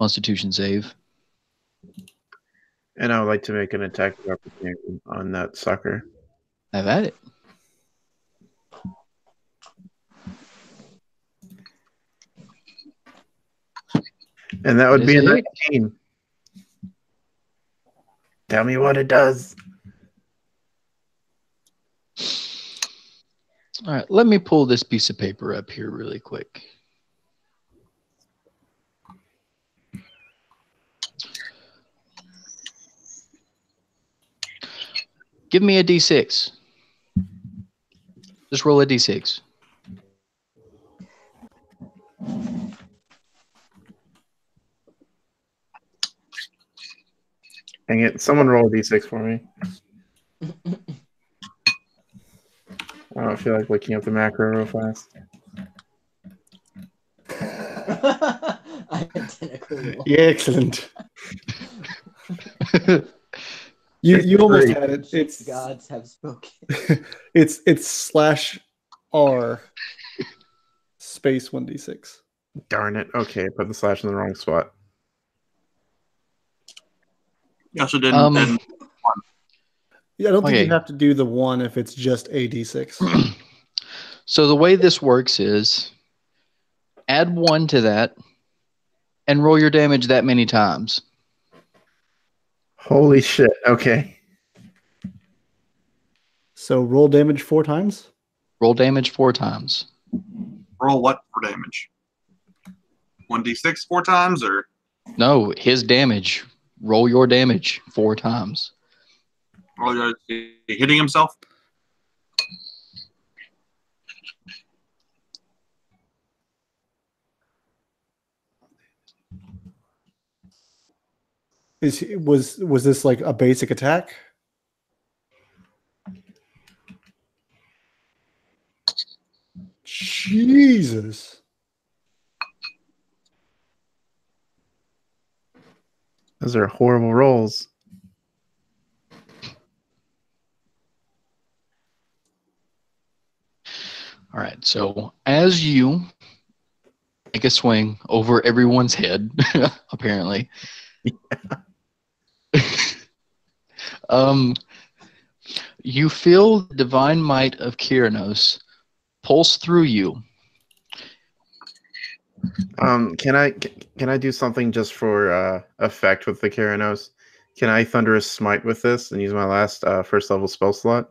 Constitution save.
And I would like to make an attack of opportunity on that sucker.
Have at it.
And that would be a
Is it?
19. Tell me what it does.
All right, let me pull this piece of paper up here really quick. Give me a D6. Just roll a D6.
Dang it. Someone roll a d6 for me. I don't feel like looking up the macro real fast.
Identical.
Yeah, excellent. You almost
Great.
had it. It's
Gods have spoken.
it's slash R space 1d6.
Darn it. Okay, I put the slash in the wrong spot.
You also didn't.
Um,
didn't
Yeah, I don't think
Okay.
you have to do the 1 if it's just a d6.
So the way this works is add 1 to that and roll your damage that many times.
Holy shit. Okay.
So roll damage 4 times.
Roll damage 4 times.
roll what for damage? 1d6 4 times, or
No, his damage. Roll your damage 4 times.
roll hitting himself?
Was this like a basic attack? Jesus.
Those are horrible rolls.
All right. So as you make a swing over everyone's head, apparently, you feel the divine might of Kyranos pulse through you.
Can I do something just for effect with the Kyranos? Can I Thunderous Smite with this and use my last first level spell slot?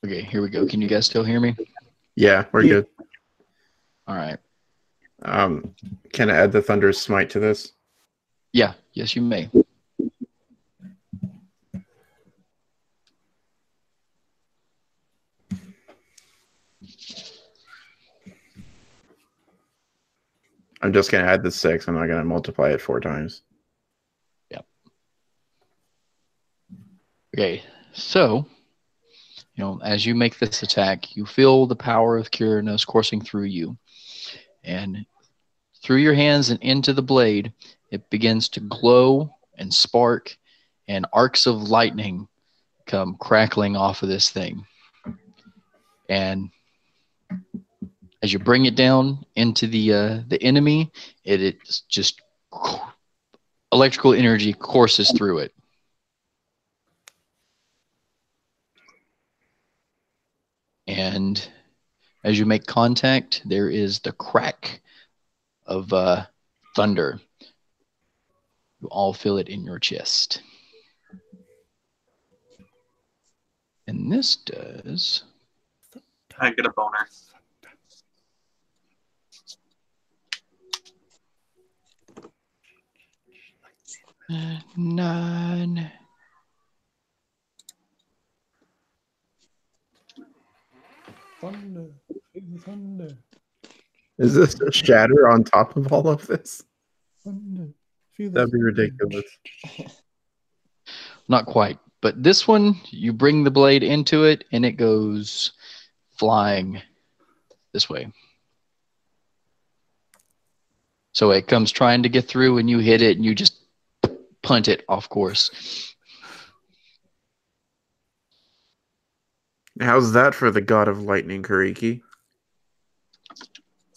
Okay, here we go. Can you guys still hear me?
Yeah, we're
Yeah.
good.
All right.
Can I add the Thunderous Smite to this?
Yeah, yes, you may.
I'm just gonna add the 6. I'm not gonna multiply it 4 times.
Okay, so, as you make this attack, you feel the power of Kyranos coursing through you. And through your hands and into the blade, it begins to glow and spark, and arcs of lightning come crackling off of this thing. And as you bring it down into the enemy, it's just electrical energy courses through it. And as you make contact, there is the crack of thunder. You all feel it in your chest. And this does
I get a boner.
uh, 9.
Thunder. Thunder.
Is this a shatter on top of all of this?
Thunder. Feel the
That'd be
thunder.
ridiculous.
Not quite. But this one, you bring the blade into it, and it goes flying this way. So it comes trying to get through, and you hit it, and you just punt it off course.
How's that for the god of lightning, Kariki?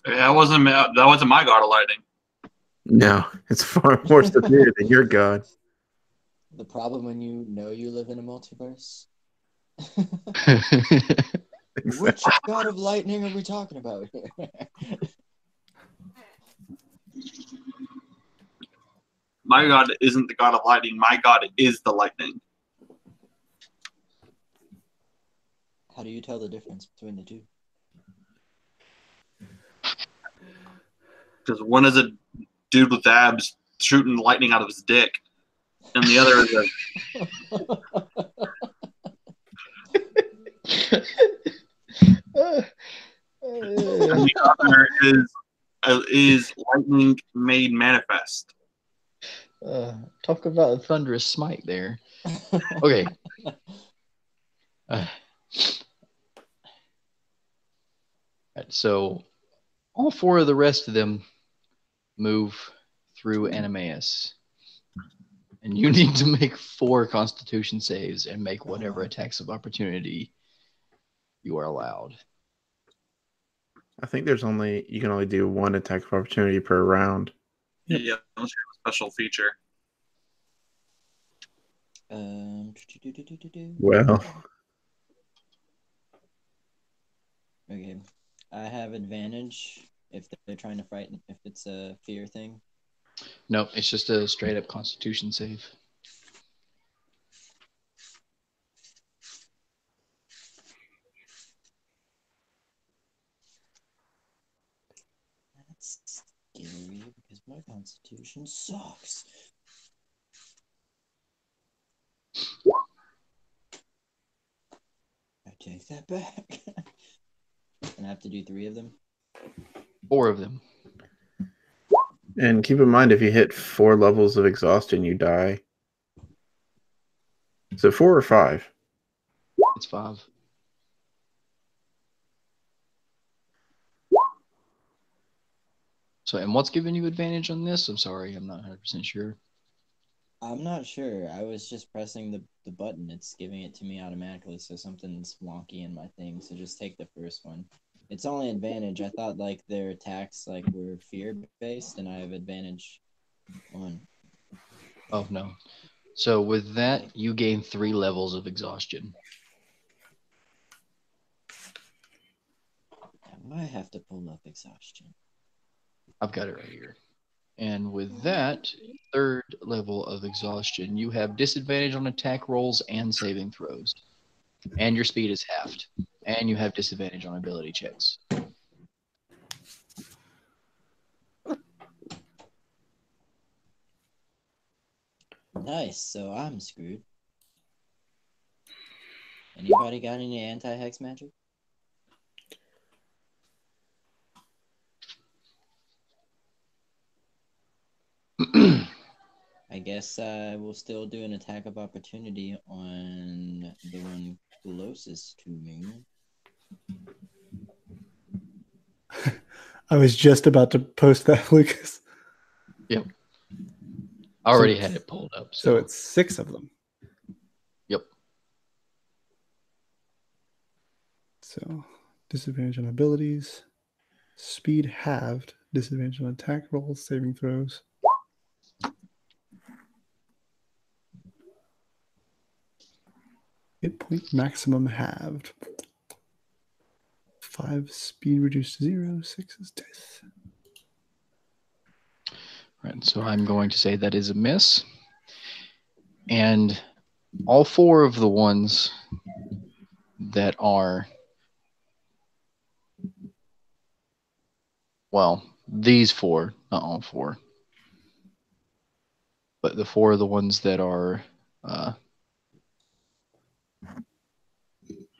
That wasn't my god of lightning.
No, it's far more severe than your god.
The problem when you know you live in a multiverse. Which god of lightning are we talking about here?
My god isn't the god of lightning. My god is the lightning.
How do you tell the difference between the two?
Because one is a dude with abs shooting lightning out of his dick, and the other is and the other is lightning made manifest.
Talk about a thunderous smite there. Okay. So all four of the rest of them move through Animaeus. And you need to make 4 Constitution saves and make whatever attacks of opportunity you are allowed.
I think you can only do 1 attack of opportunity per round.
Yep.
Yeah, unless you have a special feature.
Well,
Okay. I have advantage if they're trying to frighten, if it's a fear thing.
No, it's just a straight up Constitution save.
That's scary because my constitution sucks. I take that back. And I have to do 3 of them.
4 of them.
and keep in mind if you hit 4 levels of exhaustion, you die. Is it 4 or 5?
It's 5. So, and what's giving you advantage on this? I'm sorry, I'm not 100% sure.
I'm not sure. I was just pressing the button. It's giving it to me automatically, so something's wonky in my thing. So just take the first one. It's only advantage. I thought like their attacks like were fear based, and I have advantage on.
Oh, no. So with that, you gain 3 levels of exhaustion.
I might have to pull up exhaustion.
I've got it right here. And with that 3rd level of exhaustion, you have disadvantage on attack rolls and saving throws. And your speed is halved. And you have disadvantage on ability checks.
Nice. So I'm screwed. Anybody got any anti-hex magic? I guess I will still do an attack of opportunity on the one closest to me.
I was just about to post that, Lucas.
Yep. I already had it pulled up.
So it's 6 of them.
Yep.
So disadvantage on abilities, speed halved, disadvantage on attack rolls, saving throws. Hit point maximum halved. 5 speed reduced to 0, 6 is death.
Right, so I'm going to say that is a miss. And all 4 of the ones that are, well, these 4, not all 4, but the 4 of the ones that are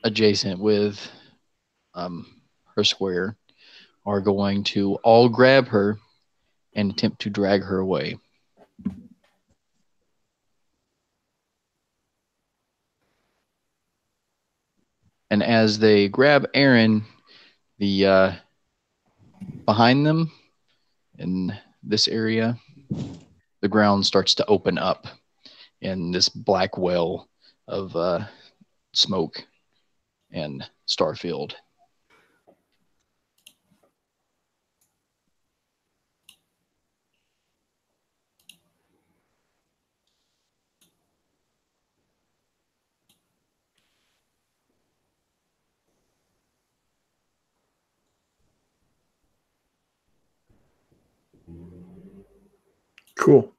adjacent with her square are going to all grab her and attempt to drag her away. And as they grab Aaron, the behind them in this area, the ground starts to open up in this black well of smoke and starfield.
Cool.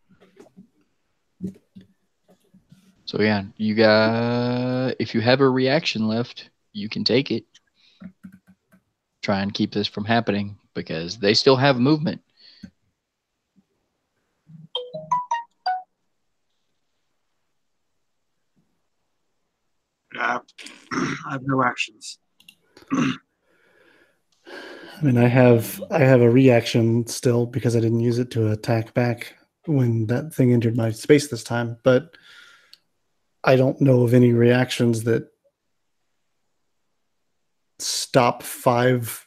So yeah, you got, if you have a reaction left, you can take it. try and keep this from happening because they still have movement.
Yeah, I have no actions.
I mean, I have a reaction still because I didn't use it to attack back when that thing entered my space this time, but I don't know of any reactions that stop 5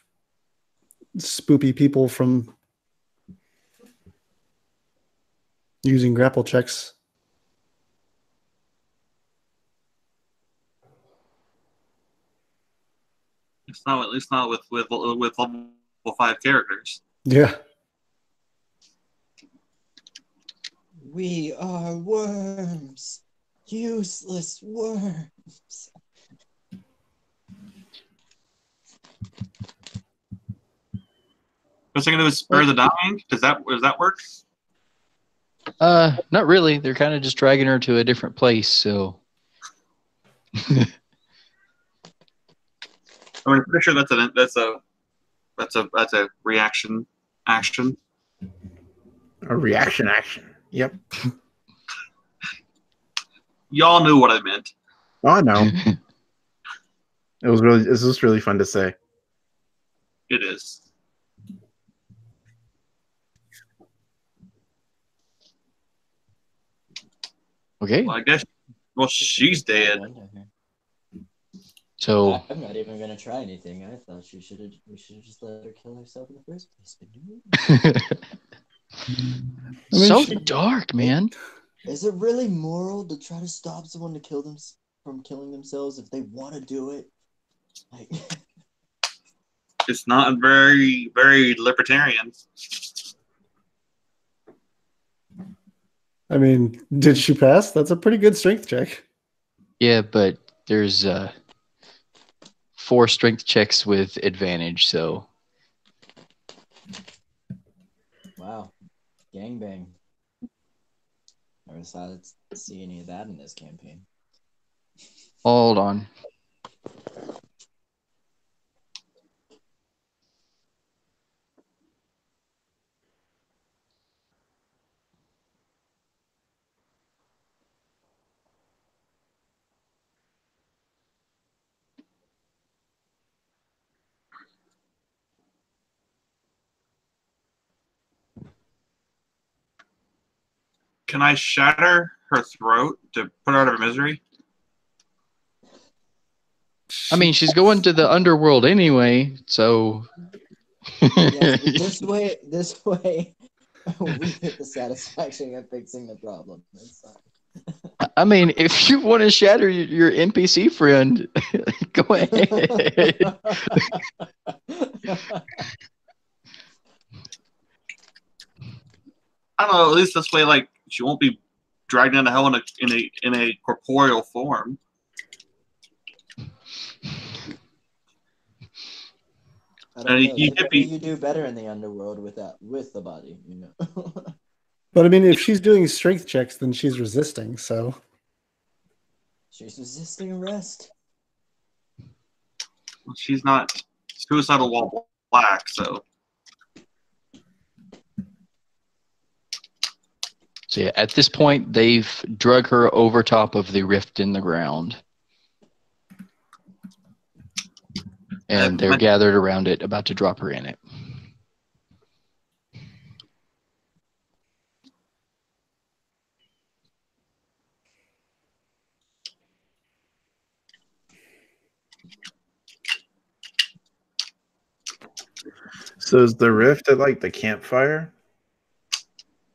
spoopy people from using grapple checks.
It's not at least not with level 5 characters.
Yeah.
We are worms. Useless worms.
What's I gonna do is spur the dying? Does that work?
Not really. They're kind of just dragging her to a different place. So,
I mean, I'm pretty sure that's a reaction action.
A reaction action. Yep.
Y'all knew what I meant.
Oh, I know. This was really fun to say.
It is.
okay.
Well, I guess. Well, she's dead.
So
I'm not even gonna try anything. I thought we should have just let her kill herself in the first place. But no.
I mean,
so dark, man.
Is it really moral to try to stop someone to kill them from killing themselves if they want to do it? Like,
It's not very, very libertarian.
I mean, did she pass? That's a pretty good strength check.
Yeah, but there's 4 strength checks with advantage. So
wow, gangbang. Never thought I'd see any of that in this campaign.
hold on.
Can I shatter her throat to put her out of her misery?
I mean, she's going to the underworld anyway, so.
Yes, but this way, we get the satisfaction of fixing the problem. That's fine.
I mean, if you want to shatter your NPC friend, go ahead.
I don't know. At least this way, like she won't be dragged into hell in a corporeal form.
I don't know.
You
Maybe you do better in the underworld with the body, you know.
But I mean, if she's doing strength checks, then she's resisting, so.
She's resisting arrest.
She's not suicidal while black, so.
So yeah, at this point, they've drug her over top of the rift in the ground. And they're gathered around it, about to drop her in it.
So is the rift at like the campfire?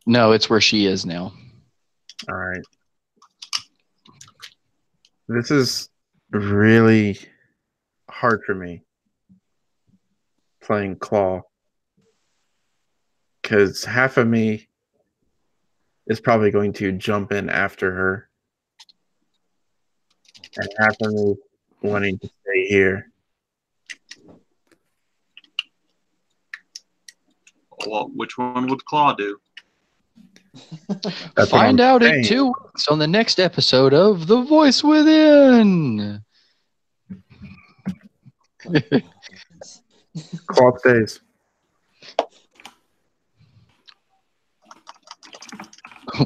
No, it's where she is now.
All right. This is really hard for me playing Claw because half of me is probably going to jump in after her, and half of me wanting to stay here.
Well, which one would Claw do?
That's what
Find
I'm
out
saying.
in 2 weeks on the next episode of The Voice Within.
cloth days.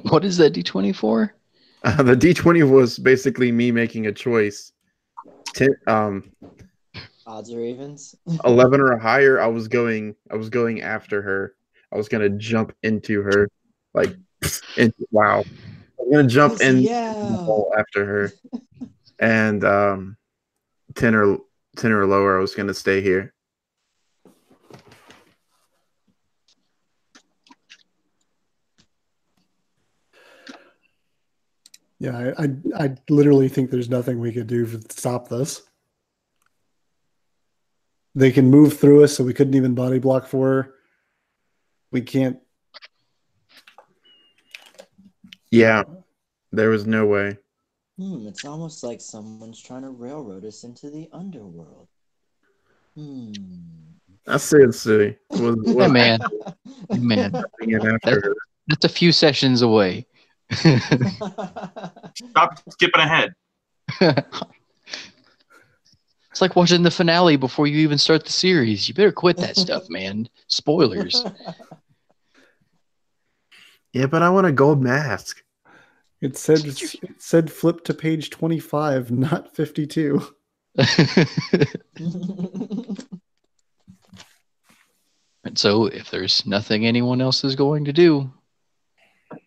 What is that D20 for?
The D20 was basically me making a choice. 10,
Odds or evens?
11 or higher. I was going after her. I was gonna jump into her, like, wow. I'm gonna jump in
Yeah.
the hole after her, and 10 or 10 or lower. I was gonna stay here.
Yeah, I literally think there's nothing we could do to stop this. They can move through us, so we couldn't even body block for her. We can't.
Yeah, there was no way.
It's almost like someone's trying to railroad us into the underworld.
I said, "See,
Hey, man. Man, that's a few sessions away.
Stop skipping ahead.
It's like watching the finale before you even start the series. You better quit that stuff, man. Spoilers.
Yeah, but I want a gold mask."
It said flip to page 25, not 52.
And so, if there's nothing anyone else is going to do,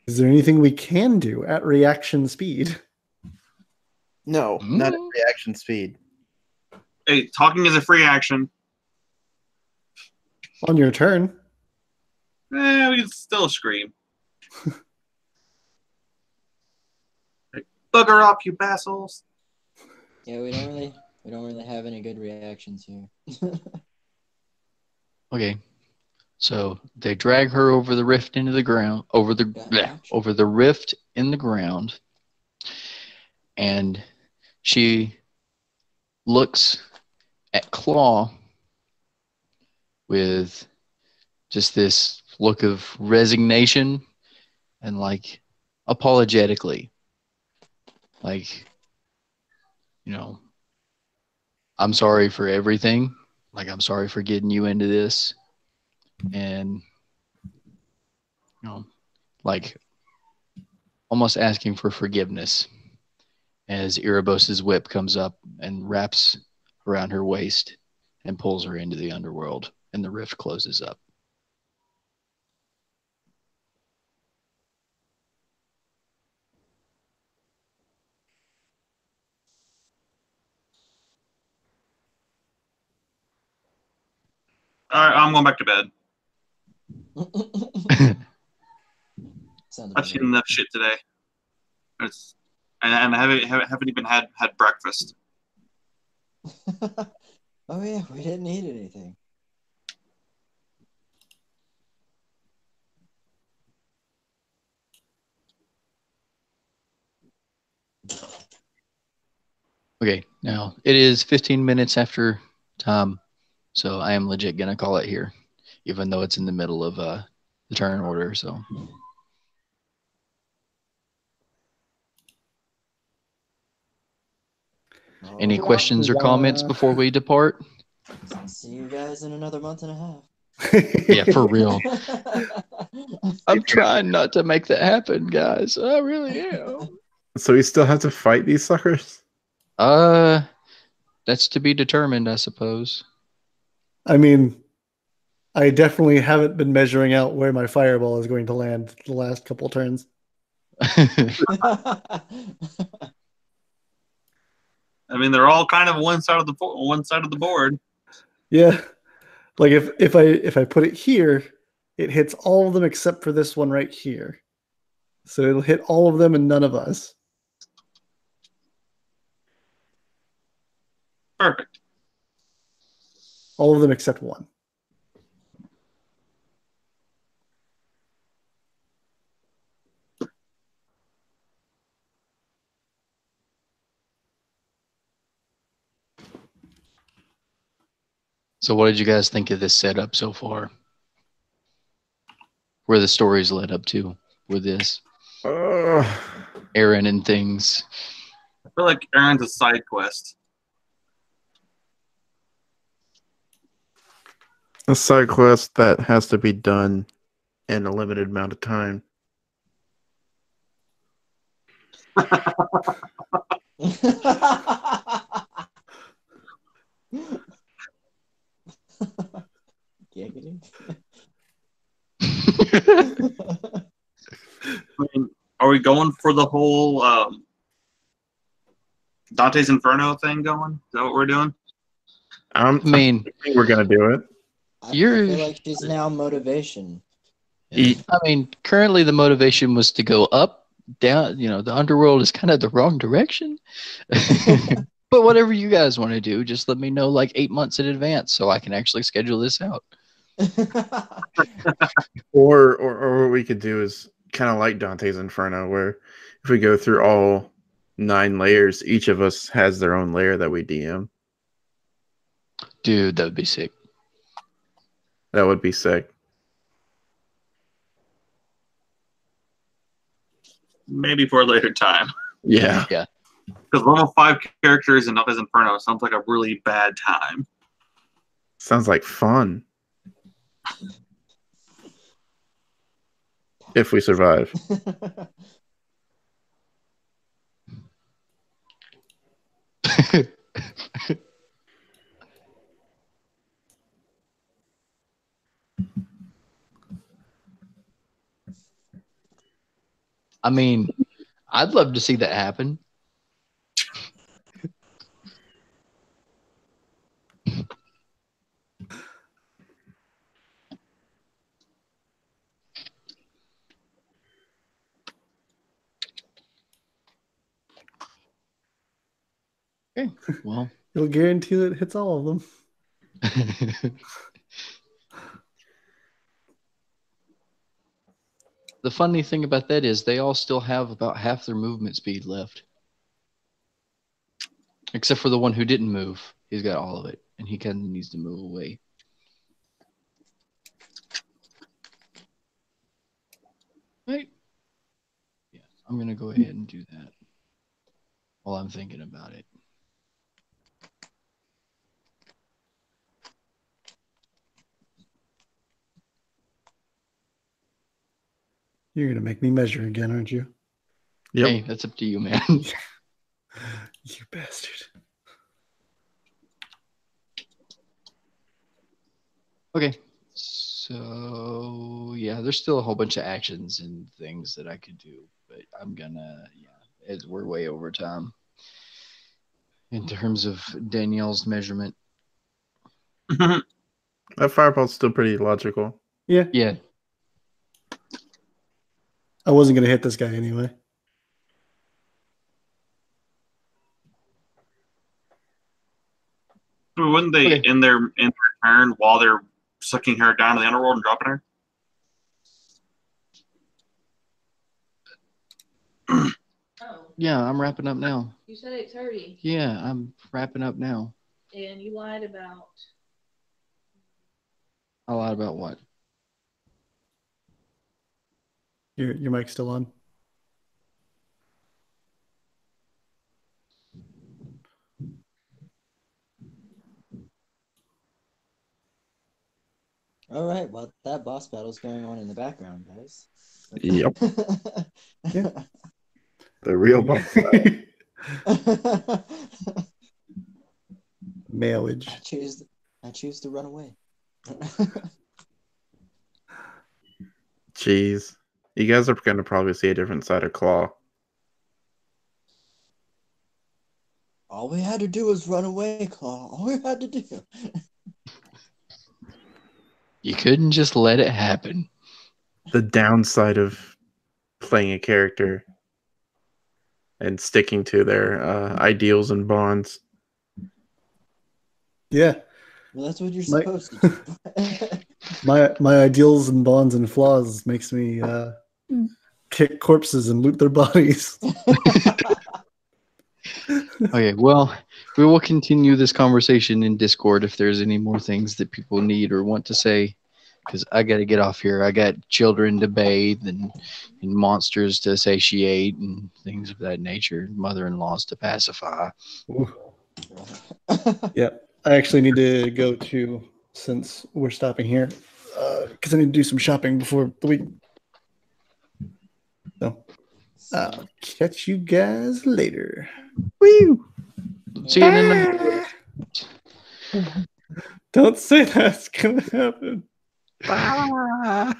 Is there anything we can do at reaction speed?
No, not at reaction speed.
Hey, talking is a free action.
On your turn.
We can still scream. Like, bugger off, you bassos.
Yeah, we don't really have any good reactions here.
okay. So they drag her over the rift into the ground, over the rift in the ground, and she looks at Claw with just this look of resignation and like apologetically, like, I'm sorry for everything. Like, I'm sorry for getting you into this. And, like almost asking for forgiveness as Erebos's whip comes up and wraps around her waist and pulls her into the underworld, and the rift closes up.
All right, I'm going back to bed. I've seen enough shit today. And I haven't even had breakfast.
Oh yeah, we didn't eat anything.
Okay, now it is 15 minutes after time, so I am legit gonna call it here, even though it's in the middle of the turn order. So, any questions or comments before we depart?
See you guys in another month and a half.
Yeah, for real. I'm trying not to make that happen, guys. I really am.
So we still have to fight these suckers?
That's to be determined, I suppose.
I mean, I definitely haven't been measuring out where my fireball is going to land the last couple turns.
I mean, they're all kind of one side of the board.
Yeah, like if I put it here, it hits all of them except for this one right here. So it'll hit all of them and none of us.
Perfect.
All of them except one.
So what did you guys think of this setup so far? Where the story's led up to with this? Aaron and things.
I feel like Aaron's a side quest.
A side quest that has to be done in a limited amount of time.
Giggity.
I mean, are we going for the whole Dante's Inferno thing going? Is that what we're doing?
I mean,
I think we're gonna do it.
I
You're-
feel like she's now motivation.
I mean, currently the motivation was to go up, down. You know, the underworld is kind of the wrong direction. But whatever you guys want to do, just let me know like 8 months in advance so I can actually schedule this out.
Or what we could do is kind of like Dante's Inferno, where if we go through all 9 layers, each of us has their own layer that we DM.
Dude, that would be sick.
That would be sick.
Maybe for a later time.
Yeah.
Yeah.
Because level 5 characters in Dante's Inferno sounds like a really bad time.
Sounds like fun. If we survive.
I mean, I'd love to see that happen. Okay, well.
You'll guarantee that it hits all of them.
The funny thing about that is they all still have about half their movement speed left. Except for the one who didn't move. He's got all of it, and he kind of needs to move away. Right? Yeah, I'm going to go ahead and do that while I'm thinking about it.
You're gonna make me measure again, aren't you?
Yep.
Hey, that's up to you, man.
You bastard.
Okay. So, yeah, there's still a whole bunch of actions and things that I could do, but I'm gonna, we're way over time in terms of Danielle's measurement.
That fireball's still pretty logical.
Yeah.
Yeah.
I wasn't gonna hit this guy anyway.
Wouldn't they
Okay.
in their turn while they're sucking her down to the underworld and dropping her?
Oh,
Yeah, I'm wrapping up now.
you said 8:30,
Yeah, I'm wrapping up now.
and you lied about.
A lot about what?
Your mic's still on.
All right, well, that boss battle's going on in the background, guys.
Yep.
Yeah.
The real boss.
Mailage.
I choose to run away.
Jeez. You guys are going to probably see a different side of Claw.
All we had to do was run away, Claw. All we had to do.
You couldn't just let it happen.
The downside of playing a character and sticking to their ideals and bonds.
Yeah.
Well, that's what you're
Like-
supposed to do.
My ideals and bonds and flaws makes me kick corpses and loot their bodies.
Okay, well, we will continue this conversation in Discord if there's any more things that people need or want to say, because I got to get off here. I got children to bathe and monsters to satiate and things of that nature, mother-in-laws to pacify.
Yeah. I actually need to go to since we're stopping here, because I need to do some shopping before the week. So I'll catch you guys later.
Woo!
See you in the.
Don't say that's gonna happen.
Bye.